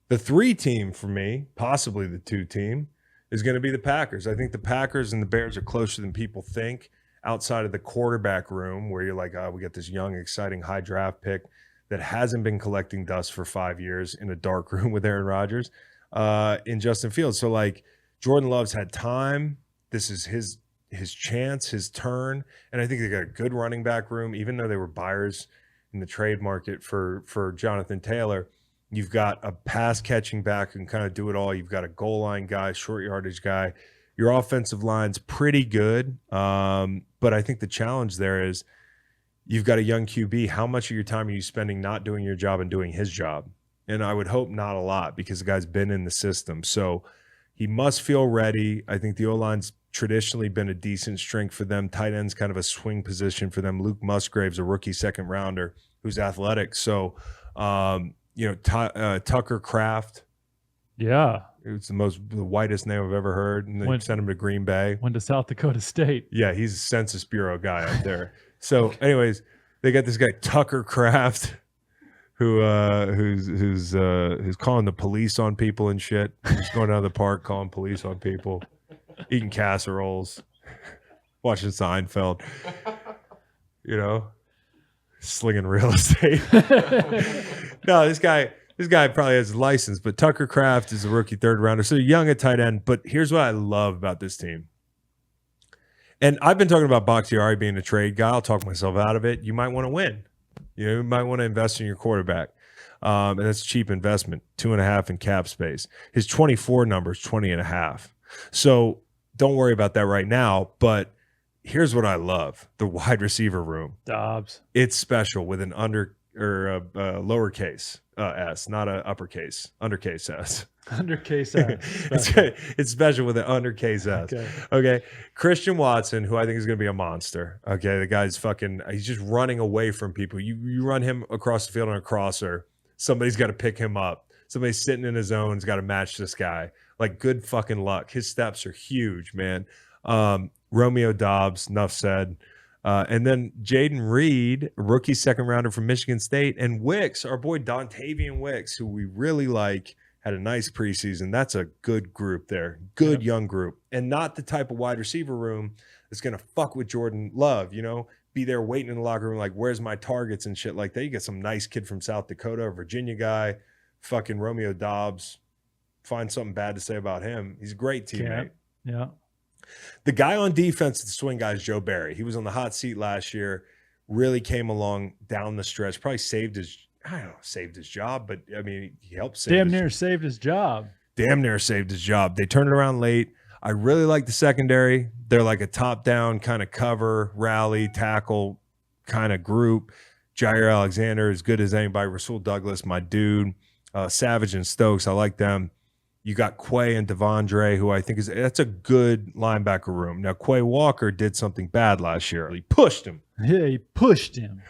The 3 team for me, possibly the 2 team, is going to be the Packers. I think the Packers and the Bears are closer than people think outside of the quarterback room where you're like, we got this young, exciting high draft pick that hasn't been collecting dust for 5 years in a dark room with Aaron Rodgers in Justin Fields. So Jordan Love's had time. This is his chance, his turn. And I think they got a good running back room, even though they were buyers in the trade market for Jonathan Taylor. You've got a pass catching back who can kind of do it all. You've got a goal line guy, short yardage guy. Your offensive line's pretty good. But I think the challenge there is you've got a young QB. How much of your time are you spending not doing your job and doing his job? And I would hope not a lot because the guy's been in the system. So he must feel ready. I think the O-line's traditionally been a decent strength for them. Tight end's kind of a swing position for them. Luke Musgrave's a rookie second rounder who's athletic. So, Tucker Kraft. Yeah. It's the whitest name I've ever heard. And they sent him to Green Bay. Went to South Dakota State. Yeah, he's a Census Bureau guy out there. So, anyways, they got this guy Tucker Kraft, who's calling the police on people and shit. He's going down to the park calling police on people, eating casseroles, watching Seinfeld. Slinging real estate. No, this guy probably has a license, but Tucker Kraft is a rookie 3rd rounder. So young at tight end. But here's what I love about this team. And I've been talking about Bakhtiari being a trade guy. I'll talk myself out of it. You might want to win. You might want to invest in your quarterback. And that's a cheap investment, 2.5 in cap space. His 24 number is 20.5. So don't worry about that right now. But here's what I love: the wide receiver room. Dobbs. It's special with an under or a lowercase s, not a uppercase, undercase s. Undercase S. It's special with an undercase s. Okay. Christian Watson, who I think is going to be a monster. Okay, the guy's he's just running away from people. You run him across the field on a crosser, somebody's got to pick him up. Somebody's sitting in his zone's got to match this guy. Like, good fucking luck. His steps are huge, man. Romeo Dobbs, enough said. And then Jaden Reed, rookie second rounder from Michigan State, and Wicks, our boy Dontavian Wicks, who we really like, had a nice preseason. That's a good group there. Good young group. And not the type of wide receiver room that's going to fuck with Jordan Love, be there waiting in the locker room like, where's my targets and shit like that. You get some nice kid from South Dakota, a Virginia guy, fucking Romeo Dobbs. Find something bad to say about him. He's a great teammate. Yeah. The guy on defense, the swing guy, is Joe Barry. He was on the hot seat last year, really came along down the stretch, probably saved his job, but I mean, he helped save Damn near saved his job. Damn near saved his job. They turned it around late. I really like the secondary. They're like a top-down kind of cover, rally, tackle kind of group. Jair Alexander, as good as anybody. Rasul Douglas, my dude. Savage and Stokes, I like them. You got Quay and Devondre, who I think that's a good linebacker room. Now, Quay Walker did something bad last year. He pushed him. Yeah, he pushed him.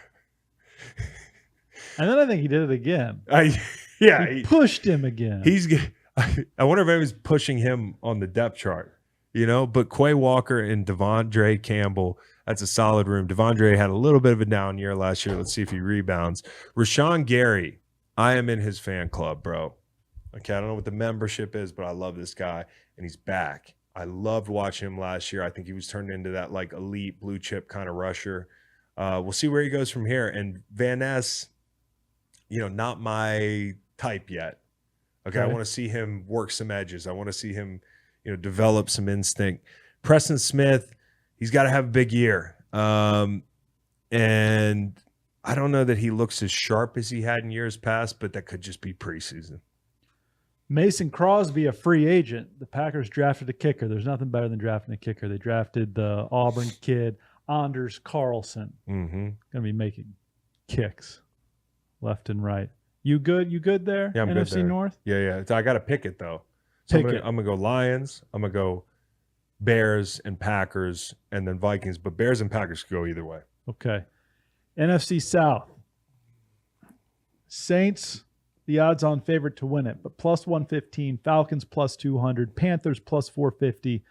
And then I think he did it again. He pushed him again. I wonder if anyone's pushing him on the depth chart, But Quay Walker and Devondre Campbell, that's a solid room. Devondre had a little bit of a down year last year. Let's see if he rebounds. Rashawn Gary, I am in his fan club, bro. Okay, I don't know what the membership is, but I love this guy, and he's back. I loved watching him last year. I think he was turned into that like elite blue chip kind of rusher. We'll see where he goes from here. And Van Ness, not my type yet. Okay, I want to see him work some edges. I want to see him, develop some instinct. Preston Smith, he's got to have a big year. And I don't know that he looks as sharp as he had in years past, but that could just be preseason. Mason Crosby, a free agent. The Packers drafted a kicker. There's nothing better than drafting a kicker. They drafted the Auburn kid, Anders Carlson. Mm-hmm. Going to be making kicks left and right. You good? You good there? Yeah, I'm NFC good there. North? Yeah. I got to pick it, though. So I'm going to go Lions. I'm going to go Bears and Packers, and then Vikings. But Bears and Packers could go either way. Okay. NFC South. Saints, the odds-on favorite to win it, but plus 115, Falcons plus 200, Panthers plus 450,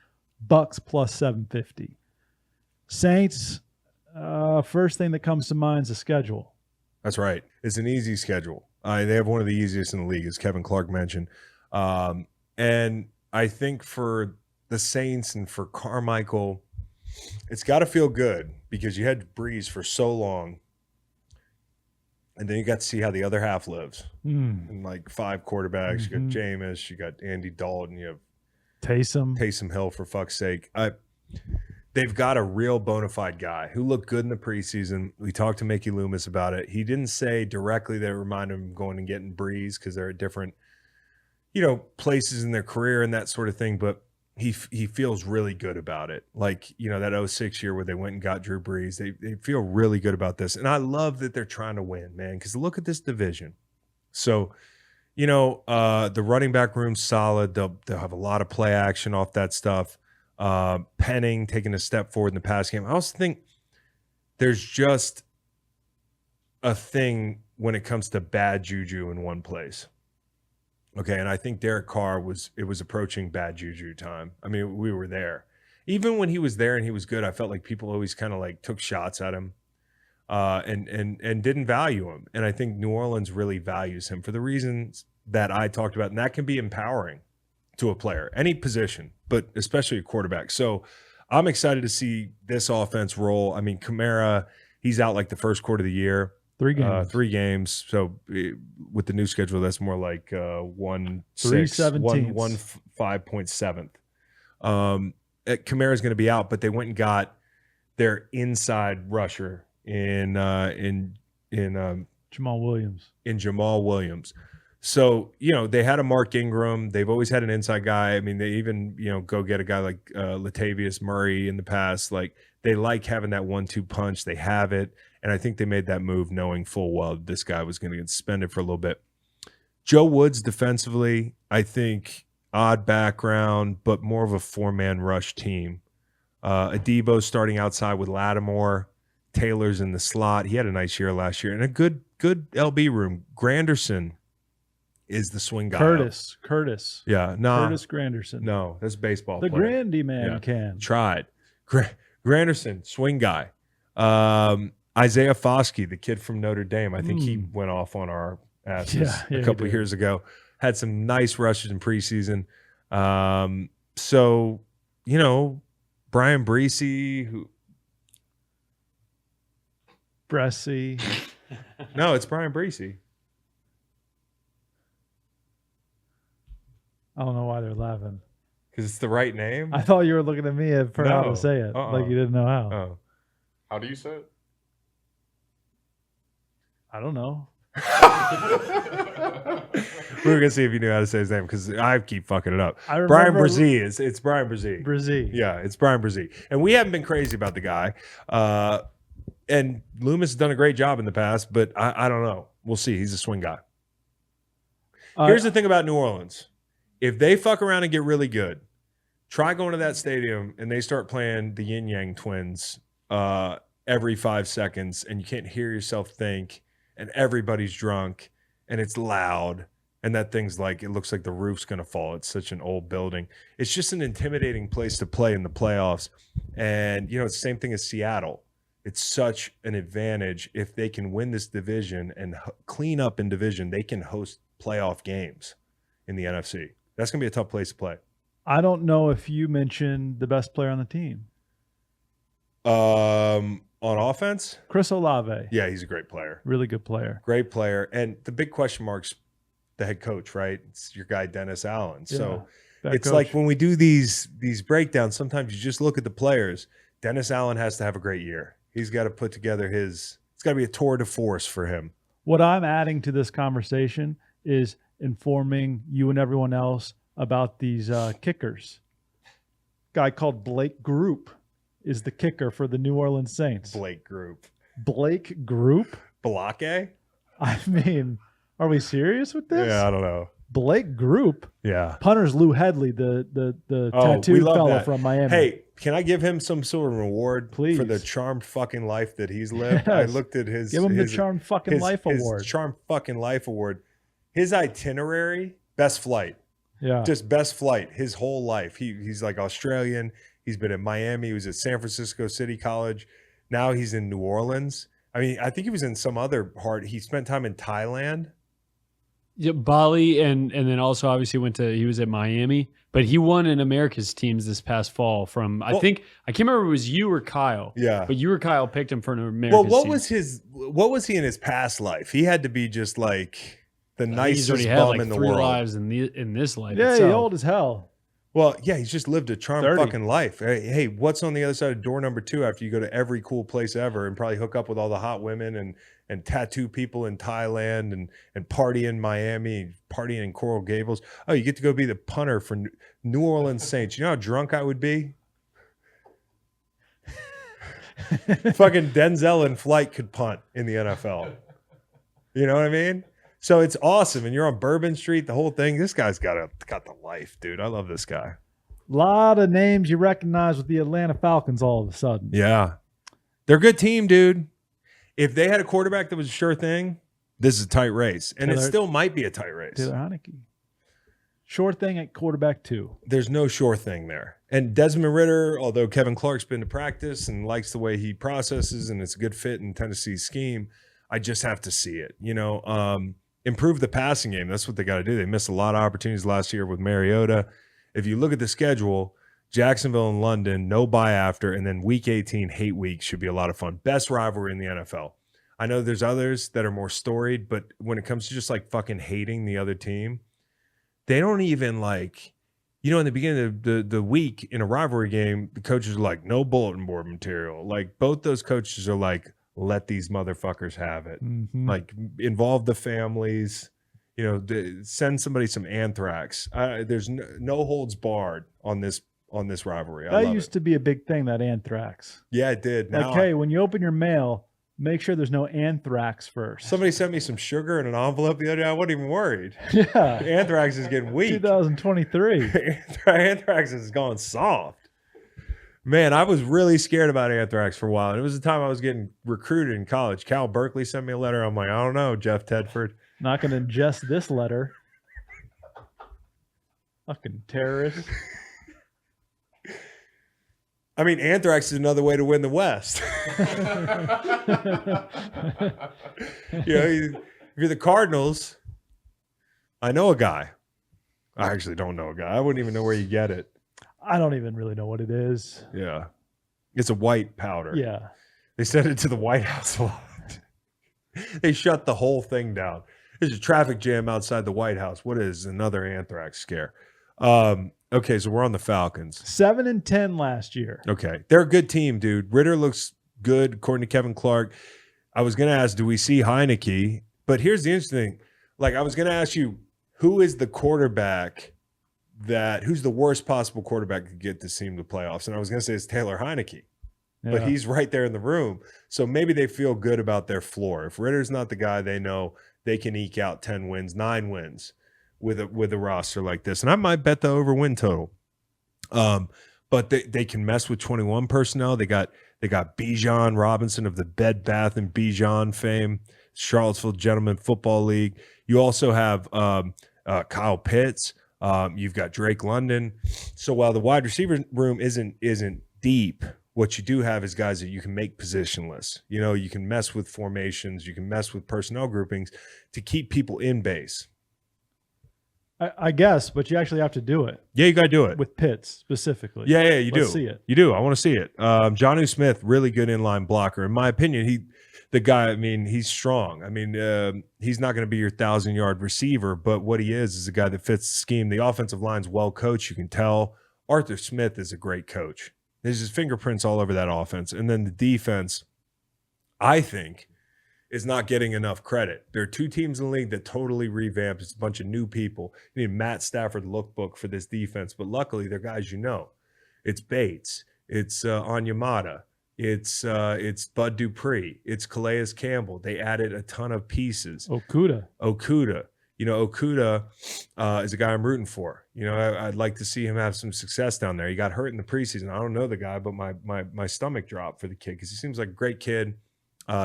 Bucks plus 750. Saints, first thing that comes to mind is the schedule. That's right. It's an easy schedule. They have one of the easiest in the league, as Kevin Clark mentioned. And I think for the Saints and for Carmichael, it's got to feel good because you had Breeze for so long. And then you got to see how the other half lives. And like 5 quarterbacks. You got Jameis, you got Andy Dalton, you have Taysom Hill, for fuck's sake. They've got a real bona fide guy who looked good in the preseason. We talked to Mickey Loomis about it. He didn't say directly that it reminded him of going and getting Breeze because they're at different, places in their career and that sort of thing. But he feels really good about it. Like, that 06 year where they went and got Drew Brees, they feel really good about this. And I love that they're trying to win, man, because look at this division. So, the running back room's solid. They'll have a lot of play action off that stuff. Penning taking a step forward in the pass game. I also think there's just a thing when it comes to bad juju in one place. Okay, and I think Derek Carr was approaching bad juju time. I mean, we were there. Even when he was there and he was good, I felt like people always kind of like took shots at him and didn't value him. And I think New Orleans really values him for the reasons that I talked about. And that can be empowering to a player, any position, but especially a quarterback. So I'm excited to see this offense roll. I mean, Kamara, he's out like the first quarter of the year. 3 games. 3 games. So with the new schedule, that's more like 5.7th. Kamara's going to be out, but they went and got their inside rusher in Jamal Williams. So, they had a Mark Ingram. They've always had an inside guy. I mean, they even, go get a guy like Latavius Murray in the past. Like, They like having that 1-2 punch. They have it. And I think they made that move knowing full well this guy was going to get suspended for a little bit. Joe Woods defensively, I think odd background, but more of a 4-man rush team. Adebo starting outside with Lattimore. Taylor's in the slot. He had a nice year last year. And a good LB room. Granderson is the swing guy. Curtis. Yeah. No. Curtis Granderson. No, that's baseball The player. Grandy man can. Tried. Granderson, swing guy. Isaiah Foskey, the kid from Notre Dame. I think he went off on our asses a couple of years ago. Had some nice rushes in preseason. So, you know, Brian Breesy, who Bressy. No, it's Brian Breesy. I don't know why they're laughing. Because it's the right name? I thought you were looking at me for how to say it. Like you didn't know how. Oh. How do you say it? I don't know. We were going to see if you knew how to say his name because I keep fucking it up. remember Brian Brzee. It's Brian Brzee. Brzee. Yeah, it's Brian Brzee. And we haven't been crazy about the guy. And Loomis has done a great job in the past, but I don't know. We'll see. He's a swing guy. Here's the thing about New Orleans. If they fuck around and get really good, try going to that stadium and they start playing the Yin Yang Twins every 5 seconds and you can't hear yourself think and everybody's drunk and it's loud and that thing's like, it looks like the roof's going to fall. It's such an old building. It's just an intimidating place to play in the playoffs. And, you know, it's the same thing as Seattle. It's such an advantage if they can win this division and clean up in division, they can host playoff games in the NFC. That's going to be a tough place to play. I don't know if you mentioned the best player on the team. On offense? Chris Olave. Yeah, he's a great player. Really good player. Great player. And the big question mark's the head coach, right? It's your guy, Dennis Allen. So it's like when we do these breakdowns, sometimes you just look at the players. Dennis Allen has to have a great year. He's got to put together it's got to be a tour de force for him. What I'm adding to this conversation is informing you and everyone else about these kickers. Guy called Blake Group is the kicker for the New Orleans Saints. Blake Group. Blake Group? Blake? I mean, are we serious with this? Yeah, I don't know. Blake Group? Yeah. Punter's Lou Headley, the tattooed fella from Miami. Hey, can I give him some sort of reward Please. for the charmed fucking life that he's lived? Yes. I looked at his... Give him the Charmed Fucking Life Award. His Charmed Fucking Life Award. His itinerary, best flight. Yeah. Just best flight his whole life. He's like Australian. He's been in Miami. He was at San Francisco City College. Now he's in New Orleans. I mean, I think he was in some other part. He spent time in Thailand. Yeah, Bali, and then also obviously he was at Miami, but he won in America's teams this past fall from, I can't remember if it was you or Kyle. Yeah. But you or Kyle picked him for an America's team. What was he in his past life? He had to be just like the nicest he's bum already had in the 3 world. lives in this life. Yeah, he's itself. old as hell. Well, yeah, he's just lived a charmed 30. fucking life. Hey, what's on the other side of door number 2 after you go to every cool place ever and probably hook up with all the hot women and tattoo people in Thailand and party in Miami, party in Coral Gables? Oh, you get to go be the punter for New Orleans Saints. You know how drunk I would be? Fucking Denzel in flight could punt in the NFL. You know what I mean? So it's awesome. And you're on Bourbon Street, the whole thing. This guy's got the life, dude. I love this guy. A lot of names you recognize with the Atlanta Falcons all of a sudden. Yeah. They're a good team, dude. If they had a quarterback that was a sure thing, this is a tight race. And it still might be a tight race. Taylor Heineke. Sure thing at quarterback 2. There's no sure thing there. And Desmond Ridder, although Kevin Clark's been to practice and likes the way he processes and it's a good fit in Tennessee's scheme, I just have to see it. You know, improve the passing game. That's what they got to do. They missed a lot of opportunities last year with Mariota. If you look at the schedule, Jacksonville and London, no bye after, and then week 18, hate week should be a lot of fun. Best rivalry in the NFL. I know there's others that are more storied, but when it comes to just like fucking hating the other team, they don't even like, you know, in the beginning of the week in a rivalry game, the coaches are like, no bulletin board material. Like both those coaches are like, let these motherfuckers have it. Mm-hmm. Like involve the families, you know, send somebody some anthrax. There's no holds barred on this on this rivalry. That used to be a big thing, that anthrax. Yeah, it did. Now, like, hey, when you open your mail, make sure there's no anthrax first. Somebody sent me some sugar in an envelope the other day. I wasn't even worried. Yeah. Anthrax is getting weak. 2023. Anthrax is going soft. Man, I was really scared about anthrax for a while. And it was the time I was getting recruited in college. Cal Berkeley sent me a letter. I'm like, I don't know, Jeff Tedford. Not going to ingest this letter. Fucking terrorist. I mean, anthrax is another way to win the West. If you're the Cardinals, I know a guy. I actually don't know a guy. I wouldn't even know where you get it. I don't even really know what it is. Yeah. It's a white powder. Yeah. They sent it to the White House a lot. They shut the whole thing down. There's a traffic jam outside the White House. What is another anthrax scare? Okay, so we're on the Falcons. 7-10 last year. Okay. They're a good team, dude. Ritter looks good, according to Kevin Clark. I was going to ask, do we see Heineke? But here's the interesting thing. Like, I was going to ask you, who is the quarterback who's the worst possible quarterback to get this team to playoffs? And I was going to say it's Taylor Heineke. Yeah. But he's right there in the room. So maybe they feel good about their floor. If Ritter's not the guy, they know they can eke out 10 wins, 9 wins with a roster like this. And I might bet the over win total. But they can mess with 21 personnel. They got Bijan Robinson of the Bed Bath and Bijan fame, Charlottesville Gentlemen Football League. You also have Kyle Pitts. You've got Drake London. So while the wide receiver room isn't deep, what you do have is guys that you can make positionless. You can mess with formations, you can mess with personnel groupings to keep people in base. I guess, but you actually have to do it. Yeah, you got to do it. With Pitts specifically. Yeah, you do. Let's see it. You do. I want to see it. Jonnu Smith, really good inline blocker. In my opinion, he's strong. I mean, he's not going to be your 1,000-yard receiver, but what he is a guy that fits the scheme. The offensive line's well coached. You can tell. Arthur Smith is a great coach. There's his fingerprints all over that offense. And then the defense, I think, is not getting enough credit. There are 2 teams in the league that totally revamped. It's a bunch of new people. You need Matt Stafford lookbook for this defense, but luckily they're guys you know. It's Bates. It's Onyemata. It's Bud Dupree. It's Calais Campbell. They added a ton of pieces. Okuda. Okuda is a guy I'm rooting for. I'd like to see him have some success down there. He got hurt in the preseason. I don't know the guy, but my stomach dropped for the kid because he seems like a great kid.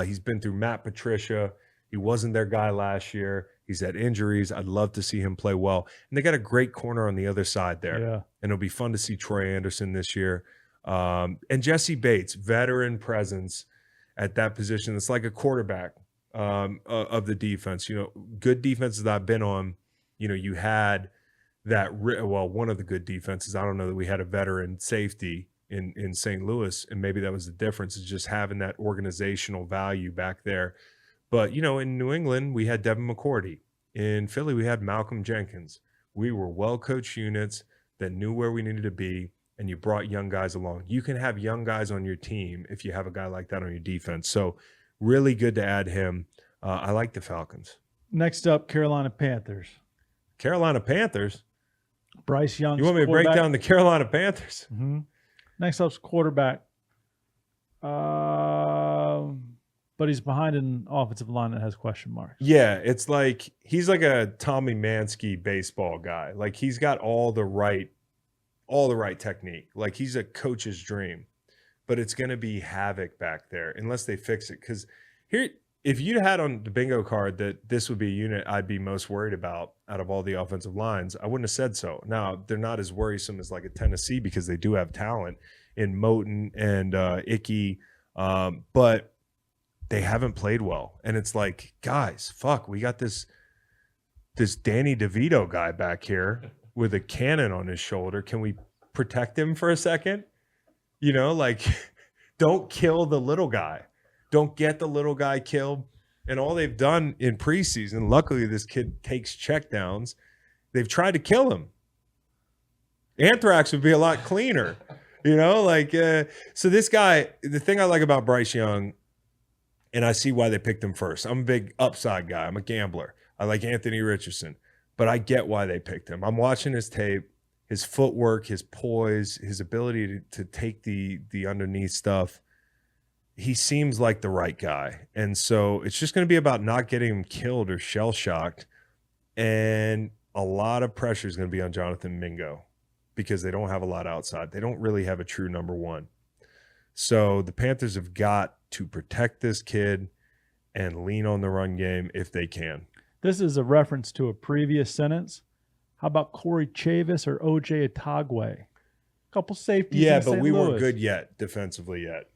He's been through Matt Patricia. He wasn't their guy last year. He's had injuries. I'd love to see him play well. And they got a great corner on the other side there. Yeah. And it'll be fun to see Troy Anderson this year. And Jesse Bates, veteran presence at that position. It's like a quarterback of the defense. Good defenses that I've been on, you had that. Well, one of the good defenses. I don't know that we had a veteran safety in St. Louis, and maybe that was the difference, is just having that organizational value back there. But, in New England, we had Devin McCourty. In Philly, we had Malcolm Jenkins. We were well-coached units that knew where we needed to be, and you brought young guys along. You can have young guys on your team if you have a guy like that on your defense. So really good to add him. I like the Falcons. Next up, Carolina Panthers. Carolina Panthers? Bryce Young. You want me to break down the Carolina Panthers? Mm-hmm. Next up's quarterback. But he's behind an offensive line that has question marks. Yeah, it's like he's like a Tommy Mansky baseball guy. Like he's got all the right technique. Like he's a coach's dream. But it's going to be havoc back there unless they fix it. Because here, if you had on the bingo card that this would be a unit I'd be most worried about out of all the offensive lines, I wouldn't have said so. Now, they're not as worrisome as like a Tennessee because they do have talent in Moton and Icky, but they haven't played well. And it's like, guys, fuck, we got this Danny DeVito guy back here with a cannon on his shoulder. Can we protect him for a second? Like, don't kill the little guy. Don't get the little guy killed. And all they've done in preseason, luckily this kid takes checkdowns, they've tried to kill him. Anthrax would be a lot cleaner, so this guy, the thing I like about Bryce Young, and I see why they picked him first. I'm a big upside guy. I'm a gambler. I like Anthony Richardson, but I get why they picked him. I'm watching his tape. his footwork, his poise, his ability to take the underneath stuff. He seems like the right guy. And so it's just going to be about not getting him killed or shell-shocked. And a lot of pressure is going to be on Jonathan Mingo because they don't have a lot outside. They don't really have a true number one. So the Panthers have got to protect this kid and lean on the run game if they can. This is a reference to a previous sentence. How about Corey Chavis or OJ Atagwe? Couple safeties. Yeah, in but St. we Louis. weren't good yet defensively yet.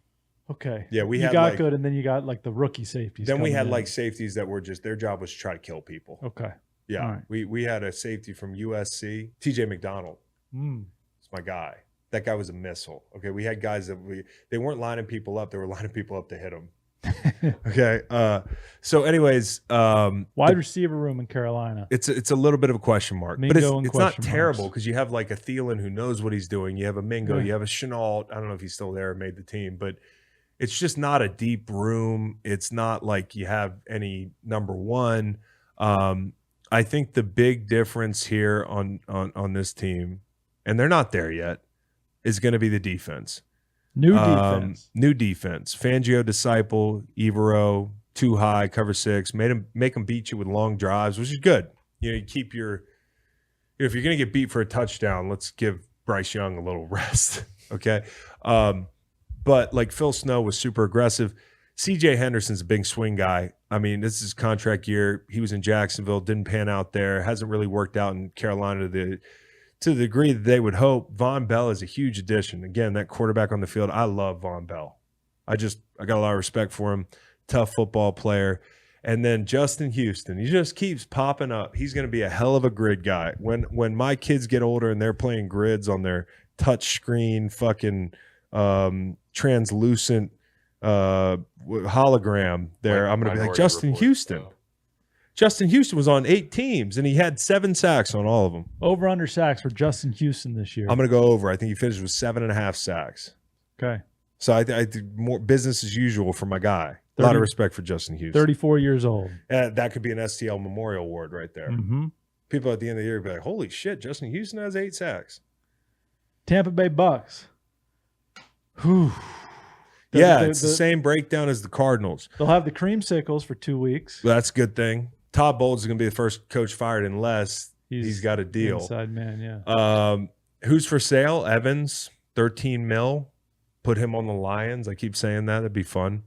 Okay. Yeah, we you had got like, good, and then you got like the rookie safeties. Then we coming had in. like safeties that were just their job was to try to kill people. Okay. Yeah, All right. we had a safety from USC, TJ McDonald. It's my guy. That guy was a missile. Okay, we had guys that they weren't lining people up; they were lining people up to hit them. Okay. So, anyways, wide receiver room in Carolina. It's a little bit of a question mark, Mingo but it's not question terrible marks. because you have like a Thielen who knows what he's doing. You have a Mingo. Yeah. You have a Chenault. I don't know if he's still there or made the team, but it's just not a deep room. It's not like you have any number one. I think the big difference here on this team, and they're not there yet, is going to be the defense. New defense. New defense. Fangio, Disciple, Evero, too high, cover 6, make them beat you with long drives, which is good. You keep your if you're going to get beat for a touchdown, let's give Bryce Young a little rest. Okay. But like Phil Snow was super aggressive. CJ Henderson's a big swing guy. I mean, this is his contract year. He was in Jacksonville, didn't pan out there, hasn't really worked out in Carolina to the degree that they would hope. Von Bell is a huge addition. Again, that quarterback on the field, I love Von Bell. I got a lot of respect for him. Tough football player. And then Justin Houston, he just keeps popping up. He's going to be a hell of a grid guy. When my kids get older and they're playing grids on their touch screen fucking translucent hologram there, I'm going to be like, Justin Houston. Justin Houston was on 8 teams, and he had 7 sacks on all of them. Over under sacks for Justin Houston this year. I'm going to go over. I think he finished with 7.5 sacks. Okay. So I think more business as usual for my guy. A lot of respect for Justin Houston. 34 years old. That could be an STL Memorial Award right there. Mm-hmm. People at the end of the year would be like, holy shit, Justin Houston has 8 sacks. Tampa Bay Bucks. Whew. It's the same breakdown as the Cardinals. They'll have the creamsicles for 2 weeks. That's a good thing. Todd Bowles is going to be the first coach fired unless he's got a deal. Inside man, yeah. Who's for sale? Evans, 13 mil. Put him on the Lions. I keep saying that. That'd be fun.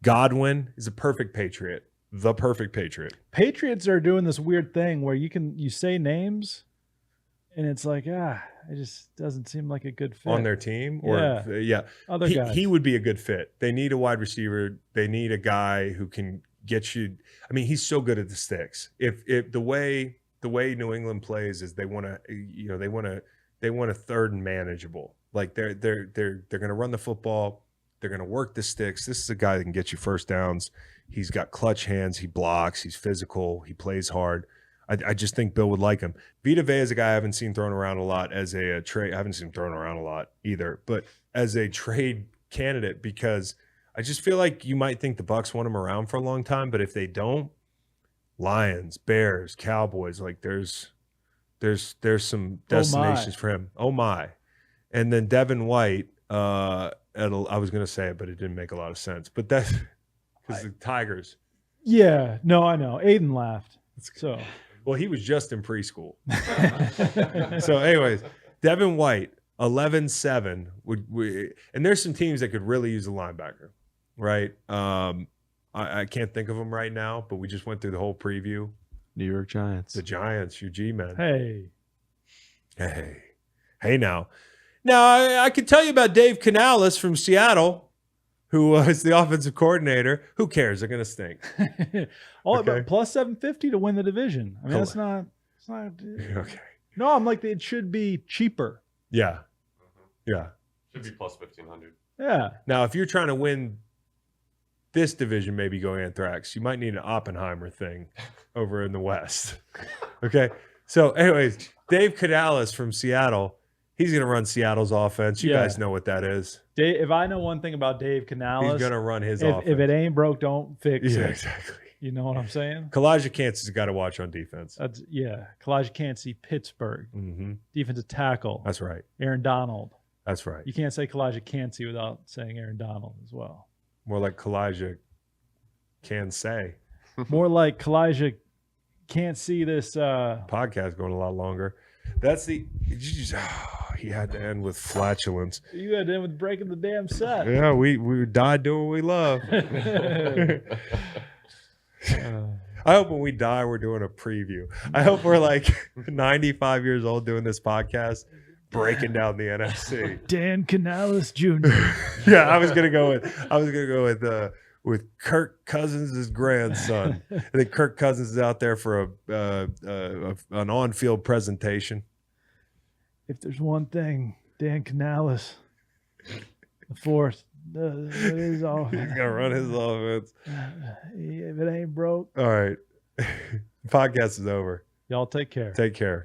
Godwin is a perfect Patriot. The perfect Patriot. Patriots are doing this weird thing where you say names and it's like, it just doesn't seem like a good fit. On their team? Or, yeah. Other guys. He would be a good fit. They need a wide receiver. They need a guy who can get you. I mean, he's so good at the sticks. If the way New England plays is they want a third and manageable. Like they're going to run the football. They're going to work the sticks. This is a guy that can get you first downs. He's got clutch hands. He blocks. He's physical. He plays hard. I just think Bill would like him. Vita Vea is a guy I haven't seen thrown around a lot as a trade. I haven't seen him thrown around a lot either, but as a trade candidate, because I just feel like you might think the Bucs want him around for a long time, but if they don't, Lions, Bears, Cowboys, like there's some destinations for him. Oh my. And then Devin White, I was going to say it, but it didn't make a lot of sense. But that's because the Tigers. Yeah, no, I know. Aiden laughed. So, well, he was just in preschool. So, anyways, Devin White, 11-7 and there's some teams that could really use a linebacker, right? I can't think of them right now, but we just went through the whole preview. New York Giants. The Giants, your G-men. Hey, now. Now, I can tell you about Dave Canales from Seattle, who was the offensive coordinator. Who cares? They're going to stink. About plus 750 to win the division. I mean, it's not. Okay. No, I'm like, it should be cheaper. Yeah. Yeah. Should be plus 1,500. Yeah. Now, if you're trying to win this division, maybe go Anthrax. You might need an Oppenheimer thing over in the West. Okay. So, anyways, Dave Canales from Seattle. He's going to run Seattle's offense. You guys know what that is. If I know one thing about Dave Canales, he's going to run his offense. If it ain't broke, don't fix it. Yeah, exactly. You know what I'm saying? Kalijah Kancey's got to watch on defense. That's Kalijah Kancey, Pittsburgh. Mm-hmm. Defensive tackle. That's right. Aaron Donald. That's right. You can't say Kalijah Kancey without saying Aaron Donald as well. More like Kalijah can say. More like Kalijah can't see this podcast going a lot longer. That's the he had to end with flatulence. You had to end with breaking the damn set. Yeah, we died doing what we love. I hope when we die we're doing a preview. I hope we're like 95 years old doing this podcast, breaking down the NFC. Dan Canales Jr. Yeah, I was gonna go with Kirk Cousins' grandson. I think Kirk Cousins is out there for an on-field presentation. If there's one thing, Dan Canales, the fourth, his offense. He's gonna run his offense. If it ain't broke. All right. Podcast is over. Y'all take care. Take care.